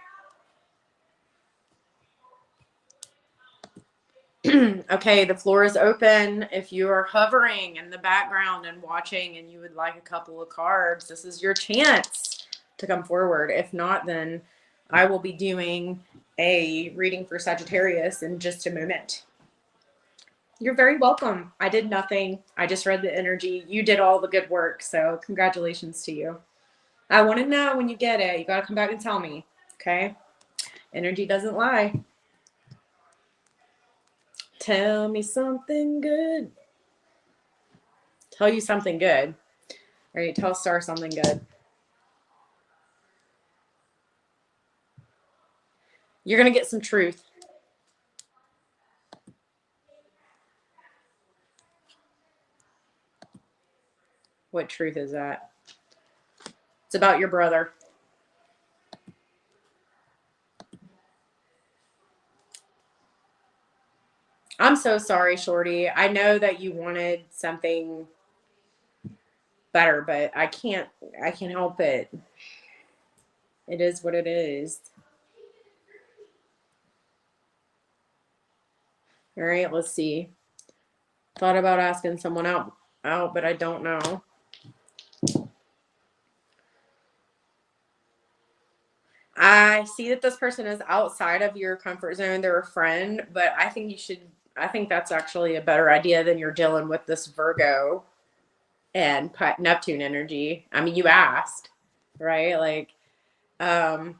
Okay, the floor is open. If you are hovering in the background and watching and you would like a couple of cards, this is your chance to come forward. If not, then I will be doing a reading for Sagittarius in just a moment. You're very welcome. I did nothing. I just read the energy. You did all the good work, so congratulations to you. I want to know when you get it. You got to come back and tell me, okay? Energy doesn't lie. Tell me something good. Tell you something good. All right, tell Star something good. You're going to get some truth. What truth is that? It's about your brother. I'm so sorry, Shorty. I know that you wanted something better, but I can't help it. It is what it is. All right, let's see. Thought about asking someone out, but I don't know. I see that this person is outside of your comfort zone. They're a friend, but I think that's actually a better idea than you're dealing with this Virgo and Neptune energy. I mean, you asked, right? Like, I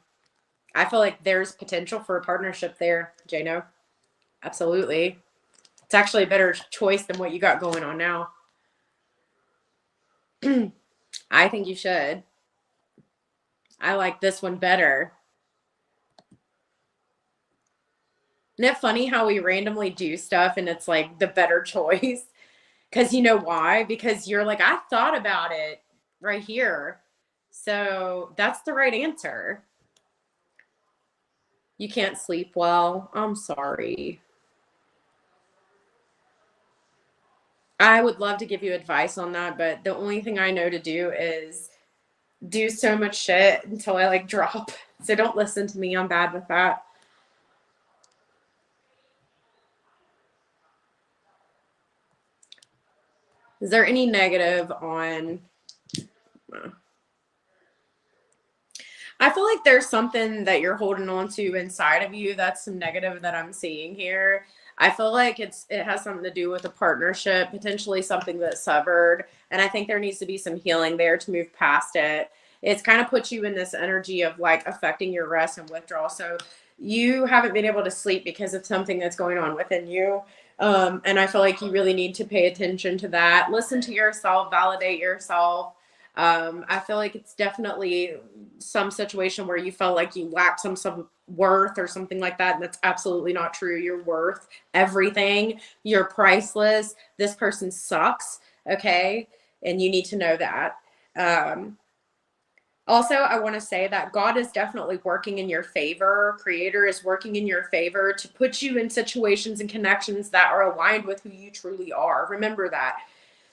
feel like there's potential for a partnership there, Jano. Absolutely. It's actually a better choice than what you got going on now. I think you should. I like this one better. Isn't it funny how we randomly do stuff and it's like the better choice? Because you know why? Because you're like, I thought about it right here. So that's the right answer. You can't sleep well. I'm sorry. I would love to give you advice on that, but the only thing I know to do is do so much shit until I like drop. So don't listen to me. I'm bad with that. Is there any negative on... I feel like there's something that you're holding on to inside of you. That's some negative that I'm seeing here. I feel like it has something to do with a partnership, potentially something that's severed. And I think there needs to be some healing there to move past it. It's kind of puts you in this energy of like affecting your rest and withdrawal. So you haven't been able to sleep because of something that's going on within you. And I feel like you really need to pay attention to that. Listen to yourself, validate yourself. I feel like it's definitely some situation where you felt like you lacked some worth or something like that. And that's absolutely not true. You're worth everything. You're priceless. This person sucks. Okay. And you need to know that. Also, I want to say that God is definitely working in your favor. Creator is working in your favor to put you in situations and connections that are aligned with who you truly are. Remember that.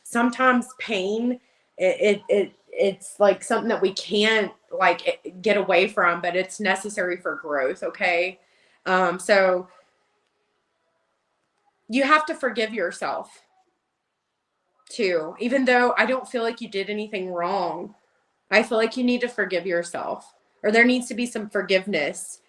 Sometimes pain, it's like something that we can't like get away from, but it's necessary for growth. Okay. So you have to forgive yourself too, even though I don't feel like you did anything wrong. I feel like you need to forgive yourself, or there needs to be some forgiveness.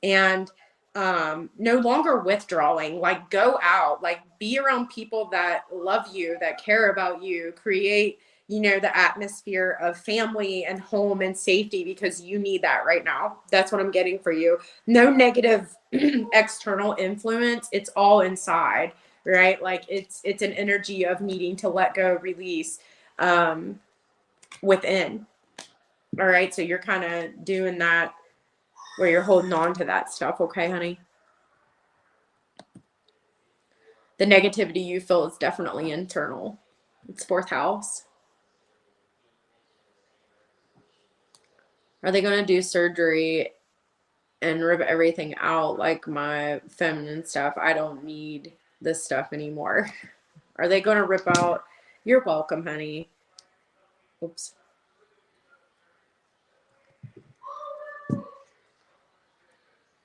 And no longer withdrawing, like go out, like be around people that love you, that care about you, create, the atmosphere of family and home and safety, because you need that right now. That's what I'm getting for you. No negative external influence. It's all inside, right? Like it's an energy of needing to let go, release within. All right. So you're kind of doing that where you're holding on to that stuff. Okay, honey. The negativity you feel is definitely internal. It's fourth house. Are they going to do surgery and rip everything out like my feminine stuff? I don't need this stuff anymore. Are they going to rip out? You're welcome, honey. Oops.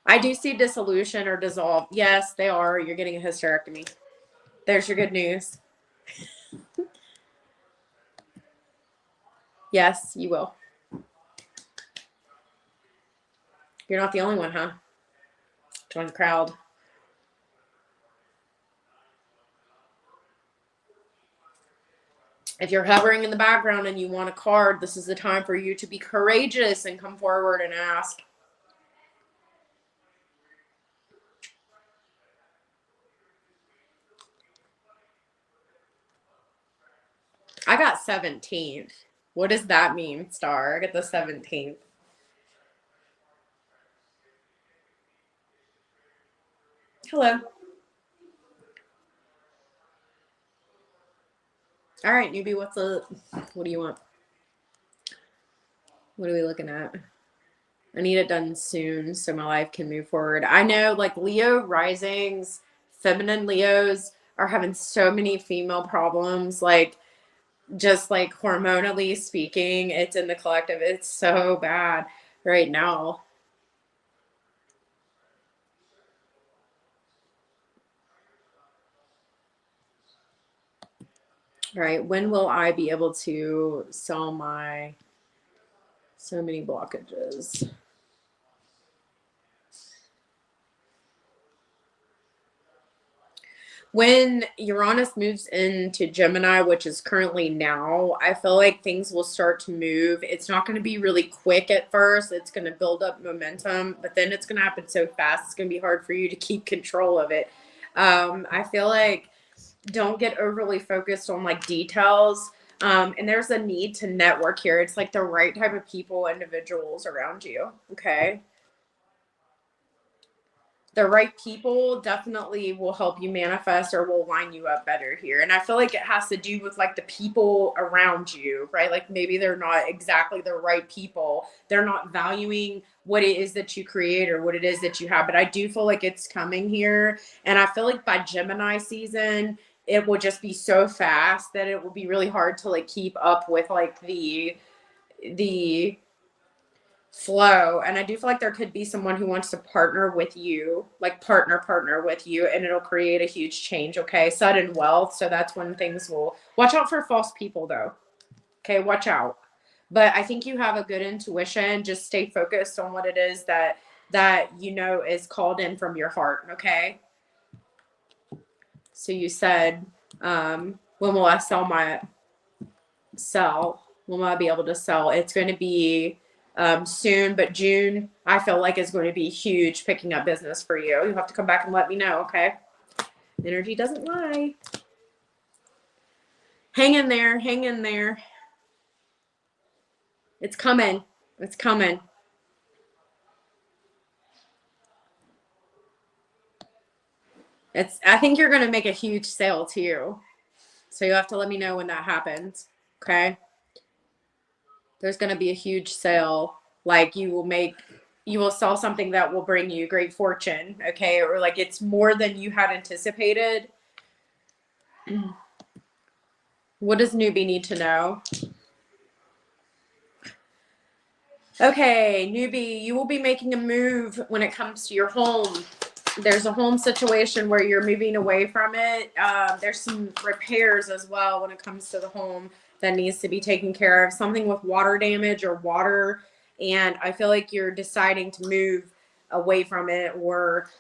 I do see dissolution or dissolve. Yes, they are. You're getting a hysterectomy. There's your good news. Yes, you will. You're not the only one, huh? Join the crowd. If you're hovering in the background and you want a card, this is the time for you to be courageous and come forward and ask. I got 17th. What does that mean, Star? I got the 17th. Hello. All right, newbie, what's up? What do you want? What are we looking at? I need it done soon so my life can move forward. I know, like, Leo risings, feminine Leos are having so many female problems, like, just like hormonally speaking, it's in the collective. It's so bad right now. All right, when will I be able to sell my so many blockages? When Uranus moves into Gemini, which is currently now, I feel like things will start to move. It's not going to be really quick at first. It's going to build up momentum, but then it's going to happen so fast. It's going to be hard for you to keep control of it. I feel like don't get overly focused on like details. And there's a need to network here. It's like the right type of people, individuals around you. Okay. The right people definitely will help you manifest or will line you up better here. And I feel like it has to do with like the people around you, right? Like maybe they're not exactly the right people. They're not valuing what it is that you create or what it is that you have. But I do feel like it's coming here. And I feel like by Gemini season, it will just be so fast that it will be really hard to like keep up with like the flow. And I do feel like there could be someone who wants to partner with you, like partner with you, and it'll create a huge change. Okay. Sudden wealth. So that's when things will watch out for false people though. Okay. Watch out. But I think you have a good intuition. Just stay focused on what it is that you know is called in from your heart. Okay. So you said, when will I sell? When will I be able to sell? It's going to be soon, but June, I feel like is going to be huge picking up business for you. You'll have to come back and let me know, okay? Energy doesn't lie. Hang in there. Hang in there. It's coming. It's coming. I think you're going to make a huge sale too. So you'll have to let me know when that happens, okay? There's going to be a huge sale. Like you will sell something that will bring you great fortune, okay? Or like it's more than you had anticipated. What does newbie need to know? Okay, newbie, you will be making a move when it comes to your home. There's a home situation where you're moving away from it. There's some repairs as well when it comes to the home that needs to be taken care of. Something with water damage or water. And I feel like you're deciding to move away from it or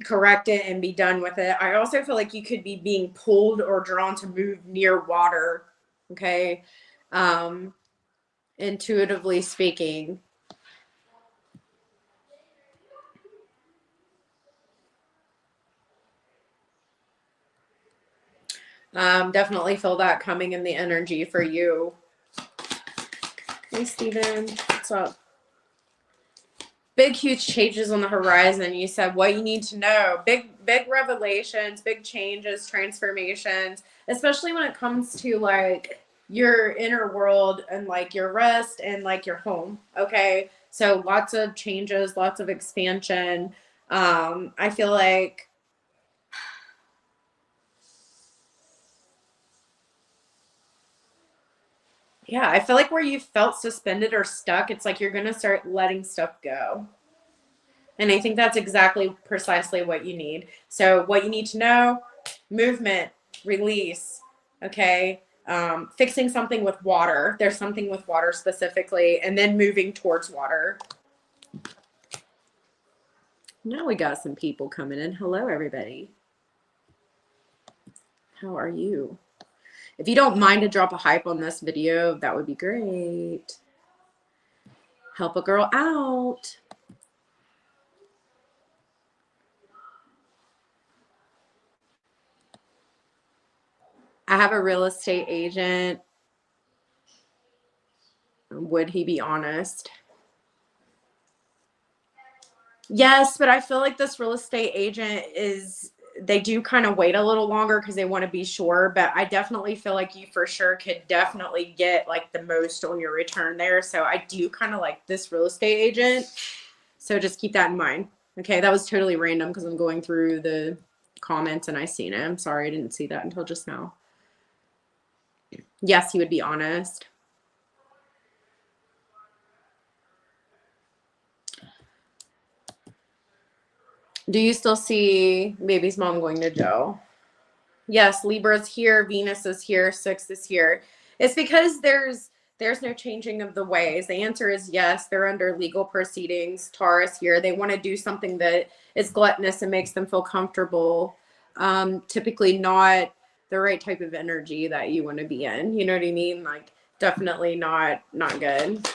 correct it and be done with it. I also feel like you could be being pulled or drawn to move near water. Okay. Intuitively speaking. Definitely feel that coming in the energy for you. Hey, Steven. What's up? Big, huge changes on the horizon. You said what you need to know. Big revelations, big changes, transformations, especially when it comes to like your inner world and like your rest and like your home. Okay. So lots of changes, lots of expansion. I feel like I feel like where you felt suspended or stuck, it's like you're going to start letting stuff go. And I think that's exactly precisely what you need. So, what you need to know movement, release, okay? Fixing something with water. There's something with water specifically, and then moving towards water. Now we got some people coming in. Hello, everybody. How are you? If you don't mind to drop a hype on this video, that would be great. Help a girl out. I have a real estate agent. Would he be honest? Yes, but I feel like this real estate agent they do kind of wait a little longer because they want to be sure. But I definitely feel like you for sure could definitely get like the most on your return there. So I do kind of like this real estate agent. So just keep that in mind. Okay, that was totally random because I'm going through the comments and I seen it. I'm sorry, I didn't see that until just now. Yes, he would be honest. Do you still see baby's mom going to jail? Yes, Libra's here, Venus is here, 6 is here. It's because there's no changing of the ways. The answer is yes, they're under legal proceedings. Taurus here, they want to do something that is gluttonous and makes them feel comfortable. Typically not the right type of energy that you want to be in. You know what I mean? Like definitely not good.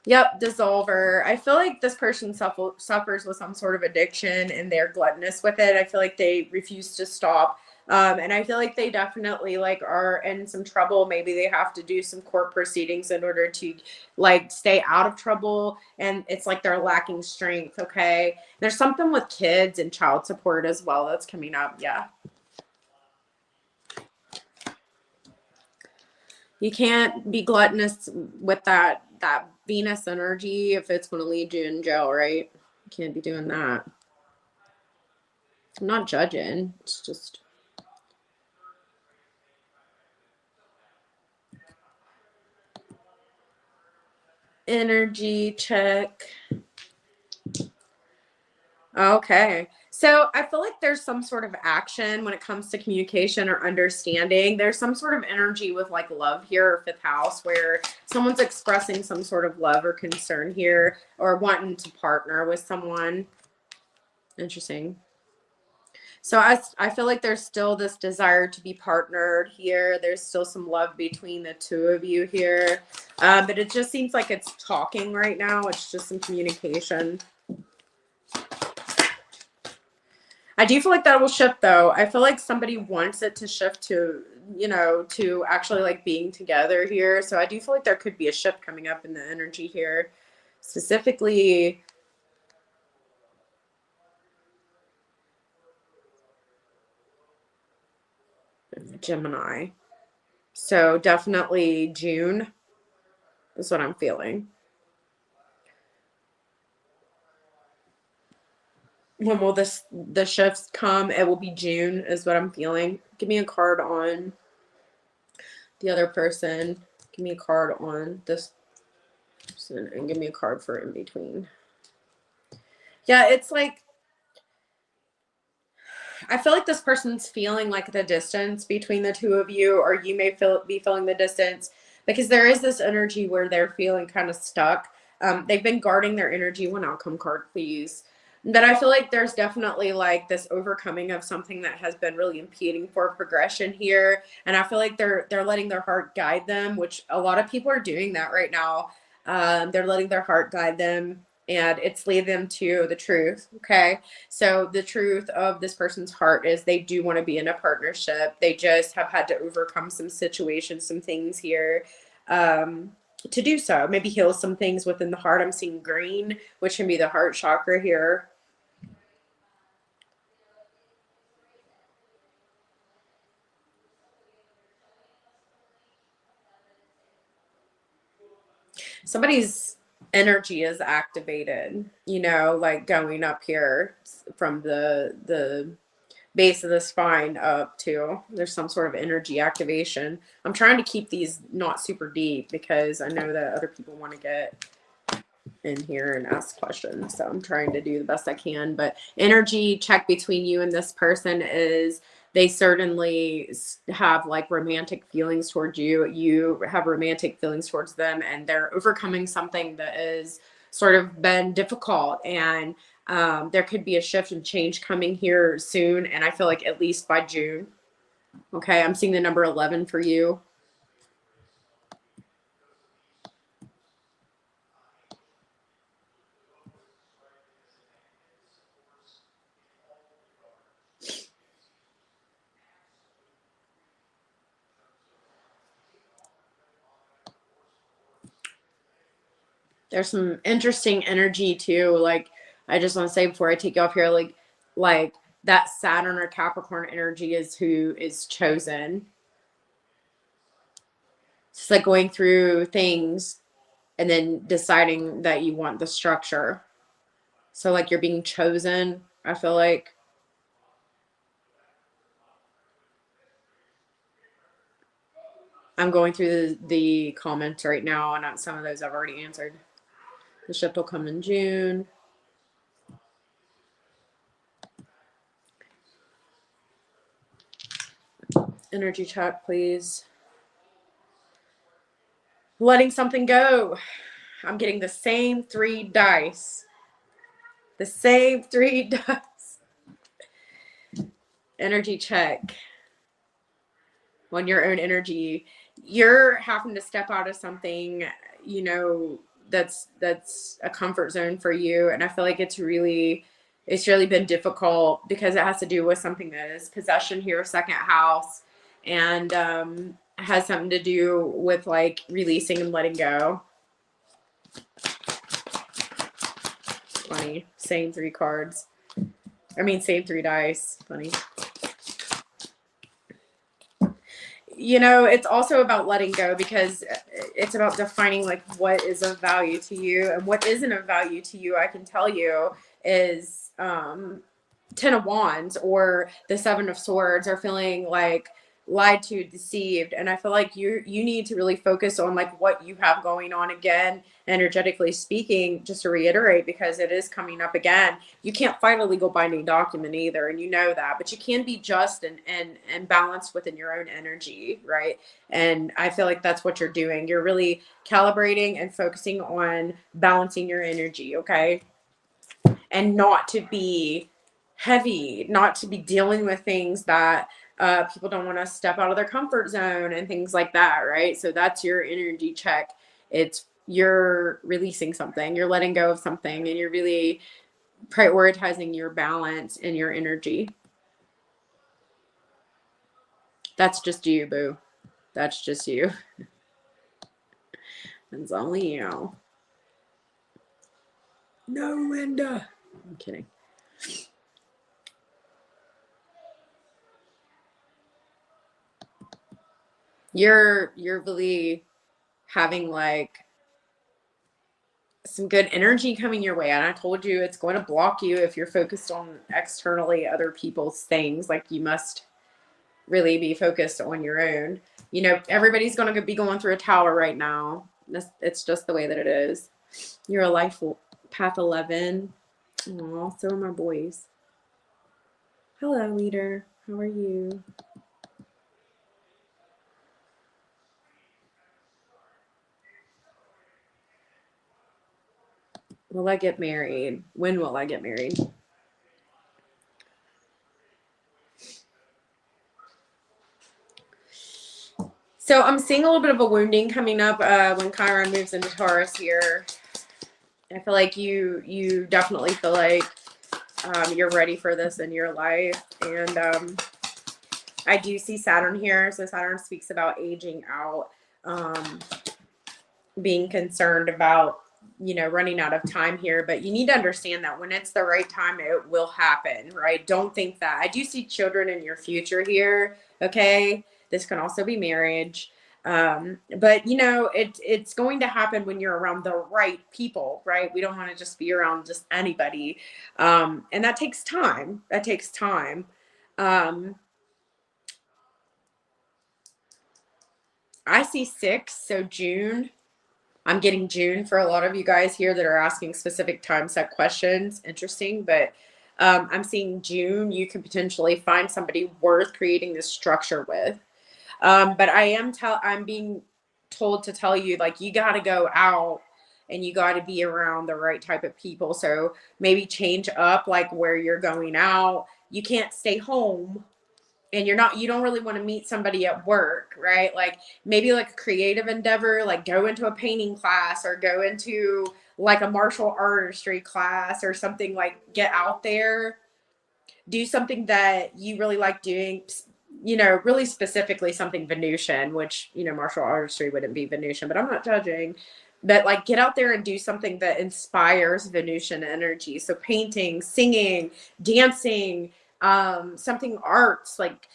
Yep, dissolver. I feel like this person suffers with some sort of addiction and they're gluttonous with it. I feel like they refuse to stop. And I feel like they definitely like are in some trouble. Maybe they have to do some court proceedings in order to like stay out of trouble. And it's like they're lacking strength. Okay. There's something with kids and child support as well that's coming up. Yeah. You can't be gluttonous with that Venus energy if it's going to lead you in jail, right? You can't be doing that. I'm not judging. It's just Energy check. Okay. So I feel like there's some sort of action when it comes to communication or understanding. There's some sort of energy with like love here or fifth house where someone's expressing some sort of love or concern here or wanting to partner with someone. Interesting. So I feel like there's still this desire to be partnered here. There's still some love between the two of you here. But it just seems like it's talking right now. It's just some communication. I do feel like that will shift though. I feel like somebody wants it to shift to, you know, to actually like being together here. So I do feel like there could be a shift coming up in the energy here. Specifically, Gemini. So definitely June is what I'm feeling. When will the shifts come? It will be June is what I'm feeling. Give me a card on the other person. Give me a card on this person and give me a card for in between. Yeah, it's like I feel like this person's feeling like the distance between the two of you, or you may be feeling the distance because there is this energy where they're feeling kind of stuck. They've been guarding their energy. One outcome card, please. But I feel like there's definitely like this overcoming of something that has been really impeding for progression here. And I feel like they're letting their heart guide them, which a lot of people are doing that right now. They're letting their heart guide them and it's lead them to the truth. Okay. So the truth of this person's heart is they do want to be in a partnership. They just have had to overcome some situations, some things here to do so. Maybe heal some things within the heart. I'm seeing green, which can be the heart chakra here. Somebody's energy is activated, you know, like going up here from the base of the spine up to there's some sort of energy activation. I'm trying to keep these not super deep because I know that other people want to get in here and ask questions, so I'm trying to do the best I can. But energy check between you and this person is they certainly have like romantic feelings towards you. You have romantic feelings towards them, and they're overcoming something that is sort of been difficult. And there could be a shift and change coming here soon. And I feel like at least by June. Okay, I'm seeing the number 11 for you. There's some interesting energy too. Like I just want to say before I take you off here, like that Saturn or Capricorn energy is who is chosen. It's like going through things and then deciding that you want the structure. So like you're being chosen, I feel like. I'm going through the comments right now, and some of those I've already answered. The shift will come in June. Energy check, please. Letting something go. I'm getting the same 3 dice. The same 3 dice. Energy check. On your own energy, you're having to step out of something, you know, that's a comfort zone for you. And I feel like it's really been difficult because it has to do with something that is possession here, second house, and has something to do with like releasing and letting go. Funny. Same 3 cards. I mean, same 3 dice. Funny. You know, it's also about letting go because it's about defining like what is of value to you and what isn't of value to you. I can tell you is 10 of Wands or the 7 of Swords are feeling like lied to, deceived. And I feel like you need to really focus on like what you have going on again, energetically speaking, just to reiterate, because it is coming up again. You can't fight a legal binding document either, and you know that, but you can be just and balanced within your own energy, right? And I feel like that's what you're doing. You're really calibrating and focusing on balancing your energy, okay? And not to be heavy, not to be dealing with things that people don't want to step out of their comfort zone and things like that, right? So that's your energy check. It's you're releasing something, you're letting go of something, and you're really prioritizing your balance and your energy. That's just you, boo. That's just you. It's only you. No, Linda. I'm kidding. You're really having like some good energy coming your way. And I told you it's going to block you if you're focused on externally other people's things. Like you must really be focused on your own. You know, everybody's going to be going through a tower right now. It's just the way that it is. You're a life path 11. Oh, so are my boys. Hello, leader. How are you? Will I get married? When will I get married? So I'm seeing a little bit of a wounding coming up when Chiron moves into Taurus here. I feel like you definitely feel like you're ready for this in your life. And I do see Saturn here. So Saturn speaks about aging out, being concerned about, you know, running out of time here. But you need to understand that when it's the right time, it will happen, right? Don't think that. I do see children in your future here. Okay. This can also be marriage. But you know, it's going to happen when you're around the right people, right? We don't want to just be around just anybody. And that takes time. That takes time. I see 6, so June. I'm getting June for a lot of you guys here that are asking specific time set questions. Interesting, but I'm seeing June. You could potentially find somebody worth creating this structure with. But I'm being told to tell you, like, you got to go out and you got to be around the right type of people. So maybe change up like where you're going out. You can't stay home, and you don't really want to meet somebody at work, right? Like maybe like a creative endeavor, like go into a painting class or go into like a martial artistry class or something, like get out there, do something that you really like doing, you know, really specifically something Venusian, which, you know, martial artistry wouldn't be Venusian, but I'm not judging. But like get out there and do something that inspires Venusian energy. So painting, singing, dancing, something arts, like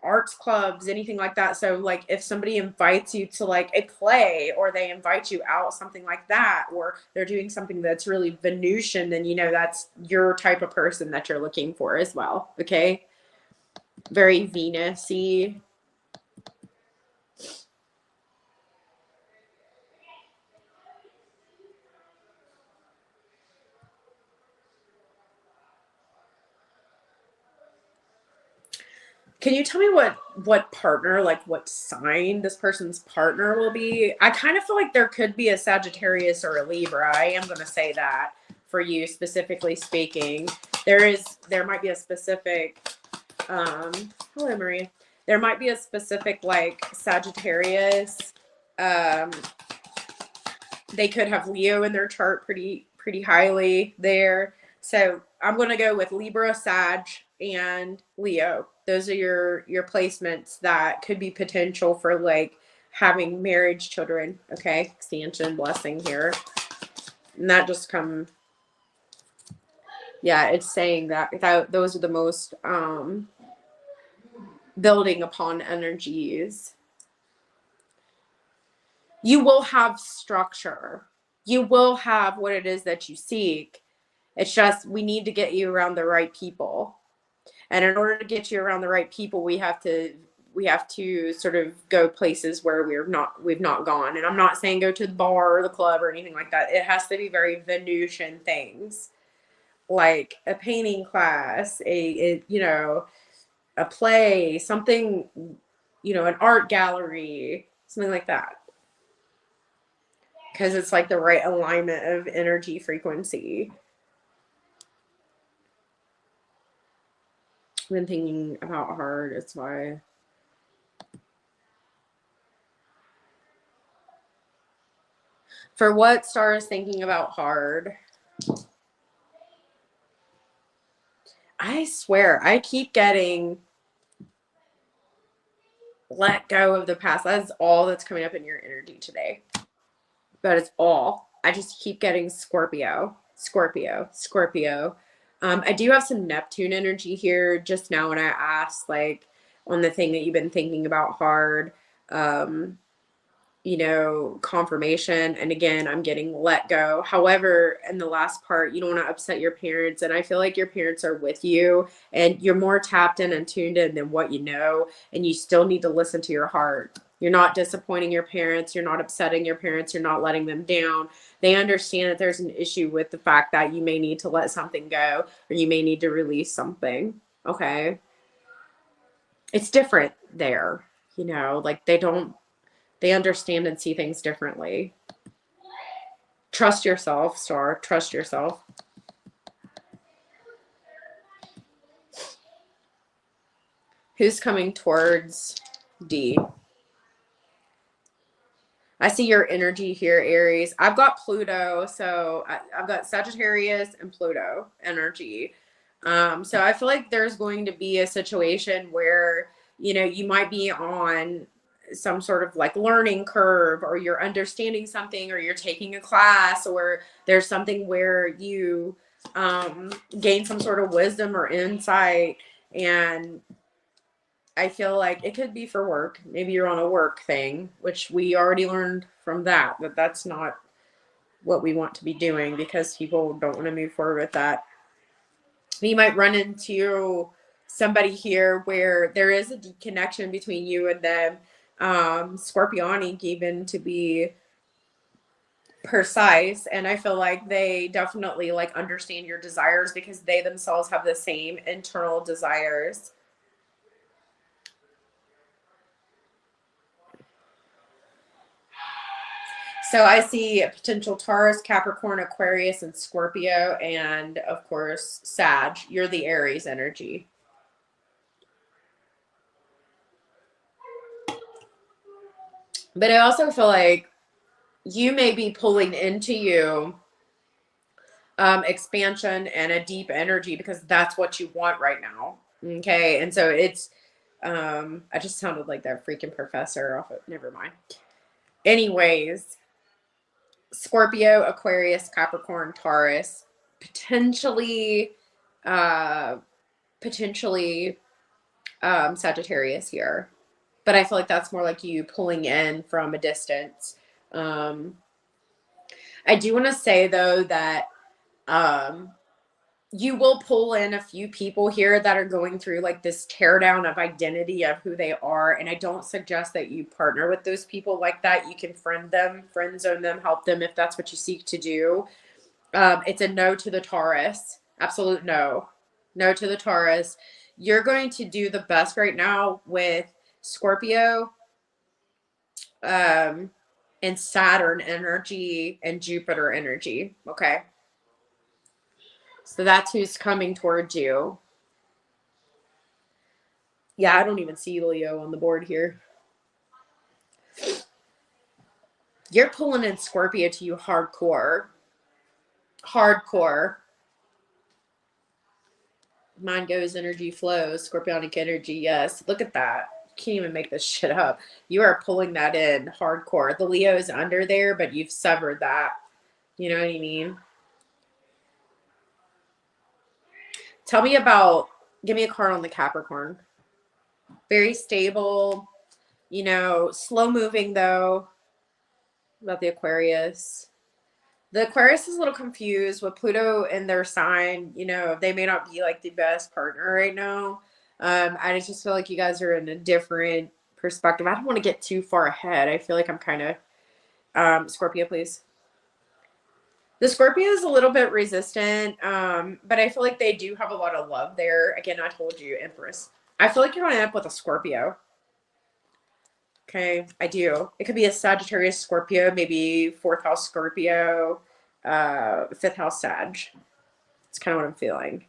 arts clubs, anything like that. So like if somebody invites you to like a play or they invite you out, something like that, or they're doing something that's really Venusian, then you know that's your type of person that you're looking for as well. Okay. Very Venus-y. Can you tell me what partner, like what sign this person's partner will be? I kind of feel like there could be a Sagittarius or a Libra. I am going to say that for you specifically speaking. There might be a specific hello Maria. There might be a specific like Sagittarius. Um they could have Leo in their chart pretty highly there. So I'm going to go with Libra, Sag, and Leo. Those are your placements that could be potential for like having marriage, children. Okay, expansion, blessing here, and that just come. Yeah, it's saying that those are the most building upon energies. You will have structure. You will have what it is that you seek. It's just we need to get you around the right people. And in order to get you around the right people, we have to we have to sort of go places where we've not gone. And I'm not saying go to the bar or the club or anything like that. It has to be very Venusian things, like a painting class, a play, something, an art gallery, something like that. Because it's like the right alignment of energy frequency. I've been thinking about hard. It's why. For what Star is thinking about hard. I swear, I keep getting let go of the past. That's all that's coming up in your energy today. That is all. I just keep getting Scorpio, Scorpio, Scorpio. I do have some Neptune energy here just now when I asked, like, on the thing that you've been thinking about hard. Confirmation. And again, I'm getting let go. However, in the last part, you don't want to upset your parents. And I feel like your parents are with you and you're more tapped in and tuned in than what you know. And you still need to listen to your heart. You're not disappointing your parents. You're not upsetting your parents. You're not letting them down. They understand that there's an issue with the fact that you may need to let something go or you may need to release something. Okay. It's different there, like they understand and see things differently. Trust yourself, Star. Trust yourself. Who's coming towards D? I see your energy here, Aries. I've got Pluto, so I've got Sagittarius and Pluto energy. So I feel like there's going to be a situation where, you might be on some sort of like learning curve, or you're understanding something, or you're taking a class, or there's something where you gain some sort of wisdom or insight. And I feel like it could be for work. Maybe you're on a work thing, which we already learned from that that's not what we want to be doing because people don't want to move forward with that. You might run into somebody here where there is a deep connection between you and them. Scorpionic, even to be precise. And I feel like they definitely like understand your desires because they themselves have the same internal desires. So I see a potential Taurus, Capricorn, Aquarius, and Scorpio, and of course, Sag. You're the Aries energy. But I also feel like you may be pulling into you expansion and a deep energy because that's what you want right now. Okay. And so it's, I just sounded like that freaking professor off of, never mind. Anyways, Scorpio, Aquarius, Capricorn, Taurus, potentially Sagittarius here. But I feel like that's more like you pulling in from a distance. I do want to say though that you will pull in a few people here that are going through like this teardown of identity of who they are. And I don't suggest that you partner with those people like that. You can friend zone them, help them if that's what you seek to do. It's a no to the Taurus. Absolute no. No to the Taurus. You're going to do the best right now with Scorpio, and Saturn energy and Jupiter energy. Okay. So that's who's coming towards you. Yeah, I don't even see Leo on the board here. You're pulling in Scorpio to you hardcore. Hardcore. Mind goes, energy flows. Scorpionic energy, yes. Look at that. Can't even make this shit up. You are pulling that in hardcore. The Leo is under there, but you've severed that. You know what I mean? Tell me about, give me a card on the Capricorn. Very stable, slow moving though. About the Aquarius. The Aquarius is a little confused with Pluto in their sign. They may not be like the best partner right now. I just feel like you guys are in a different perspective. I don't want to get too far ahead. I feel like I'm kind of Scorpio, please. The Scorpio is a little bit resistant, but I feel like they do have a lot of love there. Again, I told you, Empress. I feel like you're going to end up with a Scorpio. Okay, I do. It could be a Sagittarius Scorpio, maybe fourth house Scorpio, fifth house Sag. It's kind of what I'm feeling.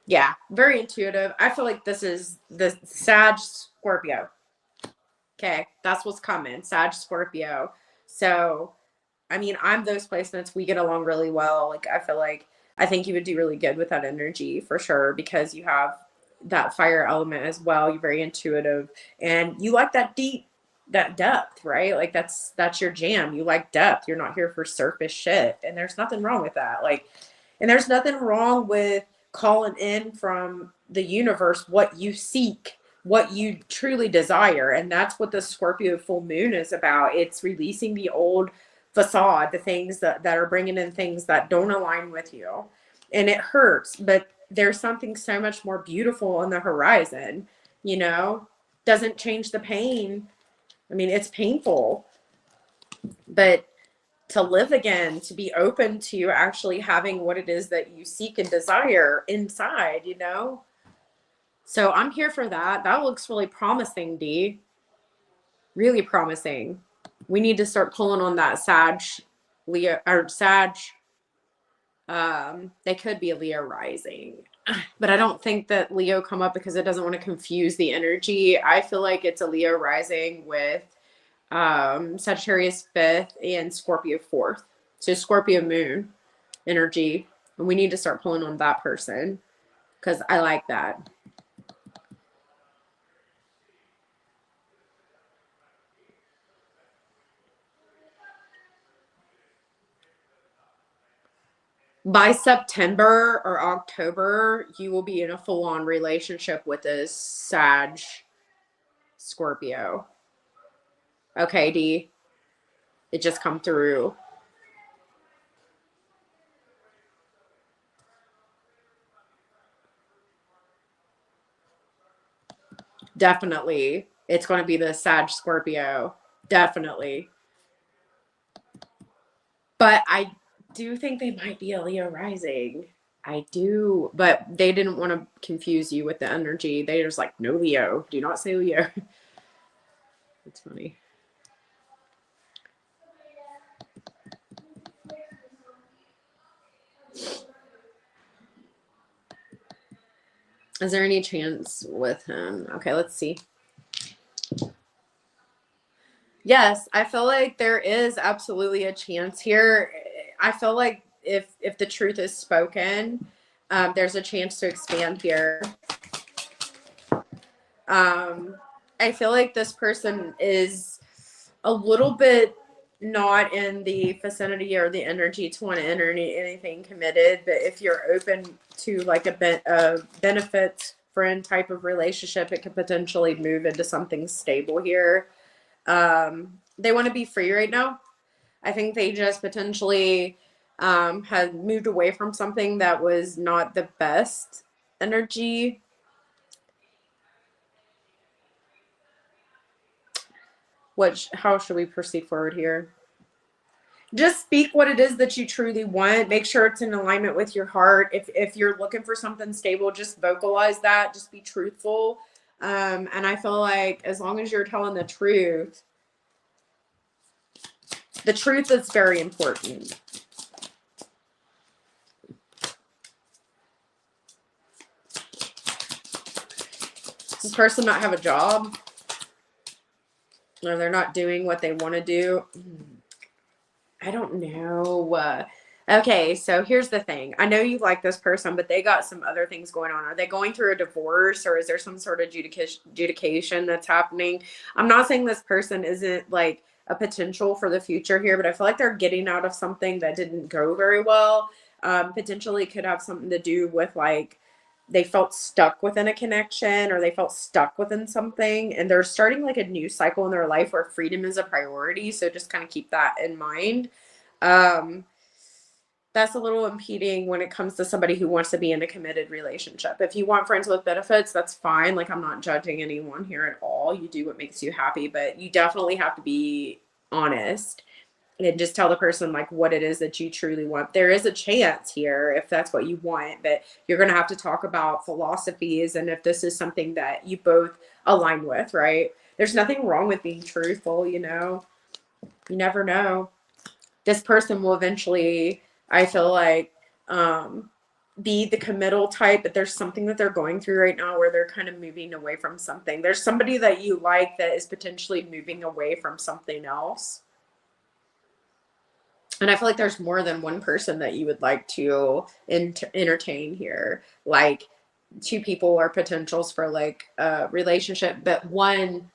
Yeah, very intuitive. I feel like this is the Sag Scorpio. Okay, that's what's coming. Sag Scorpio. So, I mean, I'm those placements. We get along really well. Like, I feel like I think you would do really good with that energy for sure because you have that fire element as well. You're very intuitive and you like that depth, right? Like that's your jam. You like depth. You're not here for surface shit. And there's nothing wrong with that. Like, and there's nothing wrong with calling in from the universe what you seek, what you truly desire. And that's what the Scorpio full moon is about. It's releasing the old facade, the things that are bringing in things that don't align with you. And it hurts, but there's something so much more beautiful on the horizon, you know? Doesn't change the pain. I mean, it's painful, but to live again, to be open to actually having what it is that you seek and desire inside, you know? So I'm here for that. That looks really promising, D. Really promising. We need to start pulling on that Sag, Leo, or Sag. They could be a Leo rising, but I don't think that Leo come up because it doesn't want to confuse the energy. I feel like it's a Leo rising with Sagittarius 5th and Scorpio 4th. So Scorpio moon energy. And we need to start pulling on that person because I like that. By September or October, you will be in a full-on relationship with this Sag Scorpio. Okay, D. It just come through. Definitely. It's going to be the Sag Scorpio. Definitely. But I do think they might be a Leo rising. I do. But they didn't want to confuse you with the energy. They just like, no Leo. Do not say Leo. It's funny. Is there any chance with him? Okay, let's see. Yes, I feel like there is absolutely a chance here. I feel like if the truth is spoken, there's a chance to expand here. I feel like this person is a little bit not in the vicinity or the energy to want to enter anything committed, but if you're open to like a benefit friend type of relationship, it could potentially move into something stable here. They want to be free right now. I think they just potentially had moved away from something that was not the best energy. How should we proceed forward here? Just speak what it is that you truly want. Make sure it's in alignment with your heart. If you're looking for something stable, just vocalize that. Just be truthful. And I feel like as long as you're telling the truth is very important. Does this person not have a job? Or they're not doing what they want to do? I don't know. Okay, so here's the thing. I know you like this person, but they got some other things going on. Are they going through a divorce or is there some sort of adjudication that's happening? I'm not saying this person isn't like a potential for the future here, but I feel like they're getting out of something that didn't go very well. Potentially could have something to do with like they felt stuck within a connection or they felt stuck within something and they're starting like a new cycle in their life where freedom is a priority. So just kind of keep that in mind. that's a little impeding when it comes to somebody who wants to be in a committed relationship. If you want friends with benefits, that's fine. Like, I'm not judging anyone here at all. You do what makes you happy, but you definitely have to be honest and just tell the person like what it is that you truly want. There is a chance here if that's what you want, but you're going to have to talk about philosophies and if this is something that you both align with, right? There's nothing wrong with being truthful, you know. You never know. This person will eventually, I feel like, be the committal type, but there's something that they're going through right now where they're kind of moving away from something. There's somebody that you like that is potentially moving away from something else. And I feel like there's more than one person that you would like to entertain here. Like, two people are potentials for like a relationship, but one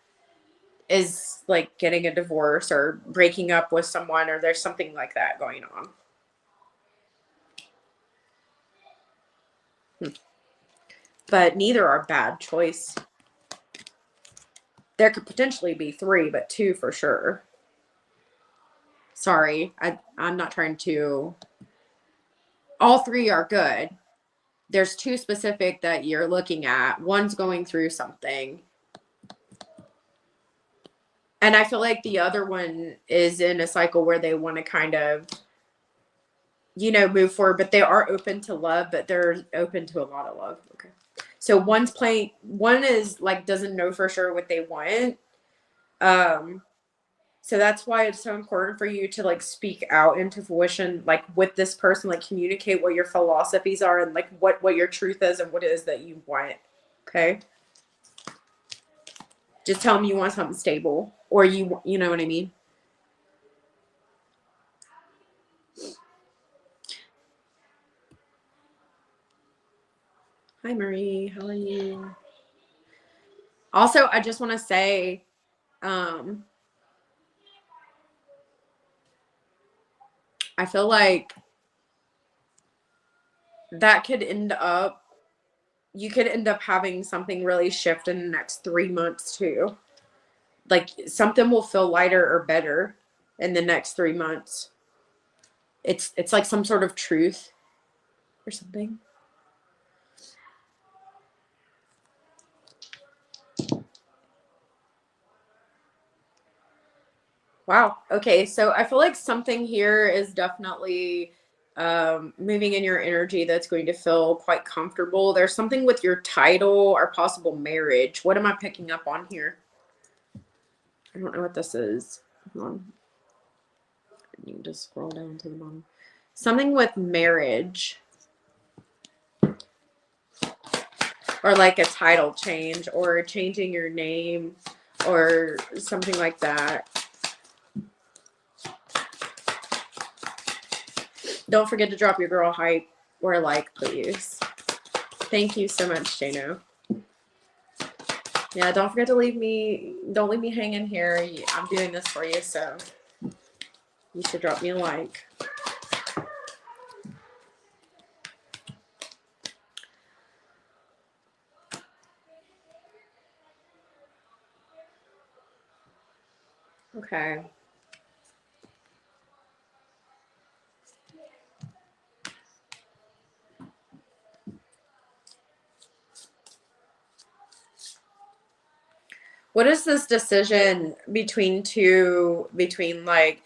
is like getting a divorce or breaking up with someone, or there's something like that going on. But neither are bad choice. There could potentially be three, but two for sure. Sorry, I'm not trying to. All three are good. There's two specific that you're looking at. One's going through something. And I feel like the other one is in a cycle where they want to kind of, you know, move forward, but they are open to love, but they're open to a lot of love. Okay. So one is like, doesn't know for sure what they want. So that's why it's so important for you to like speak out into fruition, like with this person, like communicate what your philosophies are and like what your truth is and what it is that you want. Okay. Just tell them you want something stable, or you know what I mean? Hi, Marie. How are you? Also, I just want to say, I feel like that could you could end up having something really shift in the next 3 months too. Like, something will feel lighter or better in the next 3 months. It's like some sort of truth or something. Wow. Okay. So I feel like something here is definitely moving in your energy that's going to feel quite comfortable. There's something with your title or possible marriage. What am I picking up on here? I don't know what this is. Hold on. You can just scroll down to the bottom. Something with marriage. Or like a title change or changing your name or something like that. Don't forget to drop your girl hype or a like, please. Thank you so much, Jano. Yeah, don't forget to leave me hanging here. I'm doing this for you, so you should drop me a like. Okay. What is this decision between like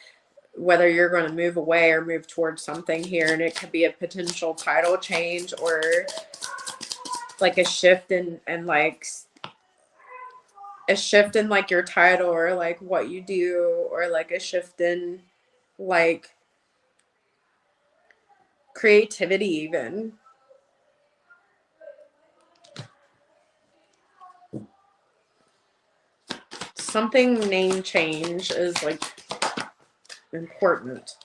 whether you're going to move away or move towards something here? And it could be a potential title change or like a shift in like your title or like what you do, or like a shift in like creativity even. Something name change is like important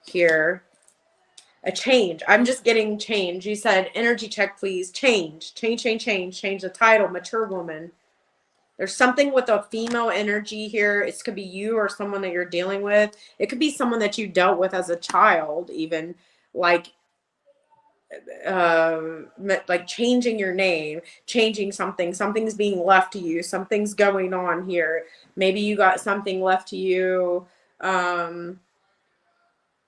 here. A change. I'm just getting change. You said energy check, please. Change the title. Mature woman. There's something with a female energy here. It could be you or someone that you're dealing with. It could be someone that you dealt with as a child, even like changing your name, changing something's being left to you, something's going on here. Maybe you got something left to you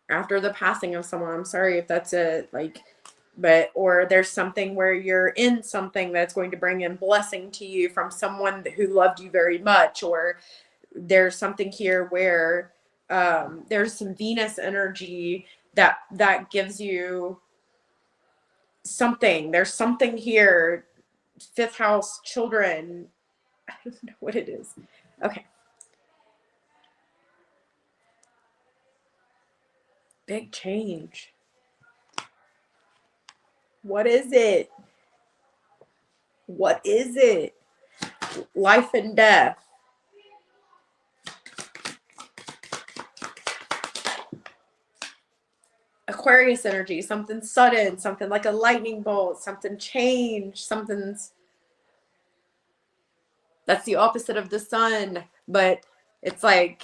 after the passing of someone. I'm sorry if that's it. Like, but, or there's something where you're in something that's going to bring in blessing to you from someone who loved you very much, or there's something here where there's some Venus energy that gives you something. There's something here. Fifth house, children. I don't know what it is. Okay. Big change. What is it? What is it? Life and death. Aquarius energy, something sudden, something like a lightning bolt, something change, something's that's the opposite of the sun. But it's like,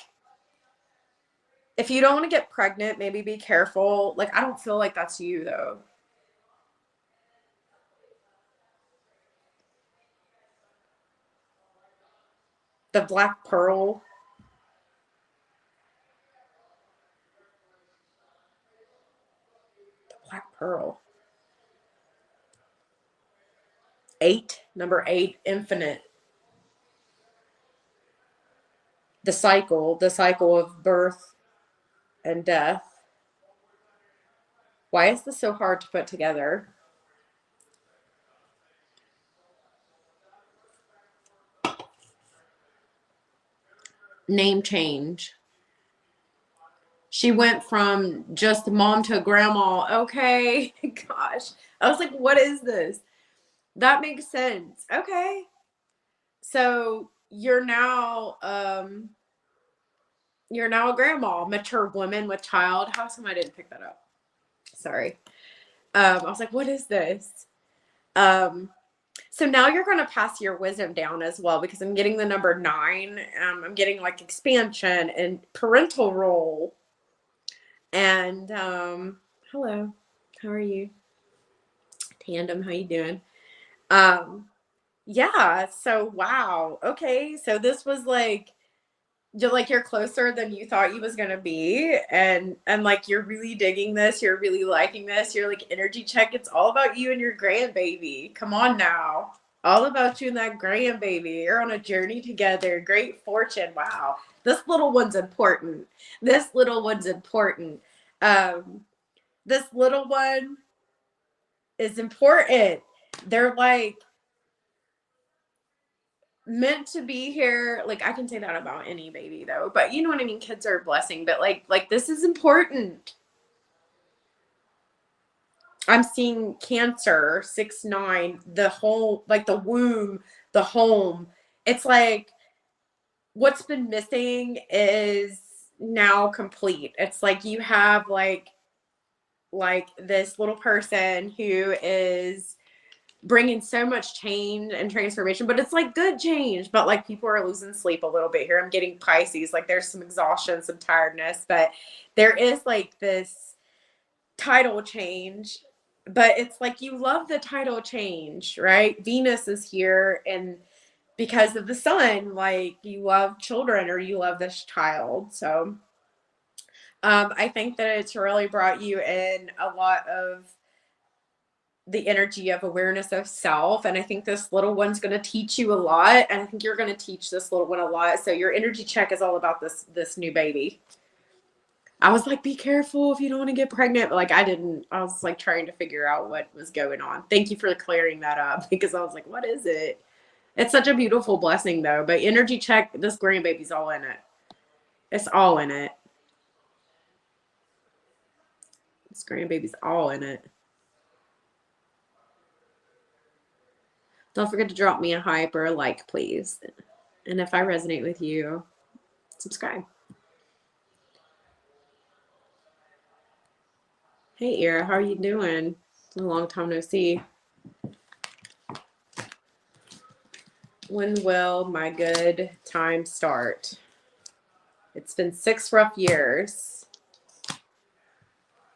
if you don't want to get pregnant, maybe be careful. Like, I don't feel like that's you though. The black pearl. The black pearl. 8, number 8, infinite. The cycle of birth and death. Why is this so hard to put together? Name change. She went from just mom to grandma. Okay. Gosh. I was like, what is this? That makes sense. Okay. So you're now a grandma, mature woman with child. How come I didn't pick that up? Sorry. I was like, what is this? So now you're going to pass your wisdom down as well, because I'm getting the number 9. I'm getting like expansion and parental role. And hello, how are you? Tandem, how you doing? Yeah, so wow. Okay, so this was like you're closer than you thought you was gonna be, and like you're really digging this, you're really liking this, you're like energy check. It's all about you and your grandbaby. Come on now. All about you and that grandbaby. You're on a journey together. Great fortune. Wow. This little one's important. This little one's important. Um, this little one is important. They're like meant to be here. Like, I can say that about any baby though, but you know what I mean? Kids are a blessing, but like this is important. I'm seeing Cancer 6-9, the whole, like the womb, the home. It's like what's been missing is now complete. It's like you have like this little person who is bringing so much change and transformation, but it's like good change. But like people are losing sleep a little bit here. I'm getting Pisces. Like there's some exhaustion, some tiredness, but there is like this title change. But it's like you love the title change, right? Venus is here, and because of the sun, like you love children or you love this child. So I think that it's really brought you in a lot of the energy of awareness of self. And I think this little one's going to teach you a lot. And I think you're going to teach this little one a lot. So your energy check is all about this new baby. I was like, be careful if you don't want to get pregnant. But like, I was like trying to figure out what was going on. Thank you for clearing that up, because I was like, what is it? It's such a beautiful blessing though. But energy check, this grandbaby's all in it. It's all in it. This grandbaby's all in it. Don't forget to drop me a hype or a like, please. And if I resonate with you, subscribe. Hey, Ira, how are you doing? It's a long time no see. When will my good time start? It's been 6 rough years.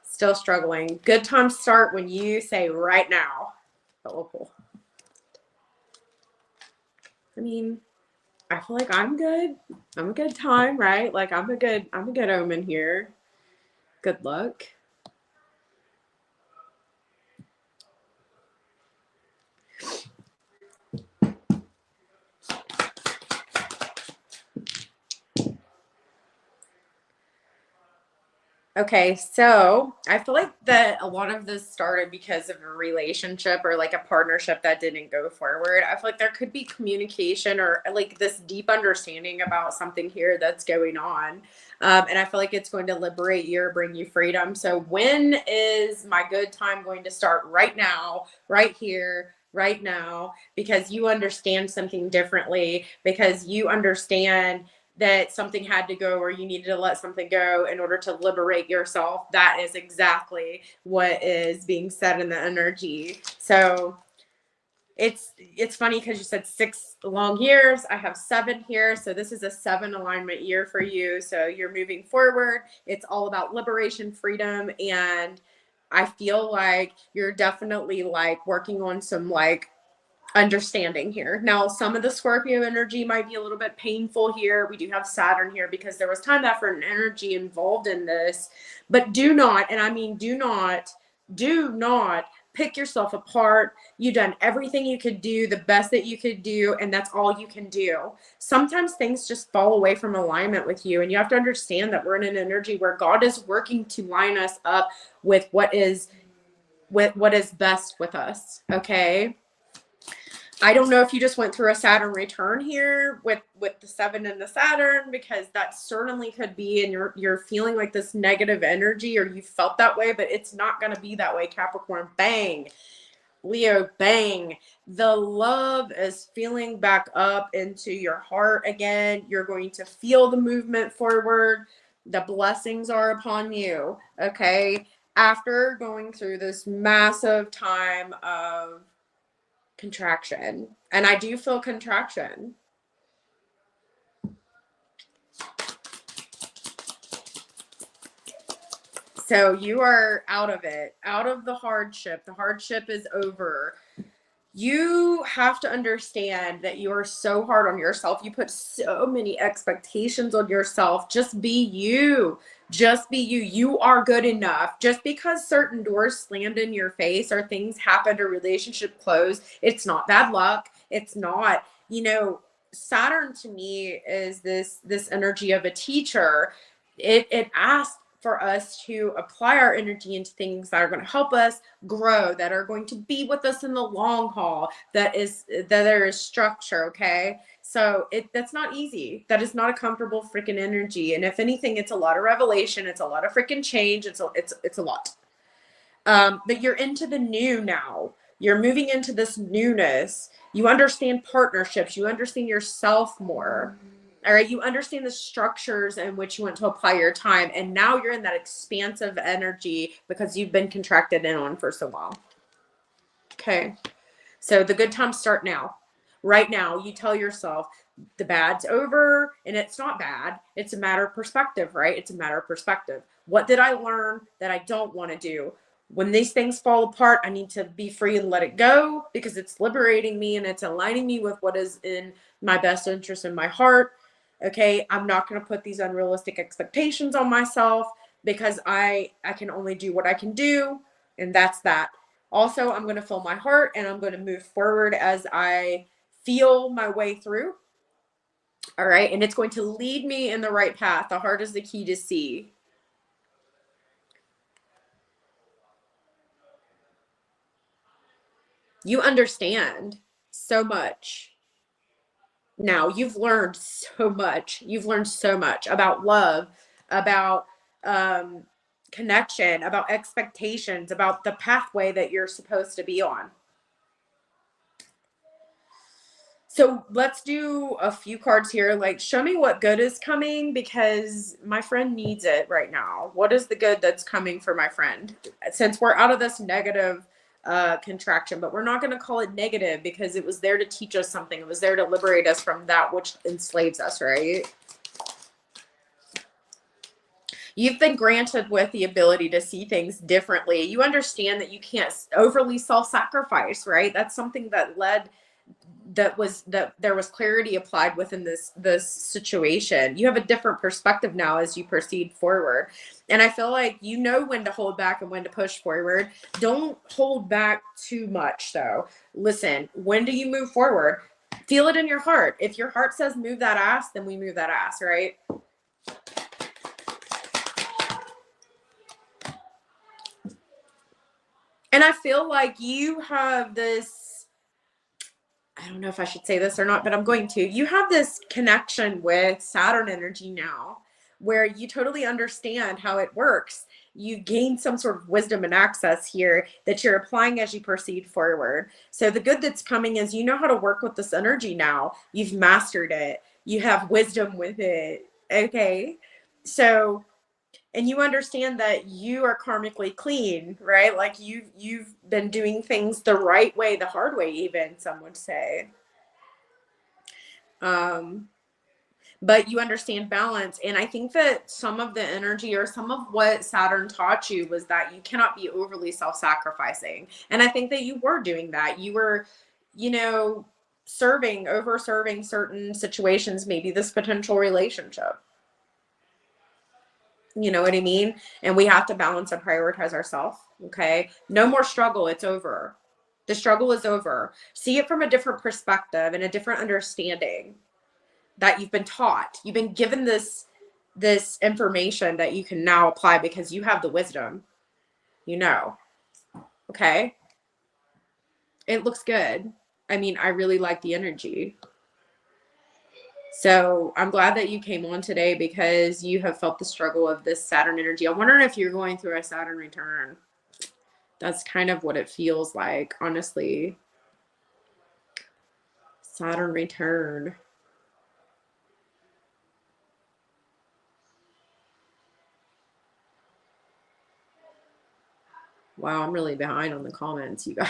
Still struggling. Good time start when you say right now. But we'll pull. I mean, I feel like I'm good. I'm a good time, right? Like I'm a good omen here. Good luck. Okay, so I feel like that a lot of this started because of a relationship or like a partnership that didn't go forward. I feel like there could be communication or like this deep understanding about something here that's going on. And I feel like it's going to liberate you or bring you freedom. So, when is my good time going to start? Right now, right here, right now, because you understand something differently, because you understand that something had to go or you needed to let something go in order to liberate yourself. That is exactly what is being said in the energy. So it's funny because you said 6 long years. I have 7 here. So this is a 7 alignment year for you. So you're moving forward. It's all about liberation, freedom, and I feel like you're definitely like working on some like understanding here. Now, some of the Scorpio energy might be a little bit painful here. We do have Saturn here because there was time, effort, and energy involved in this. But do not, and I mean do not pick yourself apart. You've done everything you could do, the best that you could do, and that's all you can do. Sometimes things just fall away from alignment with you, and you have to understand that we're in an energy where God is working to line us up with what is best with us, okay? I don't know if you just went through a Saturn return here with the 7 and the Saturn, because that certainly could be, and you're feeling like this negative energy, or you felt that way, but it's not going to be that way. Capricorn, bang. Leo, bang. The love is feeling back up into your heart again. You're going to feel the movement forward. The blessings are upon you, okay? After going through this massive time of contraction, and I do feel contraction. So you are out of it, out of the hardship. The hardship is over. You have to understand that you are so hard on yourself. You put so many expectations on yourself. Just be you. Just be you. You are good enough. Just because certain doors slammed in your face or things happened or relationship closed, it's not bad luck. It's not, Saturn to me is this energy of a teacher. It asks for us to apply our energy into things that are going to help us grow, that are going to be with us in the long haul, that there is structure, okay? So that's not easy. That is not a comfortable freaking energy. And if anything, it's a lot of revelation, it's a lot of freaking change, it's a lot. But you're into the new now. You're moving into this newness. You understand partnerships, you understand yourself more. All right, you understand the structures in which you want to apply your time, and now you're in that expansive energy because you've been contracted in on for so long. Okay, so the good times start now. Right now, you tell yourself the bad's over, and it's not bad. It's a matter of perspective, right? It's a matter of perspective. What did I learn that I don't want to do? When these things fall apart, I need to be free and let it go, because it's liberating me and it's aligning me with what is in my best interest in my heart. Okay, I'm not going to put these unrealistic expectations on myself, because I can only do what I can do, and that's that. Also, I'm going to fill my heart and I'm going to move forward as I feel my way through. All right, and it's going to lead me in the right path. The heart is the key to see. You understand so much. Now, you've learned so much. You've learned so much about love, about connection, about expectations, about the pathway that you're supposed to be on. So let's do a few cards here. Like, show me what good is coming, because my friend needs it right now. What is the good that's coming for my friend? Since we're out of this negative contraction, but we're not going to call it negative, because it was there to teach us something. It was there to liberate us from that which enslaves us, right? You've been granted with the ability to see things differently. You understand that you can't overly self-sacrifice, right? That's something that led that there was clarity applied within this situation. You have a different perspective now as you proceed forward. And I feel like you know when to hold back and when to push forward. Don't hold back too much though. Listen, when do you move forward? Feel it in your heart. If your heart says move that ass, then we move that ass, right? And I feel like you have this, I don't know if I should say this or not, but I'm going to. You have this connection with Saturn energy now where you totally understand how it works. You gain some sort of wisdom and access here that you're applying as you proceed forward. So the good that's coming is you know how to work with this energy now. You've mastered it. You have wisdom with it. Okay. So and you understand that you are karmically clean, right? Like you've been doing things the right way, the hard way even, some would say. Um but you understand balance, and I think that some of the energy or some of what Saturn taught you was that you cannot be overly self-sacrificing. And I think that you were doing that. You were, you know, over serving certain situations, maybe this potential relationship. You know what I mean? And we have to balance and prioritize ourselves. Okay. No more struggle. It's over. The struggle is over. See it from a different perspective and a different understanding that you've been taught. You've been given this information that you can now apply because you have the wisdom. You know. Okay. It looks good. I mean, I really like the energy. So I'm glad that you came on today because you have felt the struggle of this Saturn energy. I'm wondering if you're going through a Saturn return. That's kind of what it feels like, honestly. Saturn return. Wow, I'm really behind on the comments, you guys.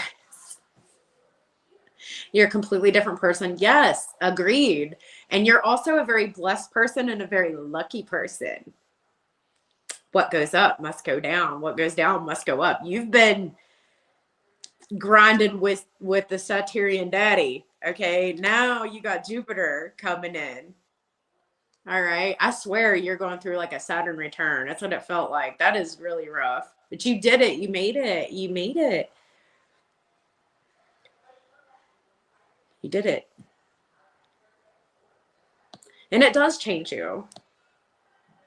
You're a completely different person. Yes, agreed. And you're also a very blessed person and a very lucky person. What goes up must go down. What goes down must go up. You've been grinding with the Saturnian daddy. Okay, now you got Jupiter coming in. All right, I swear you're going through like a Saturn return. That's what it felt like. That is really rough, but you did it. You made it. You made it. You did it. And it does change you.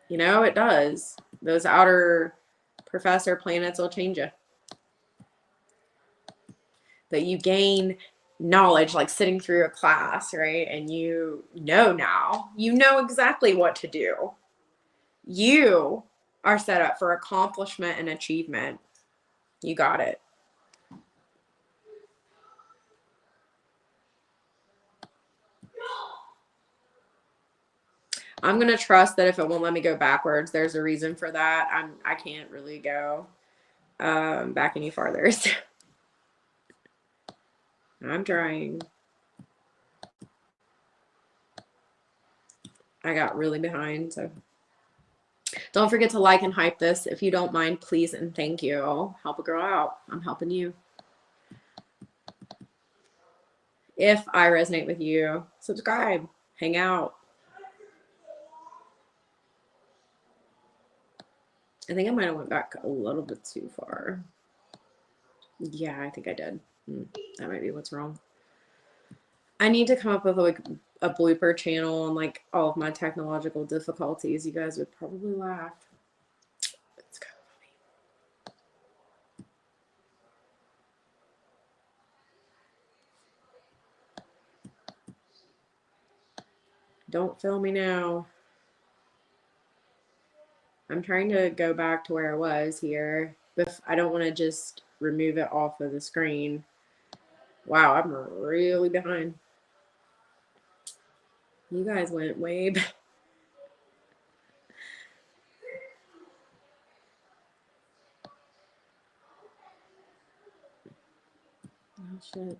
You know, it does. Those outer professor planets will change you. But you gain knowledge like sitting through a class, right? And you know now. You know exactly what to do. You are set up for accomplishment and achievement. You got it. I'm going to trust that if it won't let me go backwards, there's a reason for that. I can't really go back any farther. So I'm trying. I got really behind, so don't forget to like and hype this if you don't mind, please and thank you. Help a girl out. I'm helping you. If I resonate with you, subscribe, hang out. I think I might have went back a little bit too far. Yeah, I think I did. That might be what's wrong. I need to come up with like a blooper channel on like all of my technological difficulties. You guys would probably laugh. It's kind of funny. Don't film me now. I'm trying to go back to where I was here, but I don't want to just remove it off of the screen. Wow, I'm really behind. You guys went way back. Oh, shit.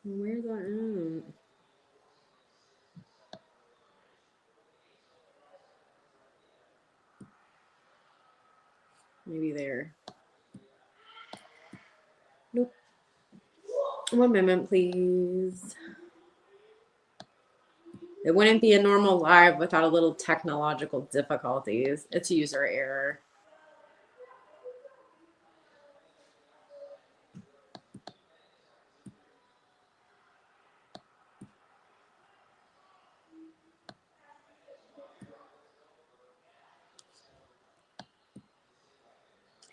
Where's that at? Maybe there. One moment, please. It wouldn't be a normal live without a little technological difficulties. It's user error.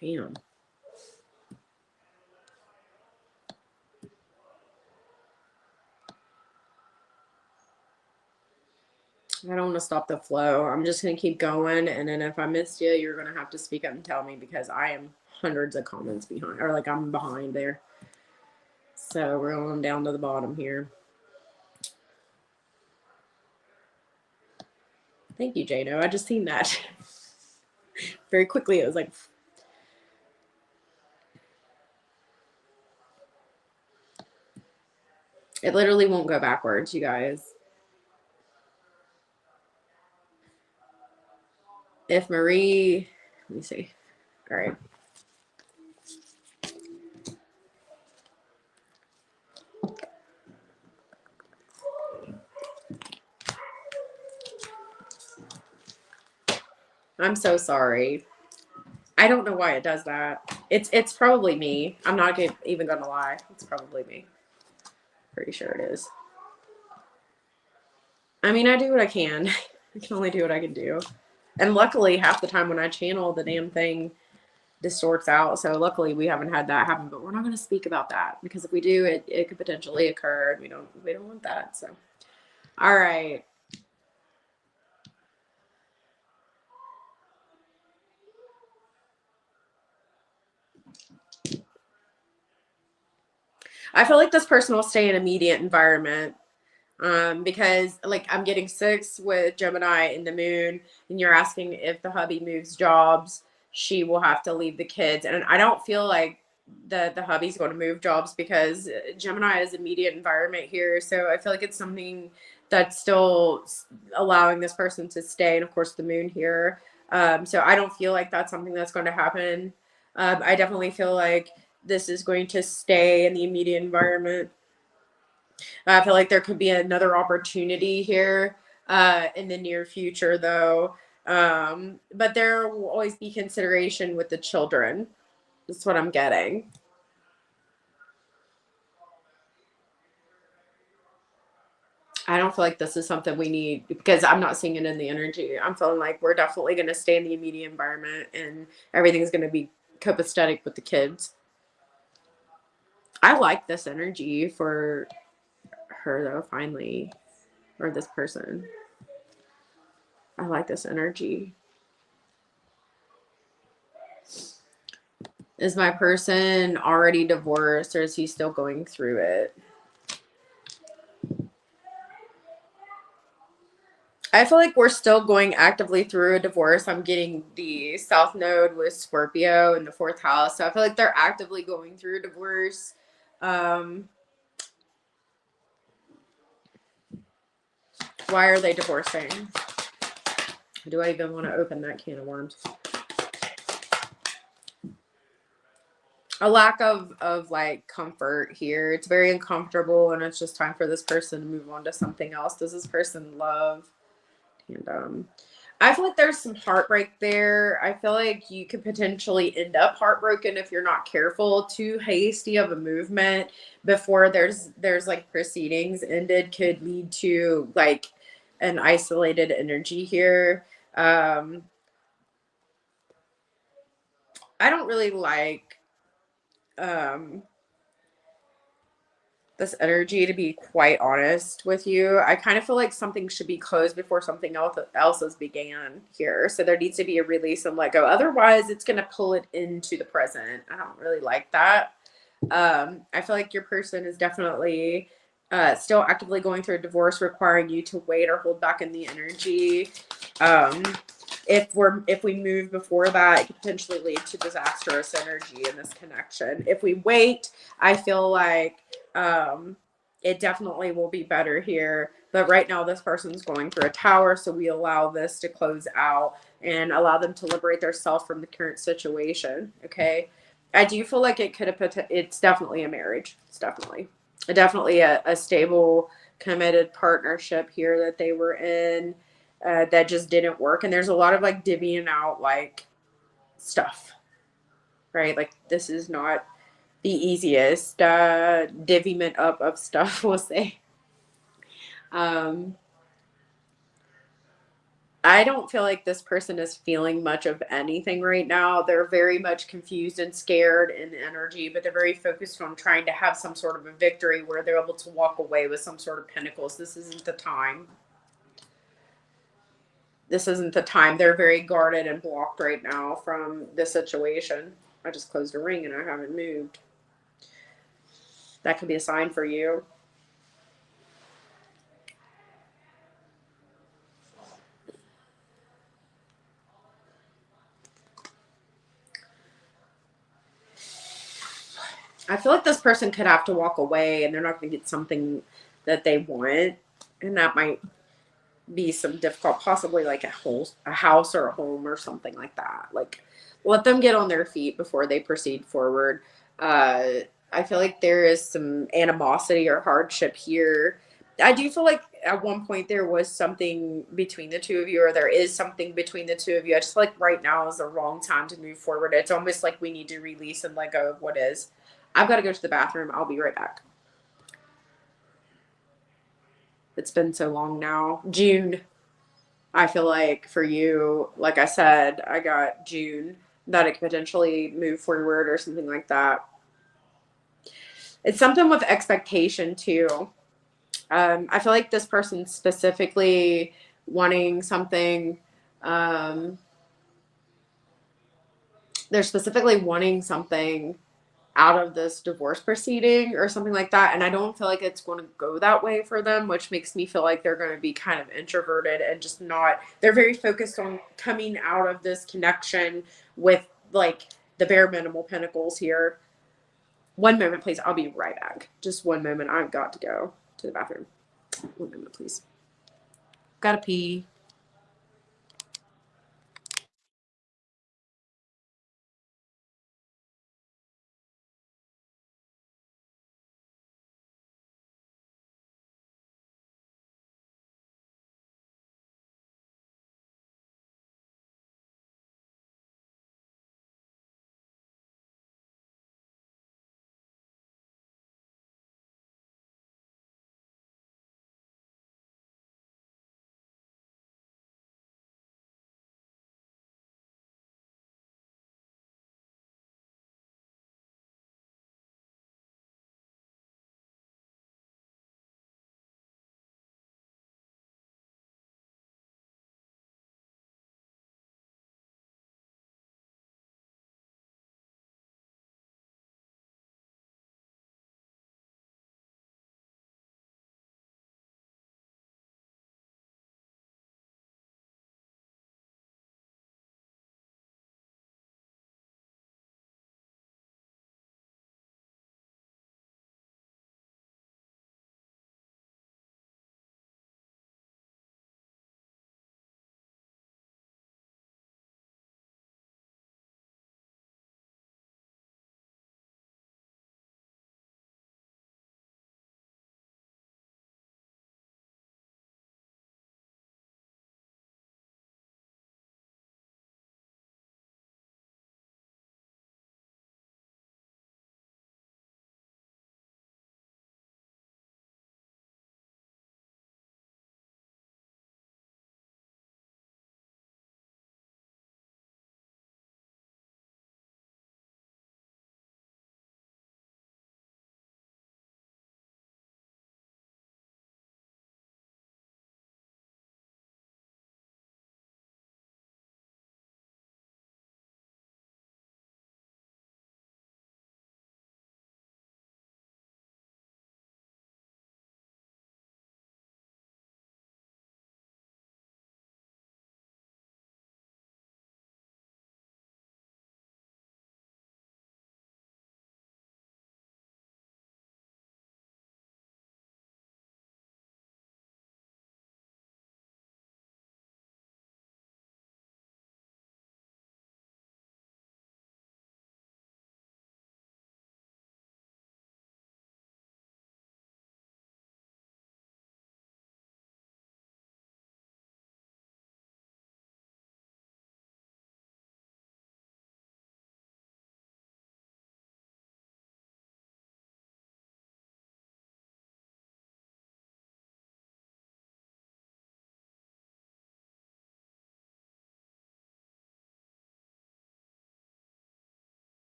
Damn. I don't want to stop the flow. I'm just going to keep going. And then if I missed you, you're going to have to speak up and tell me because I am hundreds of comments behind, or like I'm behind there. So we're going down to the bottom here. Thank you, Jano. I just seen that. Very quickly, it was like, it literally won't go backwards, you guys. If Marie, let me see. All right. I'm so sorry. I don't know why it does that. It's probably me. I'm not even gonna lie. It's probably me. Pretty sure it is. I mean, I do what I can. I can only do what I can do. And luckily, half the time when I channel, the damn thing distorts out. So luckily, we haven't had that happen. But we're not going to speak about that because if we do, it could potentially occur. And we don't want that. So, all right. I feel like this person will stay in immediate environment. Because like I'm getting 6 with Gemini in the moon, and you're asking if the hubby moves jobs, she will have to leave the kids. And I don't feel like the hubby's going to move jobs because Gemini is immediate environment here. So I feel like it's something that's still allowing this person to stay. And of course, the moon here. So I don't feel like that's something that's going to happen. I definitely feel like this is going to stay in the immediate environment. I feel like there could be another opportunity here in the near future, though. But there will always be consideration with the children. That's what I'm getting. I don't feel like this is something we need because I'm not seeing it in the energy. I'm feeling like we're definitely going to stay in the immediate environment and everything's going to be copacetic with the kids. I like this energy for her, though, finally, or this person. I like this energy. Is my person already divorced or is he still going through it? I feel like we're still going actively through a divorce. I'm getting the South Node with Scorpio in the 4th house. So I feel like they're actively going through a divorce. Why are they divorcing? Do I even want to open that can of worms? A lack of like comfort here. It's very uncomfortable and it's just time for this person to move on to something else. Does this person love? And I feel like there's some heartbreak there. I feel like you could potentially end up heartbroken if you're not careful. Too hasty of a movement before there's like proceedings ended could lead to like an isolated energy here. I don't really like um this energy, to be quite honest with you. I kind of feel like something should be closed before something else has began here. So there needs to be a release and let go. Otherwise, it's going to pull it into the present. I don't really like that. I feel like your person is definitely still actively going through a divorce, requiring you to wait or hold back in the energy. Um, if we move before that, it could potentially lead to disastrous energy in this connection. If we wait, I feel like it definitely will be better here. But right now, this person's going through a tower, so we allow this to close out and allow them to liberate themselves from the current situation. Okay, I do feel like it could have. It's definitely a marriage. It's definitely. Definitely a stable, committed partnership here that they were in, that just didn't work. And there's a lot of like divvying out like stuff, right? Like this is not the easiest divvyment up of stuff, we'll say. Um, I don't feel like this person is feeling much of anything right now. They're very much confused and scared in energy, but they're very focused on trying to have some sort of a victory where they're able to walk away with some sort of pinnacles. This isn't the time. This isn't the time. They're very guarded and blocked right now from the situation. I just closed a ring and I haven't moved. That could be a sign for you. I feel like this person could have to walk away and they're not going to get something that they want. And that might be some difficult, possibly like a house or a home or something like that. Like, let them get on their feet before they proceed forward. Uh, I feel like there is some animosity or hardship here. I do feel like at one point there was something between the two of you, or there is something between the two of you. I just feel like right now is the wrong time to move forward. It's almost like we need to release and let go of what is. I've got to go to the bathroom. I'll be right back. It's been so long now. June. I feel like for you, like I said, I got June, that it could potentially move forward or something like that. It's something with expectation too. I feel like this person specifically wanting something. Um, they're specifically wanting something out of this divorce proceeding or something like that. And I don't feel like it's going to go that way for them, which makes me feel like they're going to be kind of introverted and just not, they're very focused on coming out of this connection with like the bare minimal pinnacles here. One moment, please. I'll be right back. Just one moment. I've got to go to the bathroom. One moment, please. Gotta pee.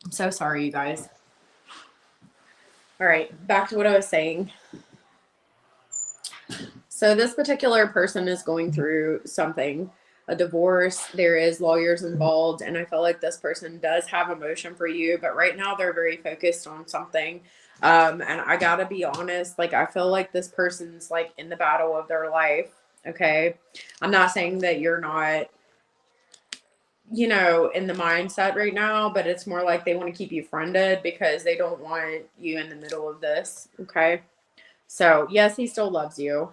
I'm so sorry, you guys. All right, back to what I was saying. So this particular person is going through something, a divorce. There is lawyers involved, and I feel like this person does have emotion for you, but right now they're very focused on something. And I gotta be honest, like I feel like this person's like in the battle of their life. Okay. I'm not saying that you're not, you know, in the mindset right now, but it's more like they want to keep you friended because they don't want you in the middle of this. Okay. So yes, he still loves you,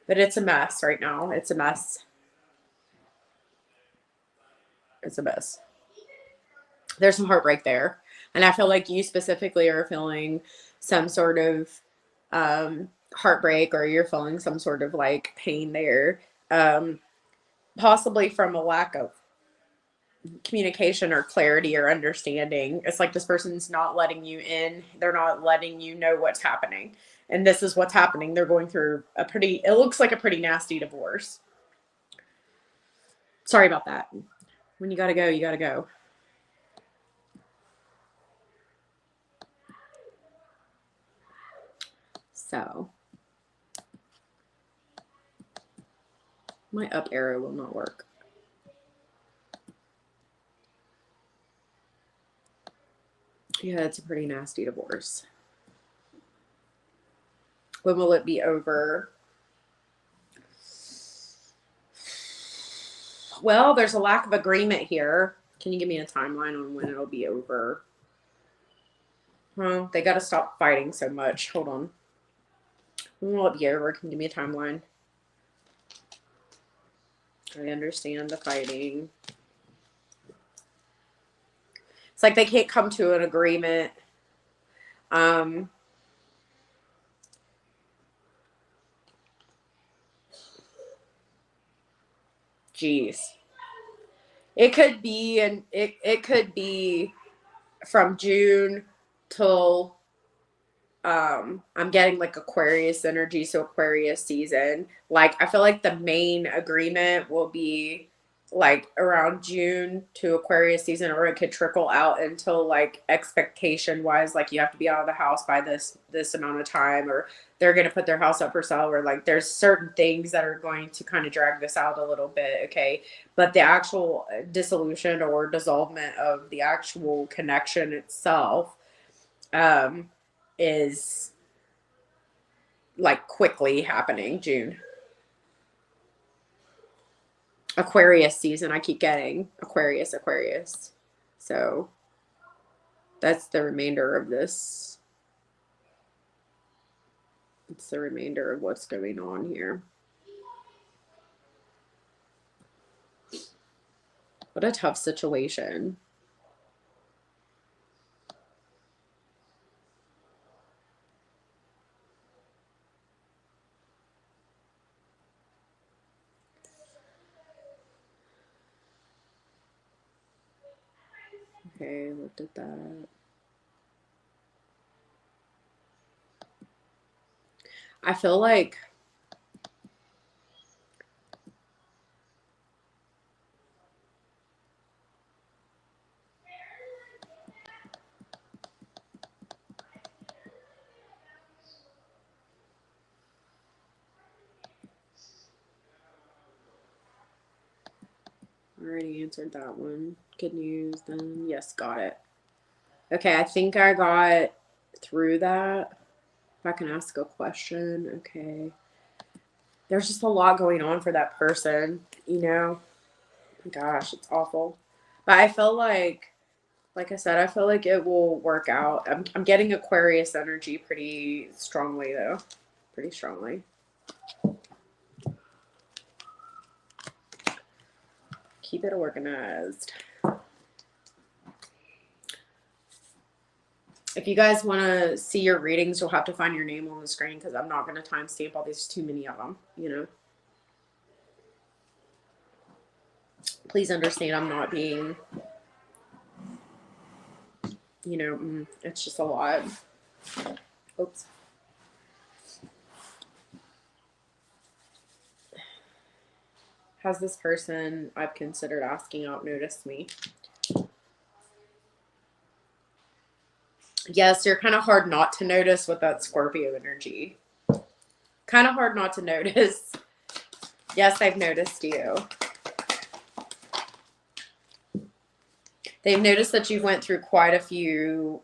but it's a mess right now. It's a mess. It's a mess. There's some heartbreak there. And I feel like you specifically are feeling some sort of heartbreak, or you're feeling some sort of like pain there. Possibly from a lack of communication or clarity or understanding. It's like this person's not letting you in. They're not letting you know what's happening. And this is what's happening. They're going through it looks like a pretty nasty divorce. Sorry about that. When you gotta go, you gotta go. So my up arrow will not work. Yeah, it's a pretty nasty divorce. When will it be over? Well, there's a lack of agreement here. Can you give me a timeline on when it'll be over? Well, they got to stop fighting so much. Hold on. When will it be over? Can you give me a timeline? I understand the fighting. It's like they can't come to an agreement. Geez. It could be, and it could be from June till I'm getting like Aquarius energy, so Aquarius season. Like I feel like the main agreement will be like around June to Aquarius season, or it could trickle out until like expectation wise, like you have to be out of the house by this amount of time, or they're gonna put their house up for sale, or like there's certain things that are going to kind of drag this out a little bit, okay? But the actual dissolution or dissolvement of the actual connection itself um is like quickly happening June. Aquarius season. I keep getting Aquarius. So that's the remainder of this. It's the remainder of what's going on here. What a tough situation. Okay, looked at that. I feel like I already answered that one. Good news then. Yes, got it. Okay, I think I got through that. If I can ask a question, okay. There's just a lot going on for that person, you know? Gosh, it's awful. But I feel like I said, I feel like it will work out. I'm getting Aquarius energy pretty strongly though. Pretty strongly. Keep it organized. If you guys want to see your readings, you'll have to find your name on the screen because I'm not going to timestamp all these, too many of them, you know. Please understand I'm not being, you know, it's just a lot. Oops. Has this person I've considered asking out noticed me? Yes, you're kind of hard not to notice with that Scorpio energy. Kind of hard not to notice. Yes, I've noticed you. They've noticed that you went through quite a few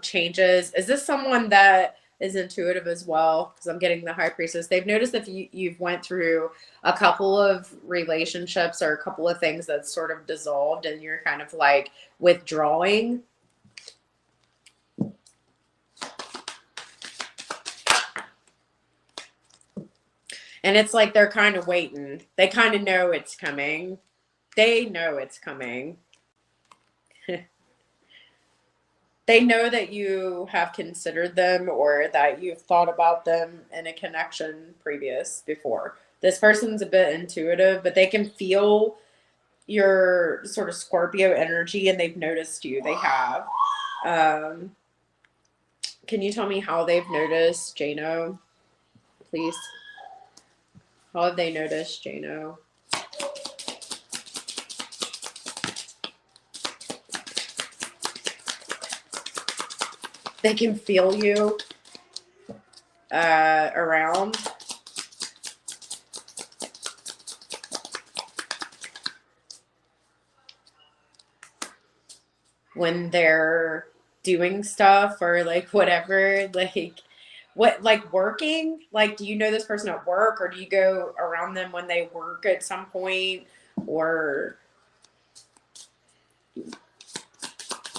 changes. Is this someone that is intuitive as well? Because I'm getting the High Priestess. They've noticed if you've went through a couple of relationships or a couple of things that sort of dissolved and you're kind of like withdrawing. And it's like they're kind of waiting. They kind of know it's coming. They know it's coming. They know that you have considered them or that you've thought about them in a connection before. This person's a bit intuitive, but they can feel your sort of Scorpio energy and they've noticed you. They have. Can you tell me how they've noticed, Jano? Please. How have they noticed, Jano? They can feel you around. When they're doing stuff or like whatever, like working, like do you know this person at work or do you go around them when they work at some point, or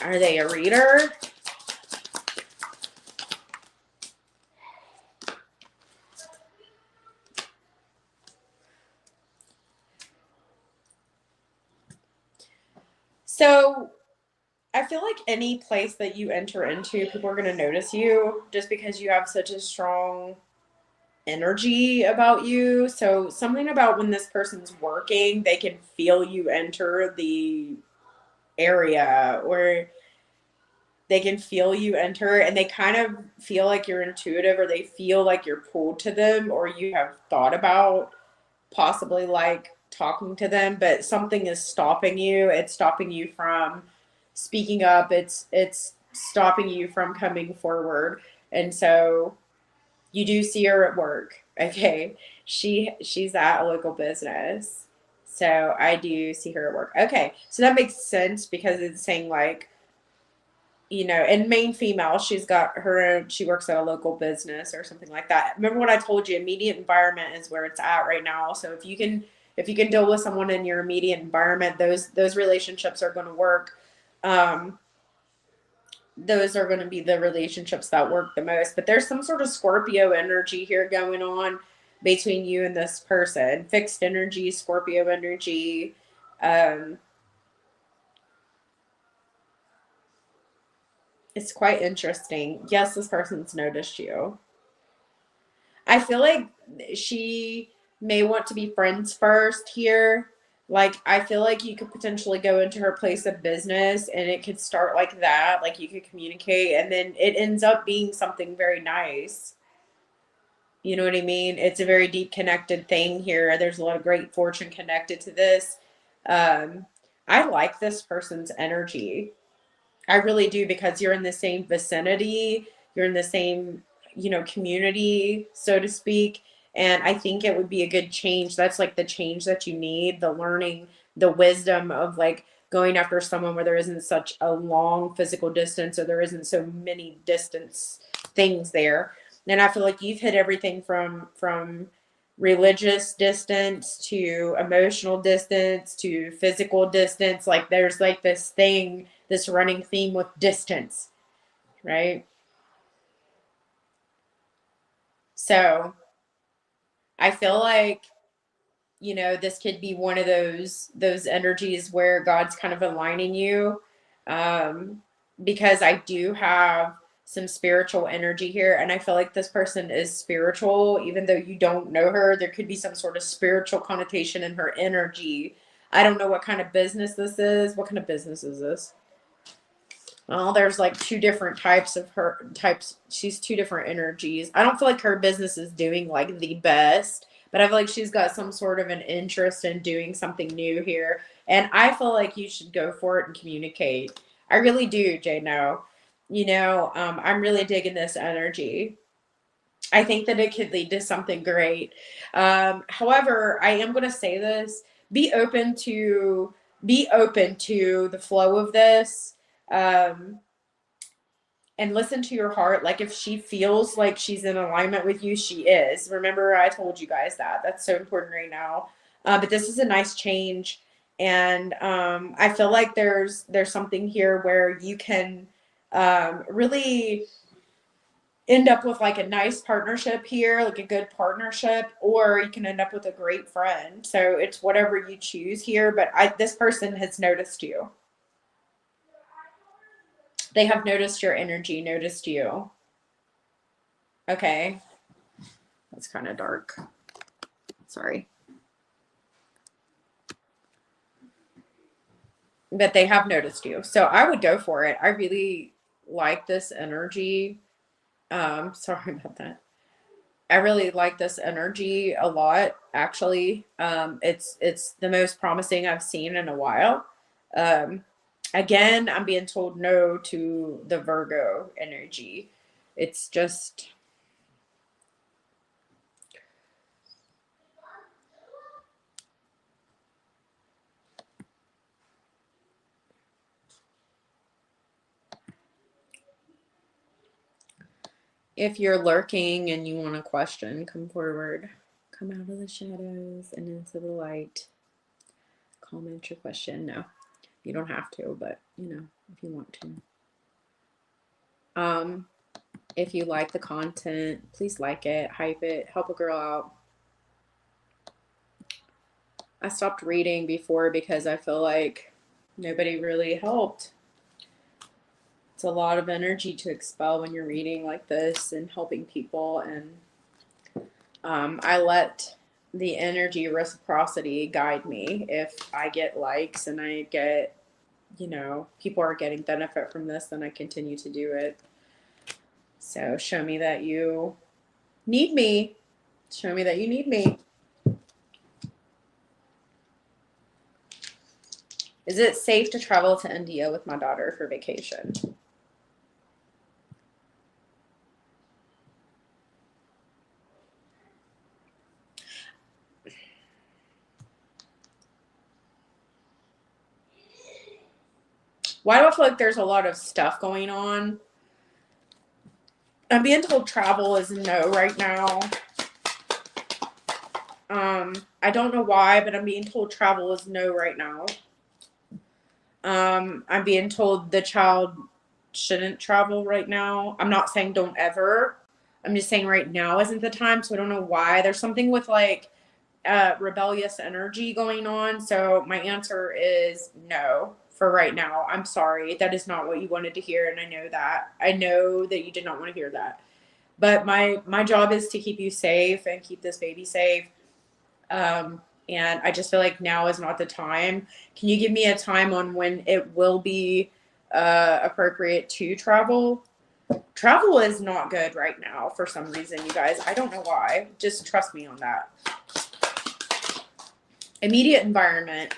are they a reader? So I feel like any place that you enter into, people are going to notice you just because you have such a strong energy about you. So something about when this person's working, they can feel you enter the area, or they can feel you enter and they kind of feel like you're intuitive, or they feel like you're pulled to them, or you have thought about possibly like talking to them, but something is stopping you. It's stopping you from speaking up. It's stopping you from coming forward. And so you do see her at work. Okay. She's at a local business. So I do see her at work. Okay. So that makes sense because it's saying like, you know, and main female, she's got her own, she works at a local business or something like that. Remember what I told you, immediate environment is where it's at right now. So if you can deal with someone in your immediate environment, those relationships are going to work. Those are going to be the relationships that work the most. But there's some sort of Scorpio energy here going on between you and this person. Fixed energy, Scorpio energy. It's quite interesting. Yes, this person's noticed you. I feel like she may want to be friends first here. Like, I feel like you could potentially go into her place of business and it could start like that. Like, you could communicate and then it ends up being something very nice. You know what I mean? It's a very deep connected thing here. There's a lot of great fortune connected to this. Um, I like this person's energy. I really do, because you're in the same vicinity, you're in the same, you know, community, so to speak. And I think it would be a good change. That's like the change that you need, the learning, the wisdom of like going after someone where there isn't such a long physical distance or there isn't so many distance things there. And I feel like you've hit everything from religious distance to emotional distance to physical distance. Like there's like this thing, this running theme with distance, right? So I feel like, you know, this could be one of those energies where God's kind of aligning you. Um, because I do have some spiritual energy here, and I feel like this person is spiritual, even though you don't know her. There could be some sort of spiritual connotation in her energy. I don't know what kind of business this is. What kind of business is this? Well, there's like two different types of her types. She's two different energies. I don't feel like her business is doing like the best, but I feel like she's got some sort of an interest in doing something new here. And I feel like you should go for it and communicate. I really do, Jay. No. I'm really digging this energy. I think that it could lead to something great. However, I am going to say this: be open to the flow of this, um, and listen to your heart. Like if she feels like she's in alignment with you, she is. Remember, I told you guys that. That's so important right now. But this is a nice change, and I feel like there's something here where you can really end up with like a nice partnership here, like a good partnership, or you can end up with a great friend. So it's whatever you choose here. But this person has noticed you. They have noticed your energy, noticed you. Okay. That's kind of dark. Sorry. But they have noticed you. So I would go for it. I really like this energy. Sorry about that. I really like this energy a lot, actually. It's the most promising I've seen in a while. Um, Again, I'm being told no to the Virgo energy. It's just if you're lurking and you want a question, come forward. Come out of the shadows and into the light. Comment your question. No, you don't have to, but if you want to. Um, if you like the content, please like it, hype it, help a girl out. I stopped reading before because I feel like nobody really helped. It's a lot of energy to expel when you're reading like this and helping people. And I let the energy reciprocity guide me. If I get likes and I get, people are getting benefit from this, then I continue to do it. So show me that you need me. Show me that you need me. Is it safe to travel to India with my daughter for vacation? Why do I feel like there's a lot of stuff going on? I'm being told travel is no right now. I don't know why, but I'm being told travel is no right now. I'm being told the child shouldn't travel right now. I'm not saying don't ever. I'm just saying right now isn't the time. So I don't know why. There's something with like rebellious energy going on. So my answer is no for right now. I'm sorry. That is not what you wanted to hear. And I know that. I know that you did not want to hear that. But my job is to keep you safe and keep this baby safe. And I just feel like now is not the time. Can you give me a time on when it will be appropriate to travel? Travel is not good right now for some reason, you guys. I don't know why. Just trust me on that. Immediate environment.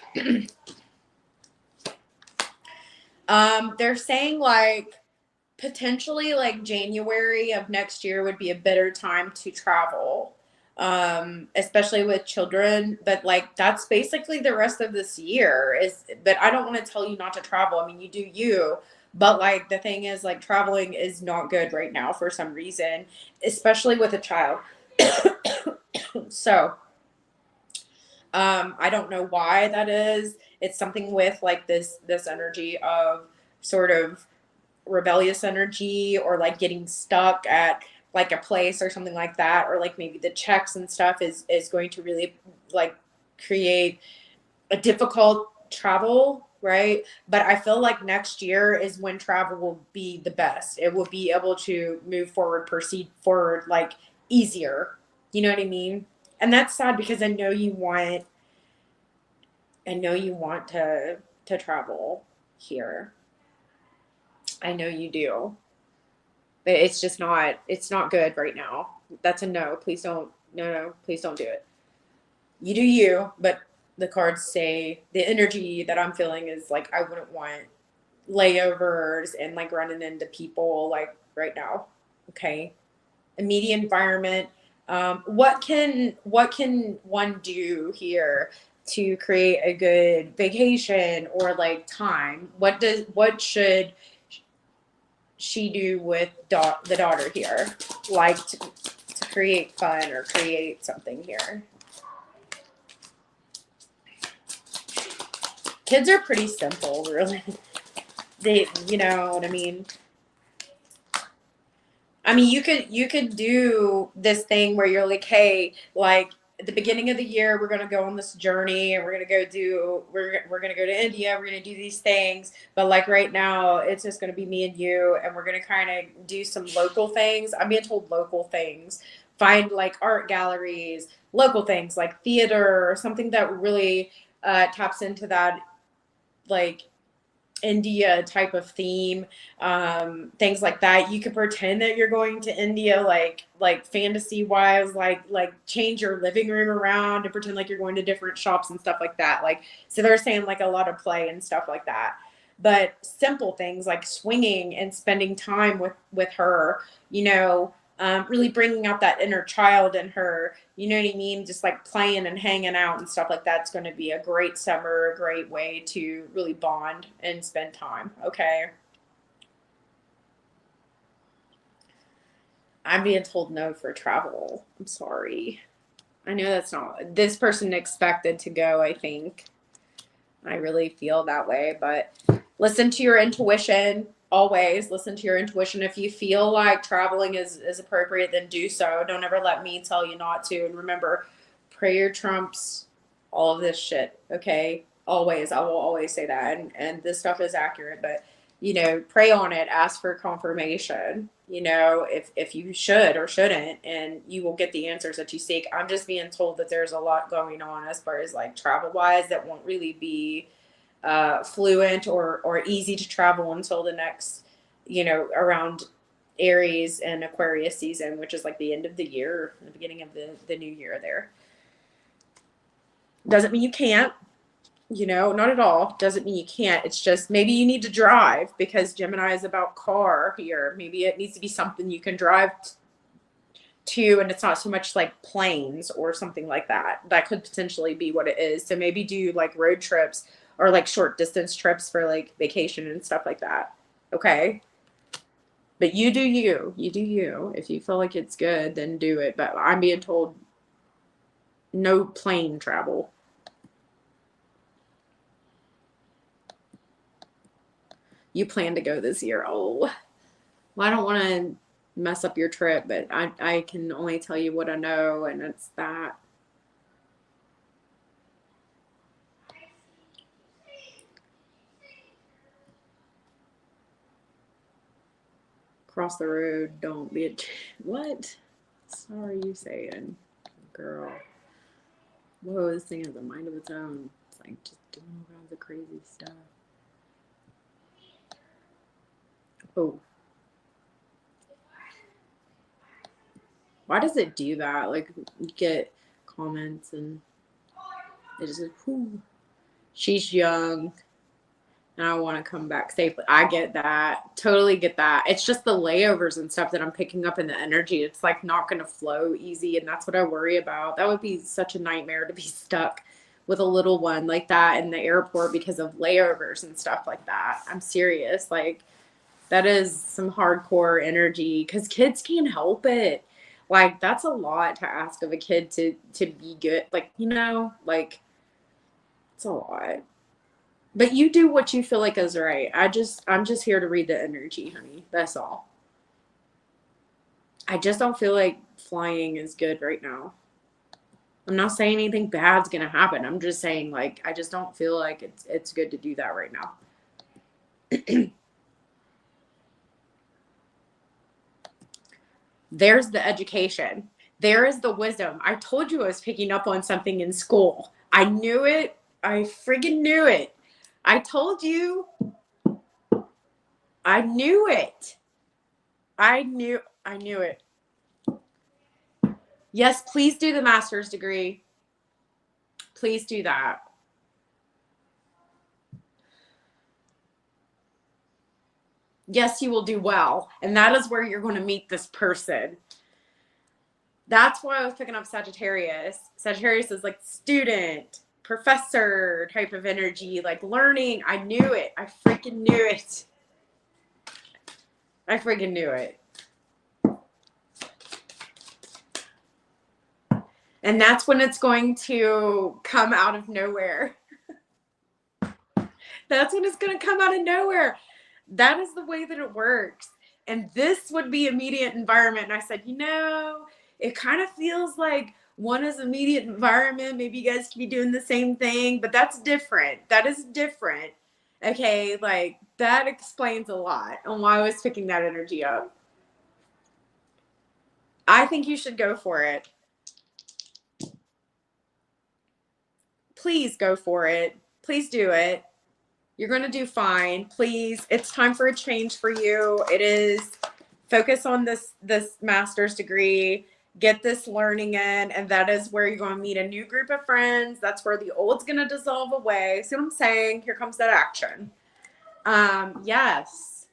They're saying like potentially like January of next year would be a better time to travel, especially with children. But like that's basically the rest of this year is. But I don't want to tell you not to travel. I mean, you do you. But like the thing is, like traveling is not good right now for some reason, especially with a child. So I don't know why that is. It's something with like this energy of sort of rebellious energy or like getting stuck at like a place or something like that, or like maybe the checks and stuff is going to really like create a difficult travel, right? But I feel like next year is when travel will be the best. It will be able to move forward, proceed forward like easier. You know what I mean? And that's sad because I know you want to travel here. I know you do. But it's not good right now. That's a no. Please don't. No, please don't do it. You do you, but the cards say the energy that I'm feeling is like I wouldn't want layovers and like running into people like right now. Okay. Immediate environment. What can one do here to create a good vacation or like time? What should she do with the daughter here? Like to create fun or create something here. Kids are pretty simple, really. They, you know what I mean? I mean, you could do this thing where you're like, hey, like at the beginning of the year, we're gonna go on this journey, and we're gonna go to India. We're gonna do these things, but like right now, it's just gonna be me and you, and we're gonna kind of do some local things. I'm being told local things. Find like art galleries, local things like theater or something that really taps into that like India type of theme, things like that. You could pretend that you're going to India, like fantasy wise, like change your living room around and pretend like you're going to different shops and stuff like that. Like, so they're saying like a lot of play and stuff like that. But simple things like swinging and spending time with her, you know, really bringing out that inner child in her, you know what I mean? Just like playing and hanging out and stuff like that's going to be a great summer, a great way to really bond and spend time. Okay. I'm being told no for travel. I'm sorry. I know that's not, this person expected to go, I think. I really feel that way, but listen to your intuition. Always listen to your intuition. If you feel like traveling is appropriate, then do so. Don't ever let me tell you not to. And remember, prayer trumps all of this shit. Okay, always. I will always say that. And this stuff is accurate, but you know, pray on it. Ask for confirmation. You know, if you should or shouldn't, and you will get the answers that you seek. I'm just being told that there's a lot going on as far as like travel wise that won't really be fluent or easy to travel until the next, you know, around Aries and Aquarius season, which is like the end of the year, the beginning of the new year there. Doesn't mean you can't, you know, not at all. Doesn't mean you can't. It's just maybe you need to drive because Gemini is about car here. Maybe it needs to be something you can drive to, and it's not so much like planes or something like that. That could potentially be what it is. So maybe do like road trips or like short distance trips for like vacation and stuff like that. Okay. But you do you. You do you. If you feel like it's good, then do it. But I'm being told no plane travel. You plan to go this year. Oh, well, I don't want to mess up your trip, but I can only tell you what I know, and it's that. Cross the road, don't be a what? Sorry, you saying, girl. Whoa, this thing has a mind of its own. It's like just doing all kinds of crazy stuff. Oh. Why does it do that? Like, you get comments and it just like, whoo. She's young and I want to come back safely. I get that. Totally get that. It's just the layovers and stuff that I'm picking up in the energy. It's like not going to flow easy. And that's what I worry about. That would be such a nightmare to be stuck with a little one like that in the airport because of layovers and stuff like that. I'm serious. Like, that is some hardcore energy because kids can't help it. Like, that's a lot to ask of a kid to be good. Like, you know, like, it's a lot. But you do what you feel like is right. I'm just here to read the energy, honey. That's all. I just don't feel like flying is good right now. I'm not saying anything bad's gonna happen. I'm just saying like I just don't feel like it's good to do that right now. There's the education. There is the wisdom. I told you I was picking up on something in school. I knew it. I friggin' knew it. I told you. I knew it. I knew it. Yes, please do the master's degree. Please do that. Yes, you will do well. And that is where you're going to meet this person. That's why I was picking up Sagittarius. Sagittarius is like student, professor type of energy, like learning. I knew it. I freaking knew it. I freaking knew it. And that's when it's going to come out of nowhere. That's when it's going to come out of nowhere. That is the way that it works. And this would be immediate environment. And I said, it kind of feels like one is immediate environment. Maybe you guys can be doing the same thing, but that's different. That is different. Okay, like that explains a lot on why I was picking that energy up. I think you should go for it. Please go for it. Please do it. You're going to do fine. Please. It's time for a change for you. It is. Focus on this master's degree. Get this learning in. And that is where you're going to meet a new group of friends. That's where the old's going to dissolve away. See what I'm saying? Here comes that action. Yes.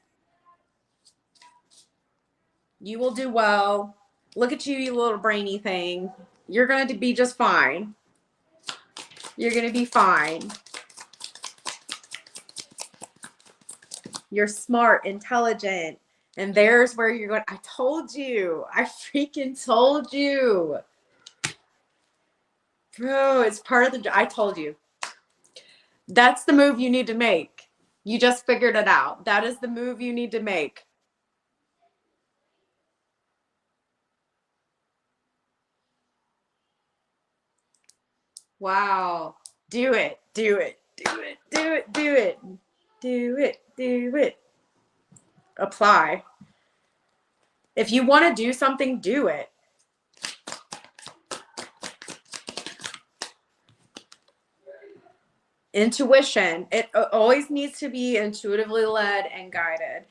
You will do well. Look at you, you little brainy thing. You're going to be just fine. You're going to be fine. You're smart, intelligent. And there's where you're going. I told you. I freaking told you. Bro, it's part of the, I told you. That's the move you need to make. You just figured it out. That is the move you need to make. Wow. Do it. Do it. Do it. Do it. Do it. Do it. Do it. Apply. If you want to do something, do it. Intuition. It always needs to be intuitively led and guided.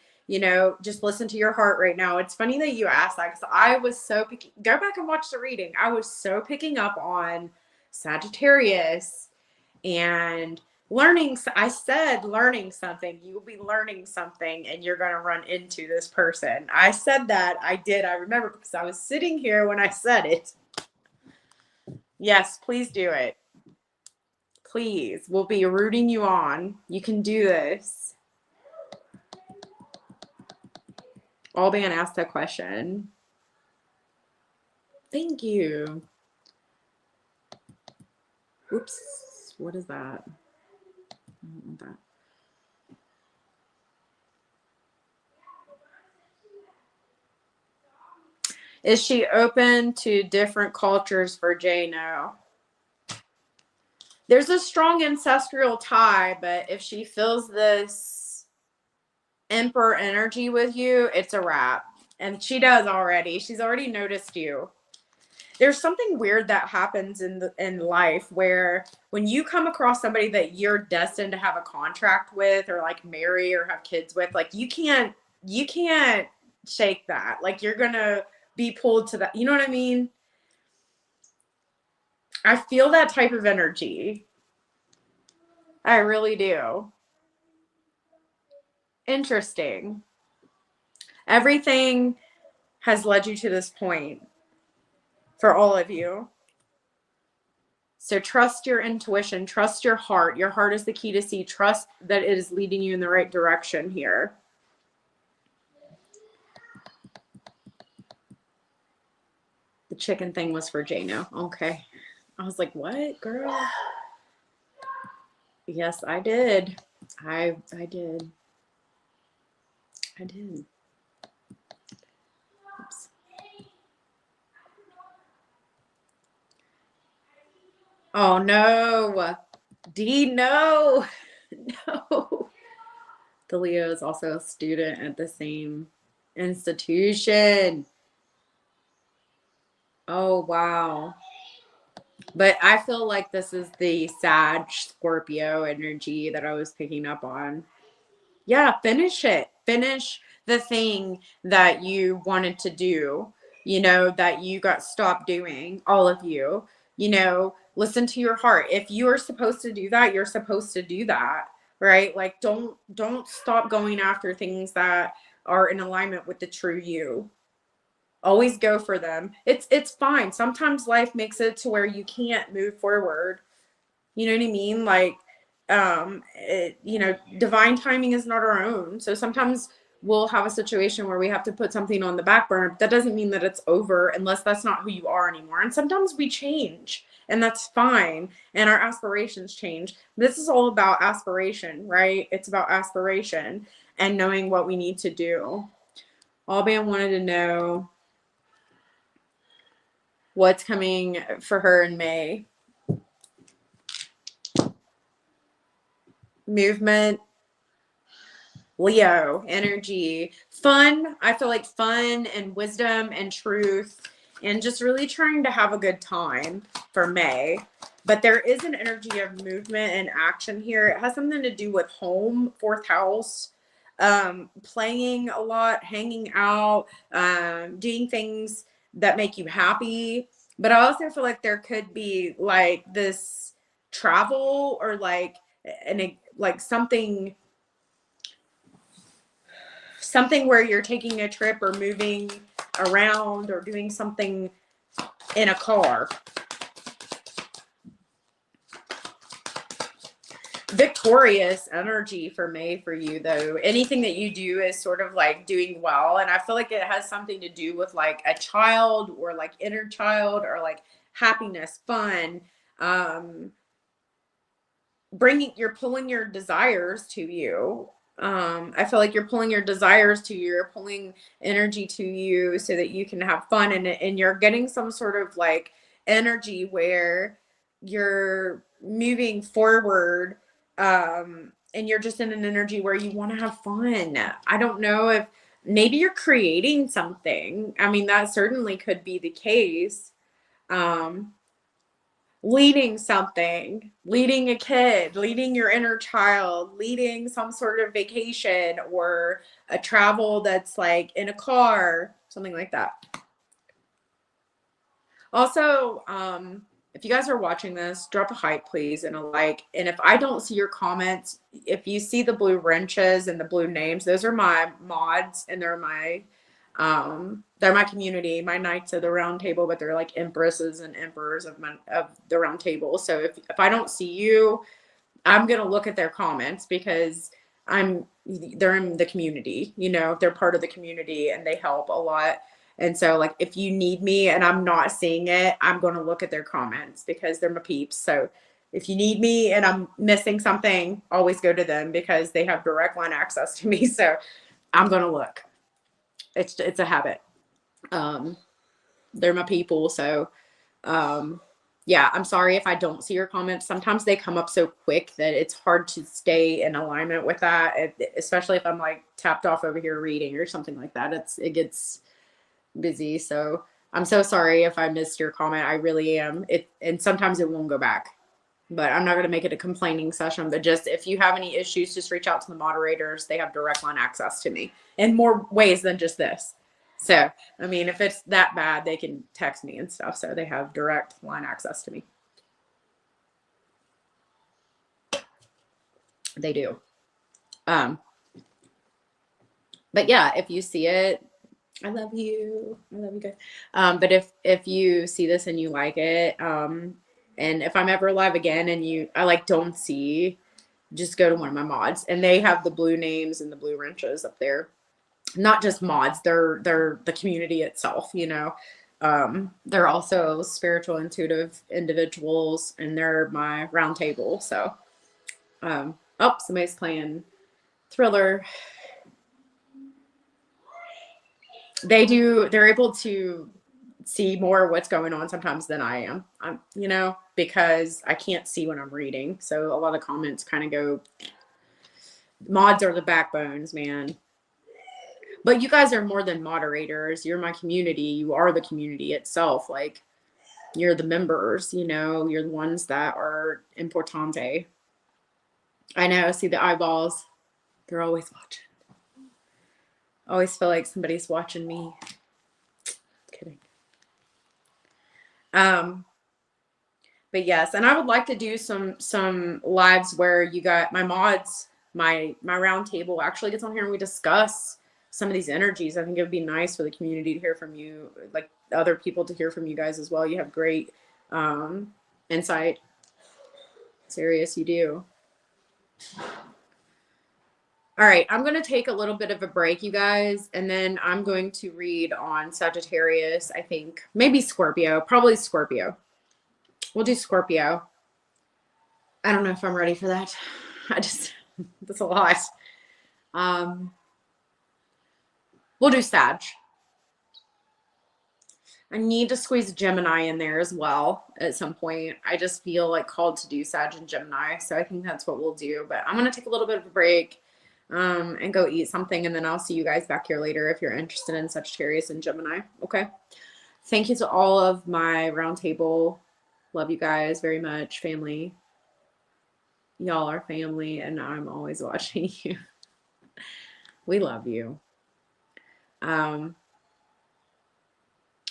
Just listen to your heart right now. It's funny that you asked that because I was so picky. Go back and watch the reading. I was so picking up on Sagittarius and learning. I said learning something. You will be learning something and you're going to run into this person. I said that. I did. I remember because I was sitting here when I said it. Yes, please do it. Please. We'll be rooting you on. You can do this. Alban asked that question. Thank you. Oops. What is that? I don't want that. Is she open to different cultures for J-No? There's a strong ancestral tie, but if she feels this emperor energy with you, it's a wrap. And she does already. She's already noticed you. There's something weird that happens in life where when you come across somebody that you're destined to have a contract with or like marry or have kids with, like you can't shake that. Like you're gonna be pulled to that. You know what I mean? I feel that type of energy. I really do. Interesting. Everything has led you to this point for all of you. So trust your intuition, trust your heart. Your heart is the key to see. Trust that it is leading you in the right direction here. The chicken thing was for J-No. Okay. I was like, what, girl? Yes, I did. I did. I did. Oops. Oh, no. D, no. No. The Leo is also a student at the same institution. Oh, wow. But I feel like this is the Sag Scorpio energy that I was picking up on. Yeah, finish it. Finish the thing that you wanted to do, that you got stopped doing, all of you. Listen to your heart. If you are supposed to do that, you're supposed to do that. right? Like don't stop going after things that are in alignment with the true you. Always go for them. It's fine. Sometimes life makes it to where you can't move forward. You know what I mean? Like, divine timing is not our own. So sometimes we'll have a situation where we have to put something on the back burner. But that doesn't mean that it's over unless that's not who you are anymore. And sometimes we change, and that's fine. And our aspirations change. This is all about aspiration, right? It's about aspiration and knowing what we need to do. Alban wanted to know what's coming for her in May. Movement, Leo energy, fun. I feel like fun and wisdom and truth and just really trying to have a good time for May. But there is an energy of movement and action here. It has something to do with home, fourth house, playing a lot, hanging out, doing things that make you happy. But I also feel like there could be like this travel or like something where you're taking a trip or moving around or doing something in a car. Victorious energy for May for you, though. Anything that you do is sort of like doing well. And I feel like it has something to do with like a child or like inner child or like happiness, fun. You're pulling your desires to you. I feel like you're pulling your desires to you, you're pulling energy to you so that you can have fun, and you're getting some sort of like energy where you're moving forward, and you're just in an energy where you want to have fun. I don't know if maybe you're creating something. I mean, that certainly could be the case. Leading something, leading a kid, leading your inner child, leading some sort of vacation or a travel that's like in a car, something like that. Also, if you guys are watching this, drop a hype, please, and a like. And if I don't see your comments, if you see the blue wrenches and the blue names, those are my mods, and they're my community, my knights of the round table, but they're like empresses and emperors of the round table. So if I don't see you, I'm gonna look at their comments because they're in the community, they're part of the community and they help a lot. And so like if you need me and I'm not seeing it, I'm gonna look at their comments because they're my peeps. So if you need me and I'm missing something, always go to them because they have direct line access to me. So I'm gonna look. It's a habit. They're my people. So yeah, I'm sorry if I don't see your comments. Sometimes they come up so quick that it's hard to stay in alignment with that, especially if I'm like tapped off over here reading or something like that. It gets busy. So I'm so sorry if I missed your comment. I really am. And sometimes it won't go back. But I'm not going to make it a complaining session. But just if you have any issues, just reach out to the moderators. They have direct line access to me in more ways than just this. So, I mean, if it's that bad, they can text me and stuff. So they have direct line access to me. They do. But yeah, if you see it, I love you. I love you guys. But if you see this and you like it, and if I'm ever live again and I like don't see, just go to one of my mods and they have the blue names and the blue wrenches up there. Not just mods, they're the community itself, they're also spiritual intuitive individuals and they're my round table. So somebody's playing Thriller. They're able to see more what's going on sometimes than I am. Because I can't see when I'm reading. So a lot of comments kind of go, mods are the backbones, man. But you guys are more than moderators. You're my community. You are the community itself. Like, you're the members, you're the ones that are importante. I know, see the eyeballs. They're always watching. I always feel like somebody's watching me. Kidding. But But yes, and I would like to do some lives where you got my mods, my round table actually gets on here and we discuss some of these energies. I think it would be nice for the community to hear from you, like other people to hear from you guys as well. You have great insight. Serious, you do. All right, I'm going to take a little bit of a break, you guys, and then I'm going to read on Sagittarius, I think. Maybe Scorpio, probably Scorpio. We'll do Scorpio. I don't know if I'm ready for that. That's a lot. We'll do Sag. I need to squeeze Gemini in there as well at some point. I just feel like called to do Sag and Gemini. So I think that's what we'll do. But I'm going to take a little bit of a break and go eat something. And then I'll see you guys back here later if you're interested in Sagittarius and Gemini. Okay. Thank you to all of my roundtable. Love you guys very much, family. Y'all are family, and I'm always watching you. We love you.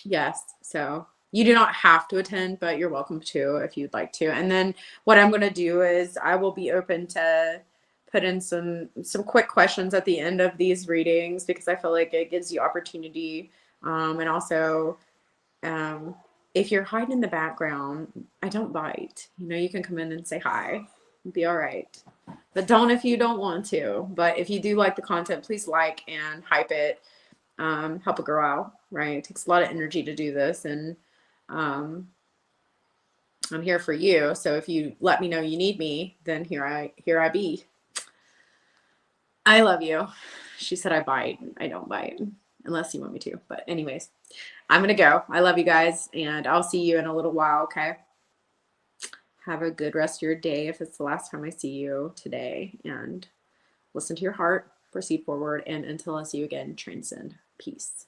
Yes, so you do not have to attend, but you're welcome to if you'd like to. And then what I'm going to do is I will be open to put in some quick questions at the end of these readings because I feel like it gives you opportunity. And also, if you're hiding in the background, I don't bite. You know, you can come in and say hi. Be all right. But don't if you don't want to. But if you do like the content, please like and hype it. Help a girl out, right? It takes a lot of energy to do this, and I'm here for you. So if you let me know you need me, then here I be. I love you. She said I bite. I don't bite unless you want me to. But anyways, I'm gonna go. I love you guys, and I'll see you in a little while. Okay. Have a good rest of your day if it's the last time I see you today, and listen to your heart, proceed forward, and until I see you again, transcend. Peace.